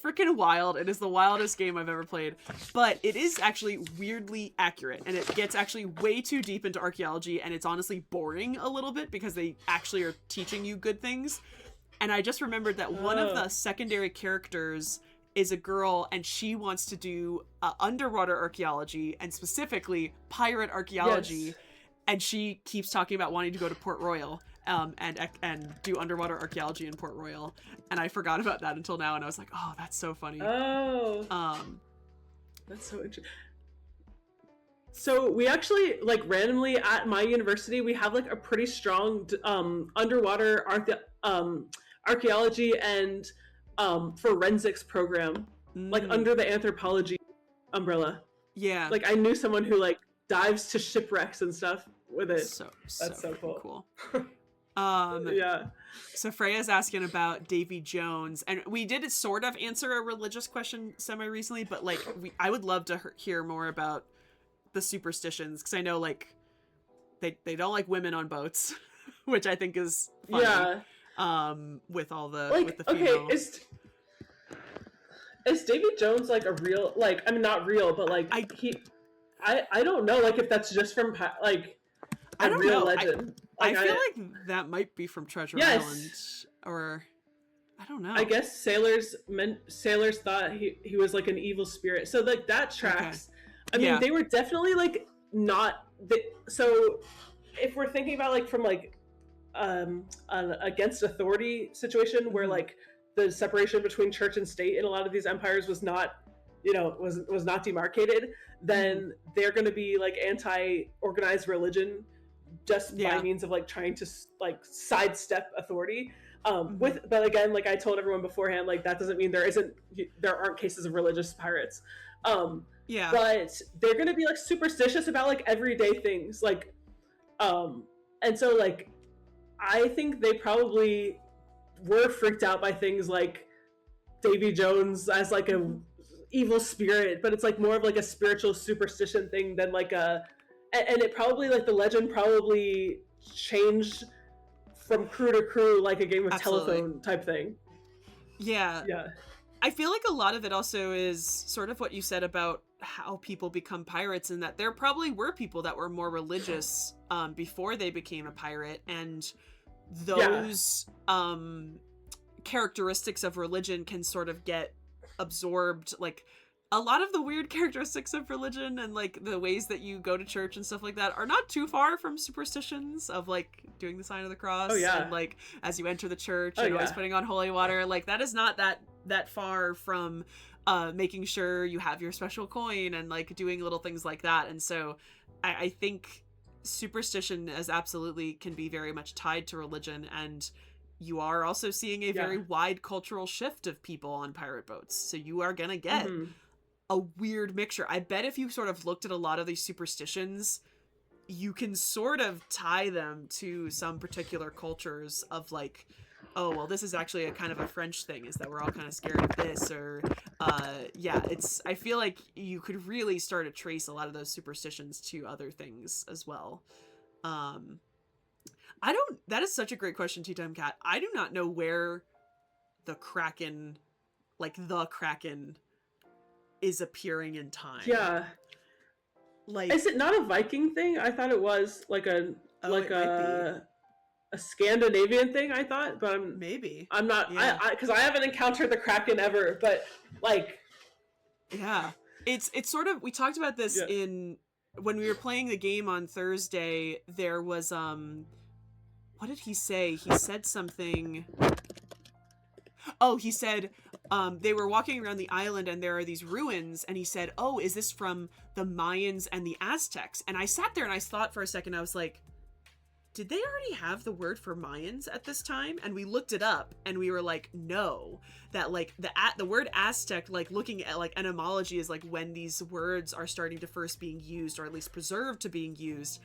freaking wild. It is the wildest game I've ever played, but it is actually weirdly accurate, and it gets actually way too deep into archaeology, and it's honestly boring a little bit because they actually are teaching you good things. And I just remembered that one of the secondary characters is a girl, and she wants to do underwater archaeology, and specifically pirate archaeology, and she keeps talking about wanting to go to Port Royal. And do underwater archaeology in Port Royal, and I forgot about that until now, and I was like, oh, that's so funny. That's so interesting. So we actually, like, randomly at my university, we have like a pretty strong underwater archaeology and forensics program, like under the anthropology umbrella. Yeah, like I knew someone who like dives to shipwrecks and stuff with it. That's so cool. Yeah. So Freya's asking about Davy Jones, and we did sort of answer a religious question semi recently, but like I would love to hear more about the superstitions, because I know like they don't like women on boats, which I think is funny. With all the like, with the female. Okay, is Davy Jones like a real, like, I mean not real, but like I don't know, like if that's just from like a real legend. I feel like that might be from Treasure Island, or I don't know. I guess sailors thought he was like an evil spirit, so like that tracks. Okay. I mean, they were definitely like not. So if we're thinking about like from like an against authority situation where like the separation between church and state in a lot of these empires was not, you know, was not demarcated, then they're going to be like anti-organized religion, just by means of like trying to like sidestep authority. But again, like I told everyone beforehand, like that doesn't mean there aren't cases of religious pirates. But they're gonna be like superstitious about like everyday things, like and so like I think they probably were freaked out by things like Davy Jones as like a evil spirit, but it's like more of like a spiritual superstition thing than like and it probably, like, the legend probably changed from crew to crew, like a game of Absolutely. telephone type thing. Yeah. Yeah. I feel like a lot of it also is sort of what you said about how people become pirates, and that there probably were people that were more religious before they became a pirate, and those characteristics of religion can sort of get absorbed. Like, a lot of the weird characteristics of religion and like the ways that you go to church and stuff like that are not too far from superstitions of like doing the sign of the cross and like as you enter the church and always putting on holy water. Like, that is not that far from making sure you have your special coin and like doing little things like that. And so I think superstition as absolutely can be very much tied to religion, and you are also seeing a very wide cultural shift of people on pirate boats. So you are gonna get a weird mixture. I bet if you sort of looked at a lot of these superstitions, you can sort of tie them to some particular cultures of like, oh, well, this is actually a kind of a French thing, is that we're all kind of scared of this, or I feel like you could really start to trace a lot of those superstitions to other things as well. That is such a great question, Tea Time Cat. I do not know where the Kraken is appearing in time. Yeah. Like, is it not a Viking thing? I thought it was like a Scandinavian thing, I thought, but I'm not, because I haven't encountered the Kraken ever, but like, yeah, it's sort of, we talked about this in when we were playing the game on Thursday. There was what did he say? He said something. Oh, he said they were walking around the island and there are these ruins, and he said, oh, is this from the Mayans and the Aztecs? And I sat there and I thought for a second, I was like, did they already have the word for Mayans at this time? And we looked it up and we were like, no, that like the word Aztec, like looking at like etymology, is like when these words are starting to first being used, or at least preserved to being used.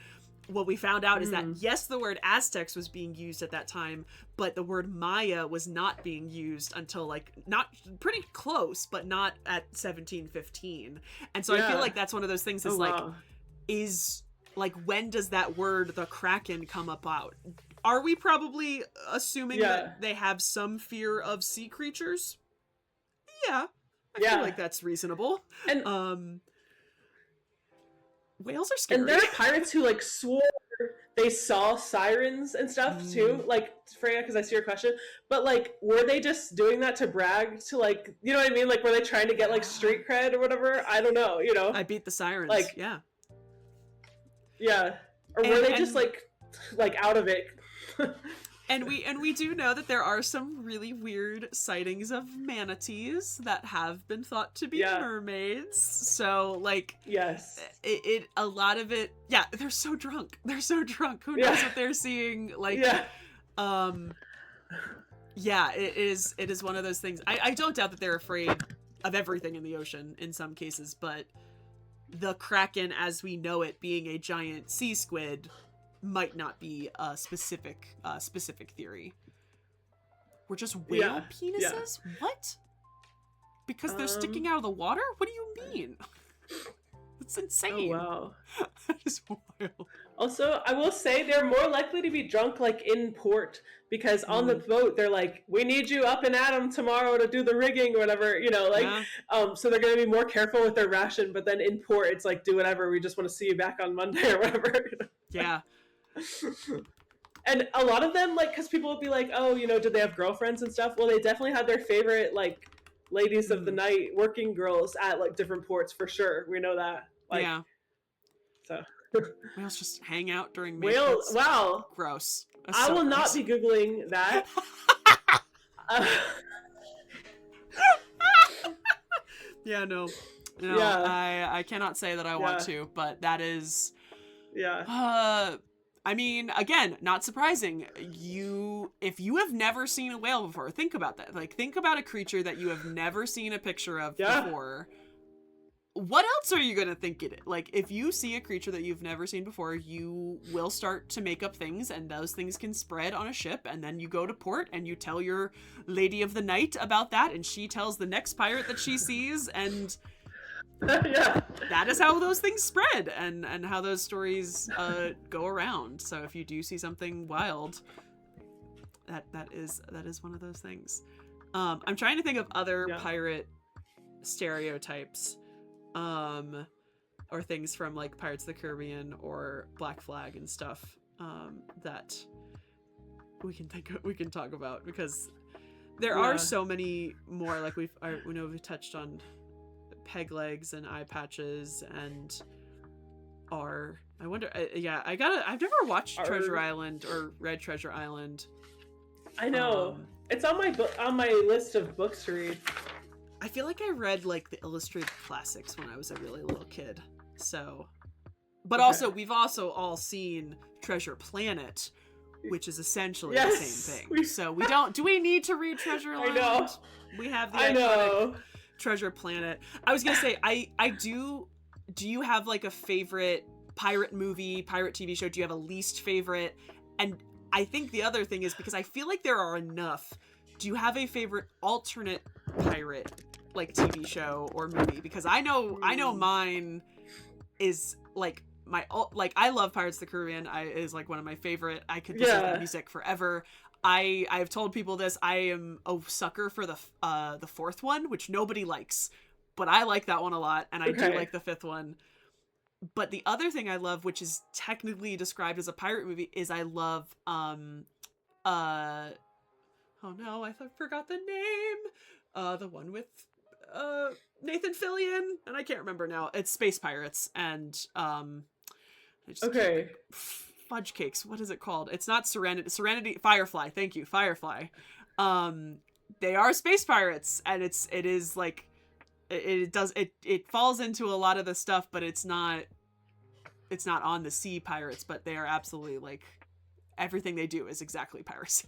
What we found out is that, yes, the word Aztecs was being used at that time, but the word Maya was not being used until like, not pretty close, but not at 1715. And so I feel like that's one of those things is like, when does that word, the Kraken, come about? Are we probably assuming that they have some fear of sea creatures? Yeah. I feel like that's reasonable. And whales are scary. And there are pirates who like swore they saw sirens and stuff too. Like, Freya, because I see your question, but like, were they just doing that to brag to, like, you know what I mean? Like, were they trying to get like street cred or whatever? I don't know. You know, I beat the sirens. Like, yeah, or were they just like out of it? And we do know that there are some really weird sightings of manatees that have been thought to be mermaids. So like, it a lot of it, they're so drunk. Who knows what they're seeing? Like, it is one of those things. I don't doubt that they're afraid of everything in the ocean in some cases, but the Kraken as we know it, being a giant sea squid, might not be a specific theory. We're just whale penises? What? Because they're sticking out of the water? What do you mean? That's insane. Oh, wow. That is wild. Also, I will say they're more likely to be drunk like in port, because on the boat they're like, we need you up and at 'em tomorrow to do the rigging or whatever, you know, like, so they're going to be more careful with their ration, but then in port it's like, do whatever, we just want to see you back on Monday or whatever. Yeah. And a lot of them, like, because people will be like, oh, you know, did they have girlfriends and stuff? Well, they definitely had their favorite, like, ladies of the night, working girls at, like, different ports for sure. We know that. Like, so whales just hang out during whales. Wow, gross. I will not be googling that. I cannot say that I want to, but that is I mean, again, not surprising. If you have never seen a whale before, think about that. Like, think about a creature that you have never seen a picture of before. What else are you going to think it is? Like, if you see a creature that you've never seen before, you will start to make up things, and those things can spread on a ship, and then you go to port, and you tell your lady of the night about that, and she tells the next pirate that she sees, and Yeah. that is how those things spread, and how those stories go around. So if you do see something wild, that is one of those things. I'm trying to think of other pirate stereotypes, or things from like Pirates of the Caribbean or Black Flag and stuff, that we can talk about, because there are so many more. Like we know we've touched on peg legs and eye patches and I wonder, I've never watched Treasure Island or read Treasure Island. I know. It's on my list of books to read. I feel like I read like the illustrated classics when I was a really little kid. So, but also we've also all seen Treasure Planet, which is essentially the same thing. So do we need to read Treasure Island? I know. We have the iconic Treasure Planet. I was gonna say, I do you have like a favorite pirate movie, pirate TV show? Do you have a least favorite? And I think the other thing is, because I feel like there are enough, do you have a favorite alternate pirate like TV show or movie? Because I know mine is like I love Pirates of the Caribbean. Is like one of my favorite. I could listen to the music forever. I've told people this. I am a sucker for the fourth one, which nobody likes, but I like that one a lot, and I do like the fifth one. But the other thing I love, which is technically described as a pirate movie, is I love oh no, I forgot the name. The one with Nathan Fillion, and I can't remember now. It's Space Pirates, and fudge cakes. What is it called? It's not Serenity. Firefly. Thank you, Firefly. They are space pirates, and it is like it falls into a lot of the stuff, but it's not on the sea pirates, but they are absolutely like everything they do is exactly piracy.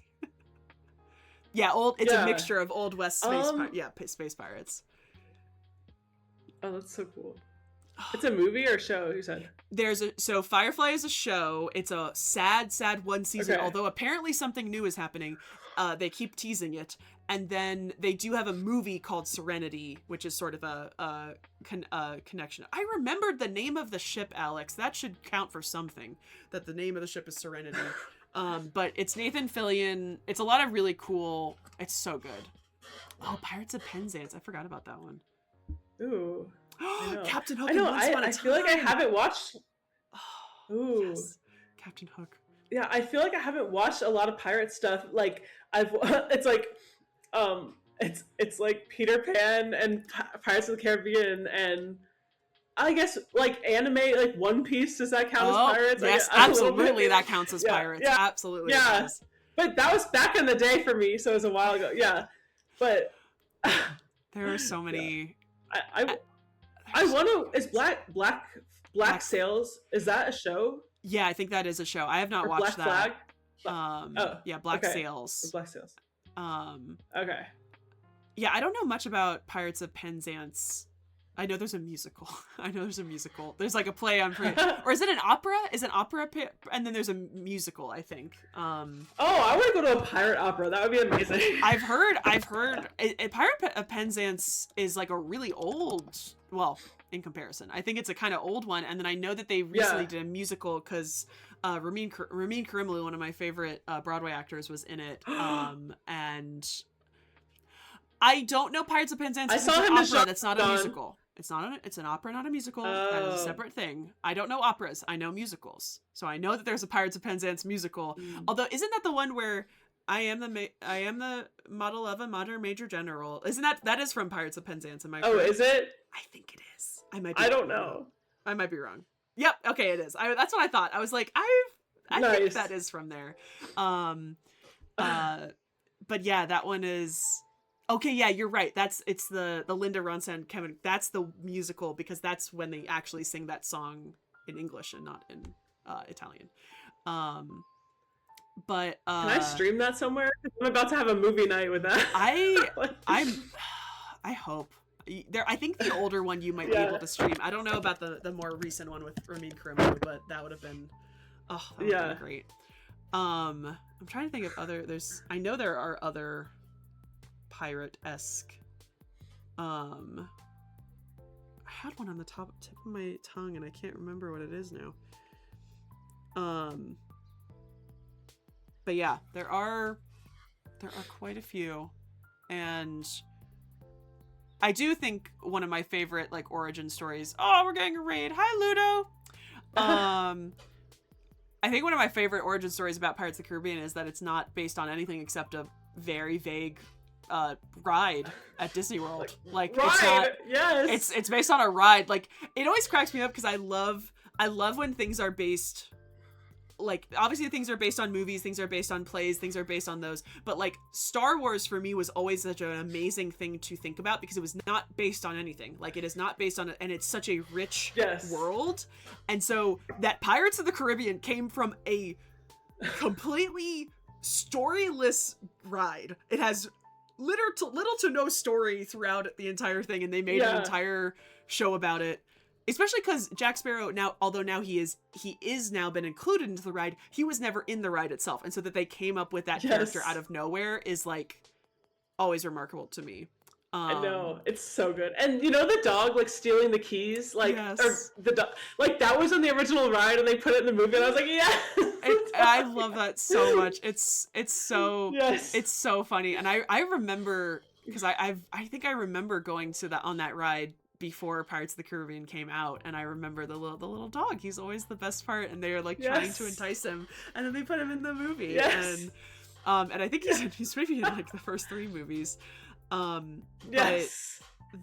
It's a mixture of Old West space pirates. Oh, that's so cool. It's a movie or a show, you said? So Firefly is a show. It's a sad one season, although apparently something new is happening. They keep teasing it. And then they do have a movie called Serenity, which is sort of a connection. I remembered the name of the ship, Alex. That should count for something, that the name of the ship is Serenity. But it's Nathan Fillion. It's a lot of really cool. It's so good. Oh, Pirates of Penzance. I forgot about that one. Ooh. Captain Hook. I know. I feel like I haven't watched. Ooh. Yes. Captain Hook. Yeah, I feel like I haven't watched a lot of pirate stuff. Like it's like, it's like Peter Pan and Pirates of the Caribbean, and I guess like anime, like One Piece. Does that count as pirates? Yes, absolutely. That counts as pirates. Yeah, absolutely. Yeah, but that was back in the day for me, so it was a while ago. Yeah, but there are so many. I want to. Is Black Sails? Is that a show? Yeah, I think that is a show. I have not watched Black that. Flag? Black Sails. Black Sails. Okay. Yeah, I don't know much about Pirates of Penzance. I know there's a musical. There's like a play on, or is it an opera? Is an opera, and then there's a musical, I think. Oh, I want to go to a pirate opera. That would be amazing. I've heard. Pirate of Penzance is like a really old. Well, in comparison, I think it's a kind of old one. And then I know that they recently did a musical because Ramin Karimli, one of my favorite Broadway actors, was in it. And I don't know Pirates of Penzance. I saw him in opera. That's not a musical. It's an opera, not a musical. That is a separate thing. I don't know operas. I know musicals. So I know that there's a Pirates of Penzance musical. Although, isn't that the one where I am the model of a modern major general? Isn't that is from Pirates of Penzance? Am I correct? Oh, is it? I think it is. I might be I wrong. don't know. I might be wrong. Yep. Okay, it is. That's what I thought. I was like, I nice. think that is from there. But yeah, that one is. Okay, yeah, you're right. It's the Linda Ronstadt Kevin. That's the musical, because that's when they actually sing that song in English and not in Italian. But can I stream that somewhere? I'm about to have a movie night with that. I hope. I think the older one you might be able to stream. I don't know about the more recent one with Ramin Karimli, but that would have been been great. I'm trying to think of other. I know there are other pirate-esque. I had one on the tip of my tongue, and I can't remember what it is now. But yeah, there are quite a few, and I do think one of my favorite like origin stories. Oh, we're getting a raid. Hi, Ludo. I think one of my favorite origin stories about Pirates of the Caribbean is that it's not based on anything except a very vague ride at Disney World. Like ride, it's not, yes, it's based on a ride. Like it always cracks me up because I love when things are based. Like obviously things are based on movies, things are based on plays, things are based on those, but like Star Wars for me was always such an amazing thing to think about because it was not based on anything. Like it is not based on it, and it's such a rich world. And so that Pirates of the Caribbean came from a completely storyless ride. It has little to no story throughout the entire thing, and they made an entire show about it. Especially because Jack Sparrow now, although now he is now been included into the ride, he was never in the ride itself, and so that they came up with that character out of nowhere is like always remarkable to me. I know, it's so good. And you know the dog like stealing the keys, like or the dog, like that was on the original ride, and they put it in the movie, and I was like, I love that so much. It's so it's so funny, and I remember because I think I remember going to that on that ride before Pirates of the Caribbean came out, and I remember the little dog. He's always the best part, and they're like trying to entice him, and then they put him in the movie, and I think he's maybe in like the first 3 movies. But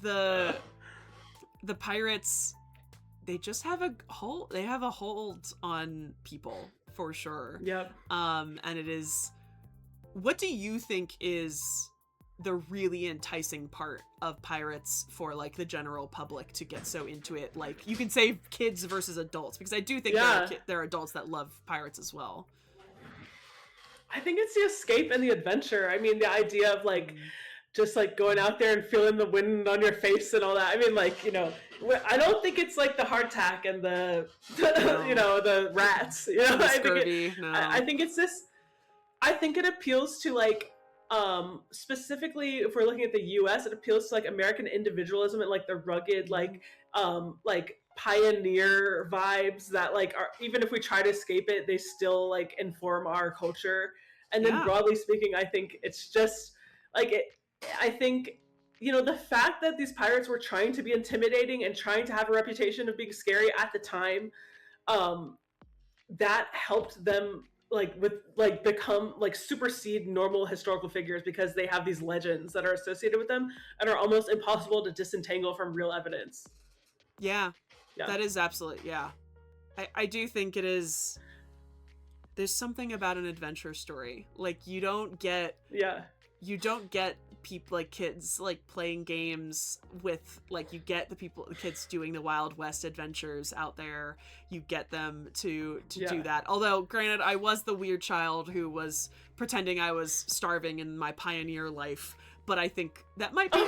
the pirates, they just have a hold on people for sure. Yep. And it is. What do you think is the really enticing part of Pirates for like the general public to get so into it? Like you can say kids versus adults, because I do think there are adults that love Pirates as well. I think it's the escape and the adventure. I mean, the idea of like just like going out there and feeling the wind on your face and all that. I mean, like, you know, I don't think it's like the hardtack and the you know, the rats, you know. I think it's this. I think it appeals to like specifically if we're looking at the US, it appeals to like American individualism and like the rugged like pioneer vibes that like are, even if we try to escape it, they still like inform our culture. And then broadly speaking, I think it's just like I think, you know, the fact that these pirates were trying to be intimidating and trying to have a reputation of being scary at the time, that helped them become like supersede normal historical figures, because they have these legends that are associated with them and are almost impossible to disentangle from real evidence. Yeah. That is absolutely, I do think it is. There's something about an adventure story. Like you don't get people like kids like playing games with like, you get the kids doing the Wild West adventures out there. You get them to do that. Although granted, I was the weird child who was pretending I was starving in my pioneer life, but I think that might be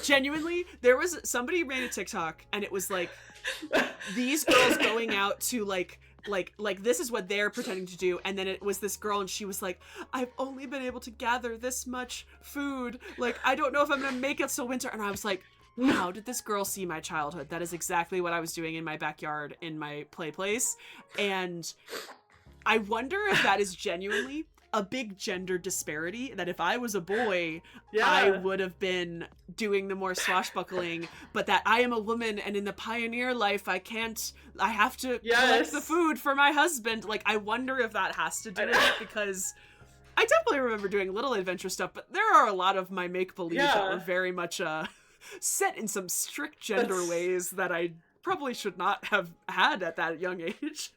genuinely, there was somebody made a TikTok and it was like these girls going out to like this is what they're pretending to do, and then it was this girl and she was like, I've only been able to gather this much food, like I don't know if I'm gonna make it till winter. And I was like, how did this girl see my childhood? That is exactly what I was doing in my backyard in my play place. And I wonder if that is genuinely a big gender disparity, that if I was a boy, I would have been doing the more swashbuckling, but that I am a woman and in the pioneer life, I have to collect the food for my husband. Like, I wonder if that has to do with it, because I definitely remember doing little adventure stuff, but there are a lot of my make-believe that were very much set in some strict gender ways that I probably should not have had at that young age.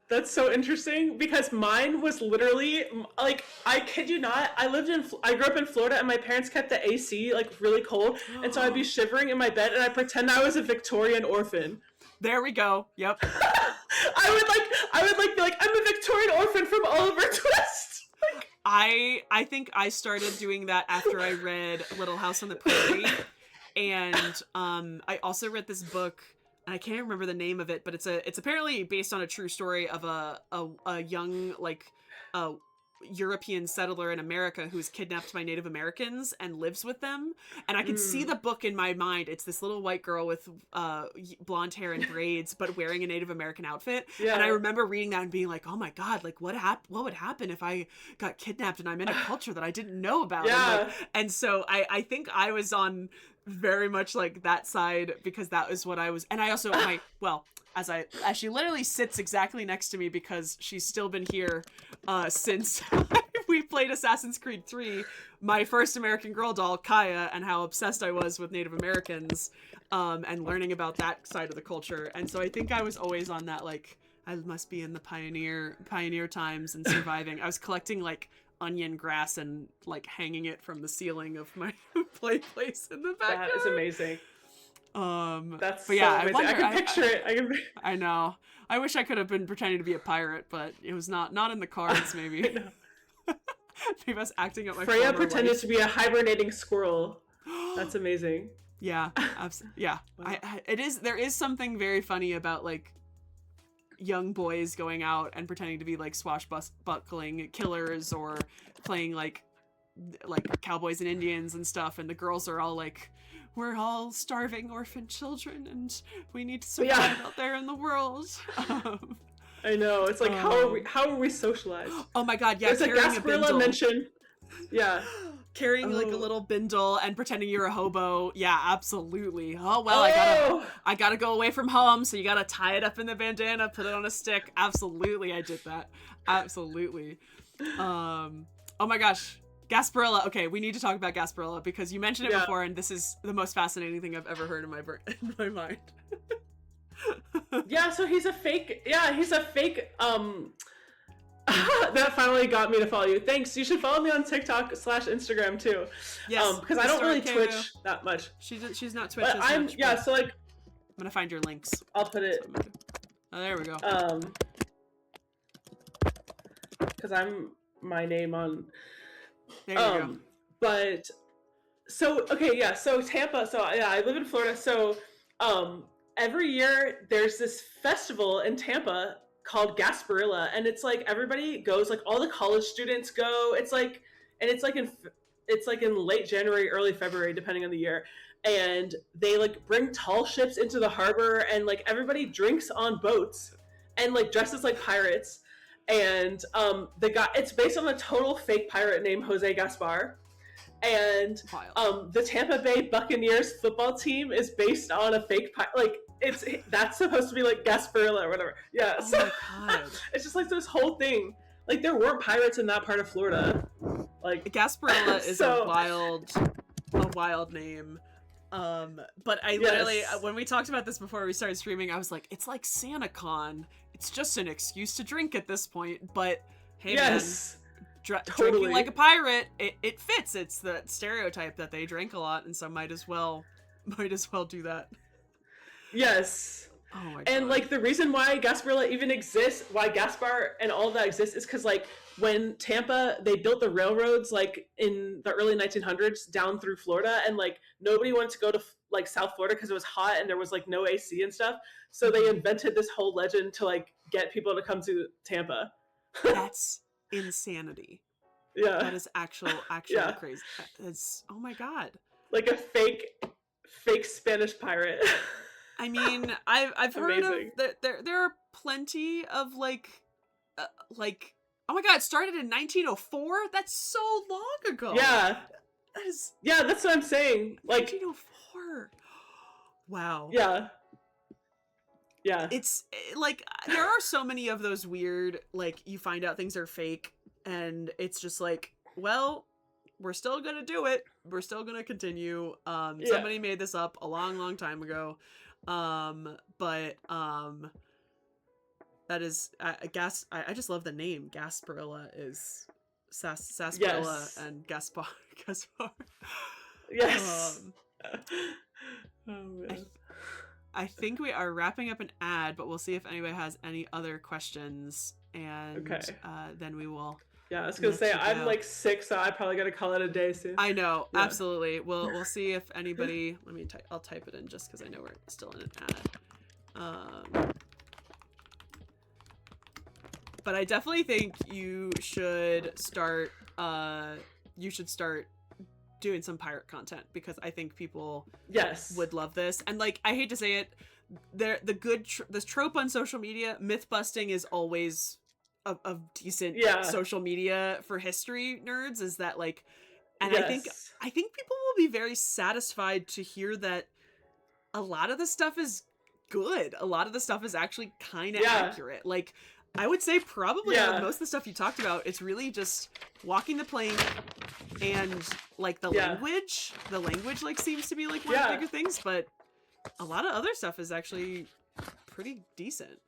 That's so interesting, because mine was literally like, I kid you not, I grew up in Florida and my parents kept the AC like really cold, and so I'd be shivering in my bed and I'd pretend I was a Victorian orphan. There we go. Yep. I would be like, I'm a Victorian orphan from Oliver Twist. Like, I think I started doing that after I read Little House on the Prairie, and I also read this book. I can't remember the name of it, but it's apparently based on a true story of a young like European settler in America who's kidnapped by Native Americans and lives with them. And I can see the book in my mind. It's this little white girl with blonde hair and braids, but wearing a Native American outfit. Yeah. And I remember reading that and being like, oh my God, like what would happen if I got kidnapped and I'm in a culture that I didn't know about? Yeah. And so I think I was on very much like that side because that was what I was. And I also, as she literally sits exactly next to me because she's still been here since we played Assassin's Creed 3, my first American Girl doll, Kaya, and how obsessed I was with Native Americans and learning about that side of the culture. And so I think I was always on that, like, I must be in the pioneer times and surviving. I was collecting like onion grass and like hanging it from the ceiling of my play place in the backyard. That is amazing. That's so amazing. I can picture it. I know. I wish I could have been pretending to be a pirate, but it was not in the cards. Maybe. Maybe I was acting out my. Freya pretended to be a hibernating squirrel. That's amazing. Yeah, yeah. Wow. There is something very funny about like young boys going out and pretending to be like swashbuckling killers or playing like cowboys and Indians and stuff, and the girls are all like, we're all starving orphan children and we need to survive out there in the world. I know, it's like, how are we socialized? Oh my God, yeah. There's a Gasparilla mention. Yeah. Carrying like a little bindle and pretending you're a hobo. Yeah, absolutely. Oh well, I gotta go away from home, so you gotta tie it up in the bandana, put it on a stick. Absolutely, I did that. Absolutely. Oh my gosh, Gasparilla. Okay, we need to talk about Gasparilla because you mentioned it before, and this is the most fascinating thing I've ever heard in my mind. Yeah, so he's a fake. That finally got me to follow you. Thanks. You should follow me on TikTok / Instagram too. Yes, because I don't really Twitch that much. She's not Twitch. But I'm so like, I'm gonna find your links. I'll put it. Oh, there we go. Because I'm my name on. There you go. But so okay, yeah. So Tampa. So yeah, I live in Florida. So every year there's this festival in Tampa called Gasparilla, and it's like everybody goes, like all the college students go. It's like in late January, early February, depending on the year, and they like bring tall ships into the harbor, and like everybody drinks on boats and like dresses like pirates. And the guy, it's based on a total fake pirate named Jose Gaspar. And the Tampa Bay Buccaneers football team is based on a fake like that's supposed to be like Gasparilla or whatever. Yeah. Oh so my God. it's just like this whole thing. Like there weren't pirates in that part of Florida. Like Gasparilla is a wild name. But I literally, when we talked about this before we started streaming, I was like, it's like SantaCon. It's just an excuse to drink at this point. But hey, man, drinking like a pirate, it fits. It's the stereotype that they drink a lot, and so might as well do that. Yes. Oh my God. And like the reason why Gasparilla even exists, why Gaspar and all of that exists, is because like when Tampa, they built the railroads like in the early 1900s down through Florida, and like nobody wanted to go to like South Florida because it was hot and there was like no AC and stuff. So they invented this whole legend to like get people to come to Tampa. That's insanity. Yeah. That is actually crazy. It's, oh my God. Like a fake Spanish pirate. I mean, I've heard of there are plenty of like oh my God, it started in 1904? That's so long ago. Yeah. That's what I'm saying. Like 1904. Wow. Yeah. It's like there are so many of those weird, like you find out things are fake and it's just like, well, we're still gonna do it. We're still gonna continue. Somebody made this up a long time ago. But that is I just love the name. Gasparilla is sarsaparilla and Gaspar. Yes. Oh man. I think we are wrapping up an ad, but we'll see if anybody has any other questions, and then we will. Yeah, I was gonna say I'm like sick, so I probably gotta call it a day soon. I know, absolutely. We'll see if anybody. I'll type it in just because I know we're still in an ad. But I definitely think you should start doing some pirate content, because I think people Yes. would love this. And like, I hate to say it, this trope on social media, myth busting is always a decent social media for history nerds, is that like, and I think people will be very satisfied to hear that a lot of the stuff is good. A lot of the stuff is actually kind of accurate. Like, I would say probably most of the stuff you talked about, it's really just walking the plank, and like the language like seems to be like one of the bigger things, but a lot of other stuff is actually pretty decent.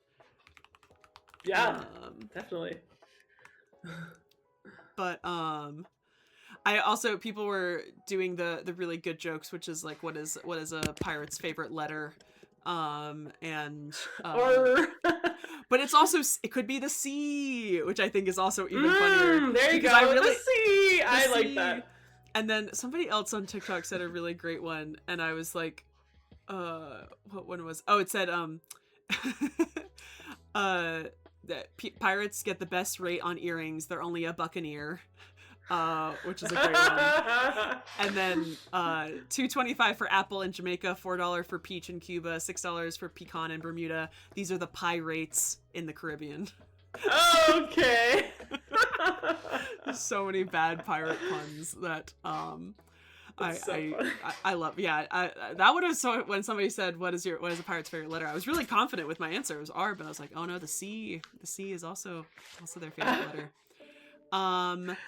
Definitely. But I also, people were doing the really good jokes, which is like, what is a pirate's favorite letter? But it's also, it could be the C, which I think is also even funnier. There you go. The C. I like that. And then somebody else on TikTok said a really great one, and I was like, what one was? Oh, it said that pirates get the best rate on earrings. They're only $1 which is a great one. And then $2.25 for apple in Jamaica, $4 for peach in Cuba, $6 for pecan in Bermuda. These are the pirates in the Caribbean. Okay. So many bad pirate puns that I love. Yeah, that one was so, when somebody said what is a pirate's favorite letter, I was really confident with my answer. It was R, but I was like, oh no, the C is also their favorite letter.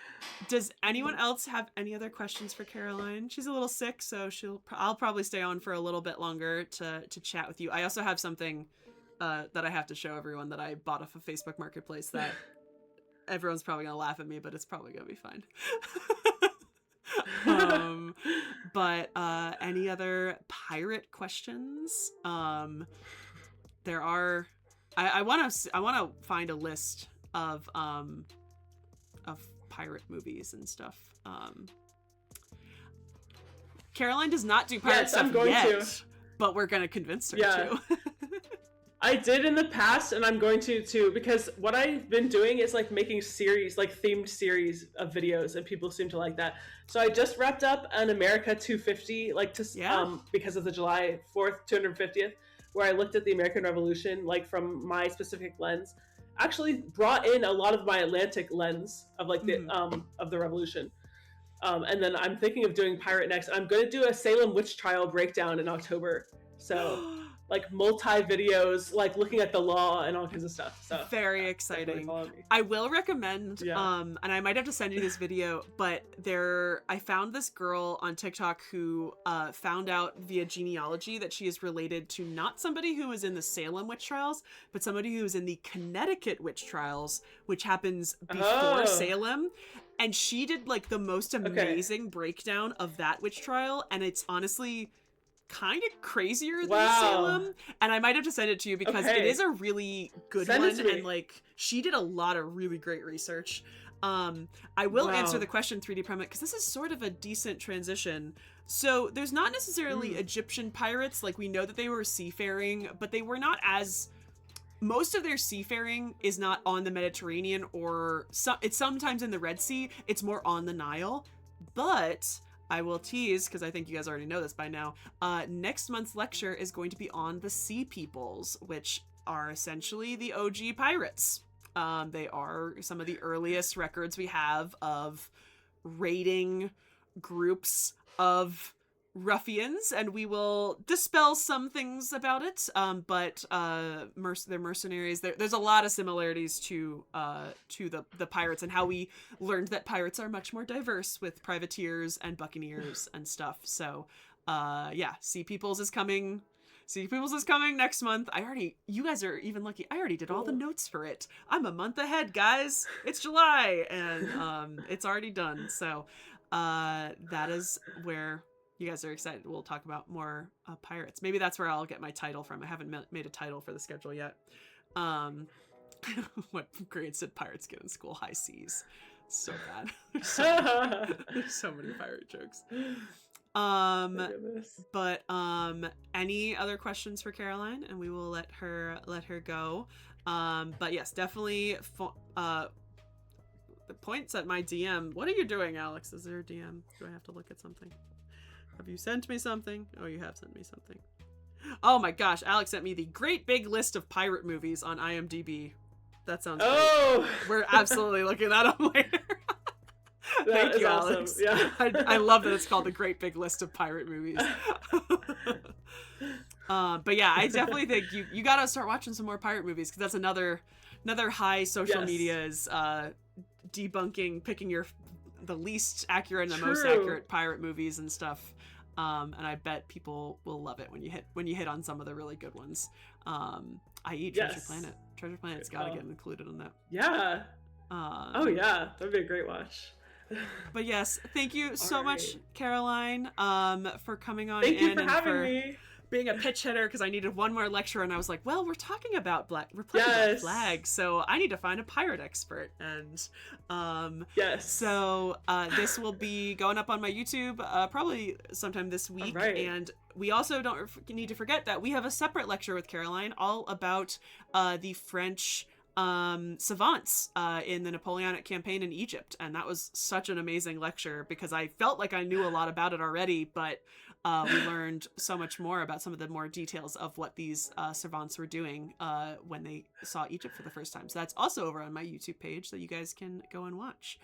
Does anyone else have any other questions for Caroline? She's a little sick, so I'll probably stay on for a little bit longer to chat with you. I also have something that I have to show everyone that I bought off of Facebook Marketplace that everyone's probably gonna laugh at me, but it's probably gonna be fine. But any other pirate questions? There are. I want to find a list of pirate movies and stuff. Caroline does not do pirate stuff yet, but we're gonna convince her to. I did in the past, and I'm going to too, because what I've been doing is like making series, like themed series of videos, and people seem to like that. So I just wrapped up an America 250, because of the July 4th 250th, where I looked at the American Revolution, like from my specific lens. Actually brought in a lot of my Atlantic lens of like the of the Revolution. And then I'm thinking of doing pirate next. I'm going to do a Salem witch trial breakdown in October. So like multi videos, like looking at the law and all kinds of stuff. So very exciting. I will recommend, and I might have to send you this video, but I found this girl on TikTok who found out via genealogy that she is related to not somebody who was in the Salem witch trials, but somebody who was in the Connecticut witch trials, which happens before Salem. And she did like the most amazing breakdown of that witch trial, and it's honestly kind of crazier than Salem, and I might have to send it to you because it is a really good one, and like she did a lot of really great research. I will answer the question, 3D Premit, because this is sort of a decent transition. So there's not necessarily Egyptian pirates, like we know that they were seafaring, but they were not as, most of their seafaring is not on the Mediterranean, or it's sometimes in the Red Sea. It's more on the Nile. But I will tease, because I think you guys already know this by now, next month's lecture is going to be on the Sea Peoples, which are essentially the OG pirates. They are some of the earliest records we have of raiding groups of ruffians, and we will dispel some things about it, but they're mercenaries. There's a lot of similarities to the pirates, and how we learned that pirates are much more diverse with privateers and buccaneers and stuff. So Sea Peoples is coming. Sea Peoples is coming next month. You guys are even lucky, I already did all the notes for it. I'm a month ahead, guys. It's July, and it's already done. So that is where you guys are excited. We'll talk about more pirates. Maybe that's where I'll get my title from. I haven't made a title for the schedule yet. What grades did pirates get in school? High C's. So bad. There's so many pirate jokes. But any other questions for Caroline, and we will let her go. But yes, definitely the points at my DM. What are you doing, Alex? Is there a DM? Do I have to look at something? Have you sent me something? Oh, you have sent me something. Oh my gosh, Alex sent me the great big list of pirate movies on IMDb. That sounds great. We're absolutely looking that up later. Thank you, Alex. Awesome. Yeah. I love that it's called the great big list of pirate movies. But yeah, I definitely think you gotta start watching some more pirate movies, because that's another high social media is debunking, picking the least accurate and the most accurate pirate movies and stuff. And I bet people will love it when you hit on some of the really good ones. I.e. Treasure Planet. Treasure Planet's got to get included on that. Yeah. Oh yeah, that'd be a great watch. But yes, thank you so much, Caroline, for coming on. Thank you for and having me. Being a pitch hitter, because I needed one more lecture, and I was like, well, we're talking about about flags, so I need to find a pirate expert. And so this will be going up on my YouTube probably sometime this week. Right. And we also don't need to forget that we have a separate lecture with Caroline all about the French savants in the Napoleonic campaign in Egypt. And that was such an amazing lecture, because I felt like I knew a lot about it already, but we learned so much more about some of the more details of what these savants were doing when they saw Egypt for the first time. So that's also over on my YouTube page, so you guys can go and watch.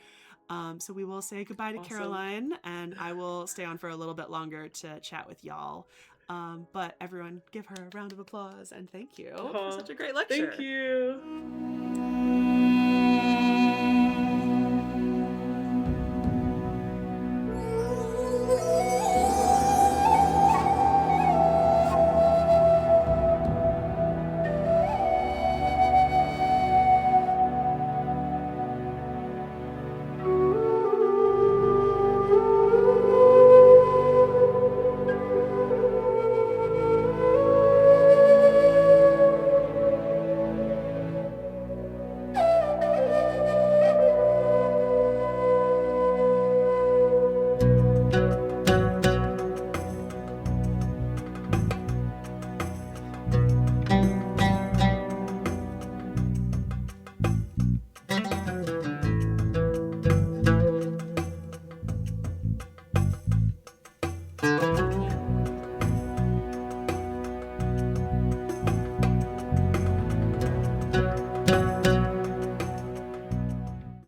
So we will say goodbye to Caroline, and I will stay on for a little bit longer to chat with y'all. But everyone, give her a round of applause, and thank you for such a great lecture. Thank you.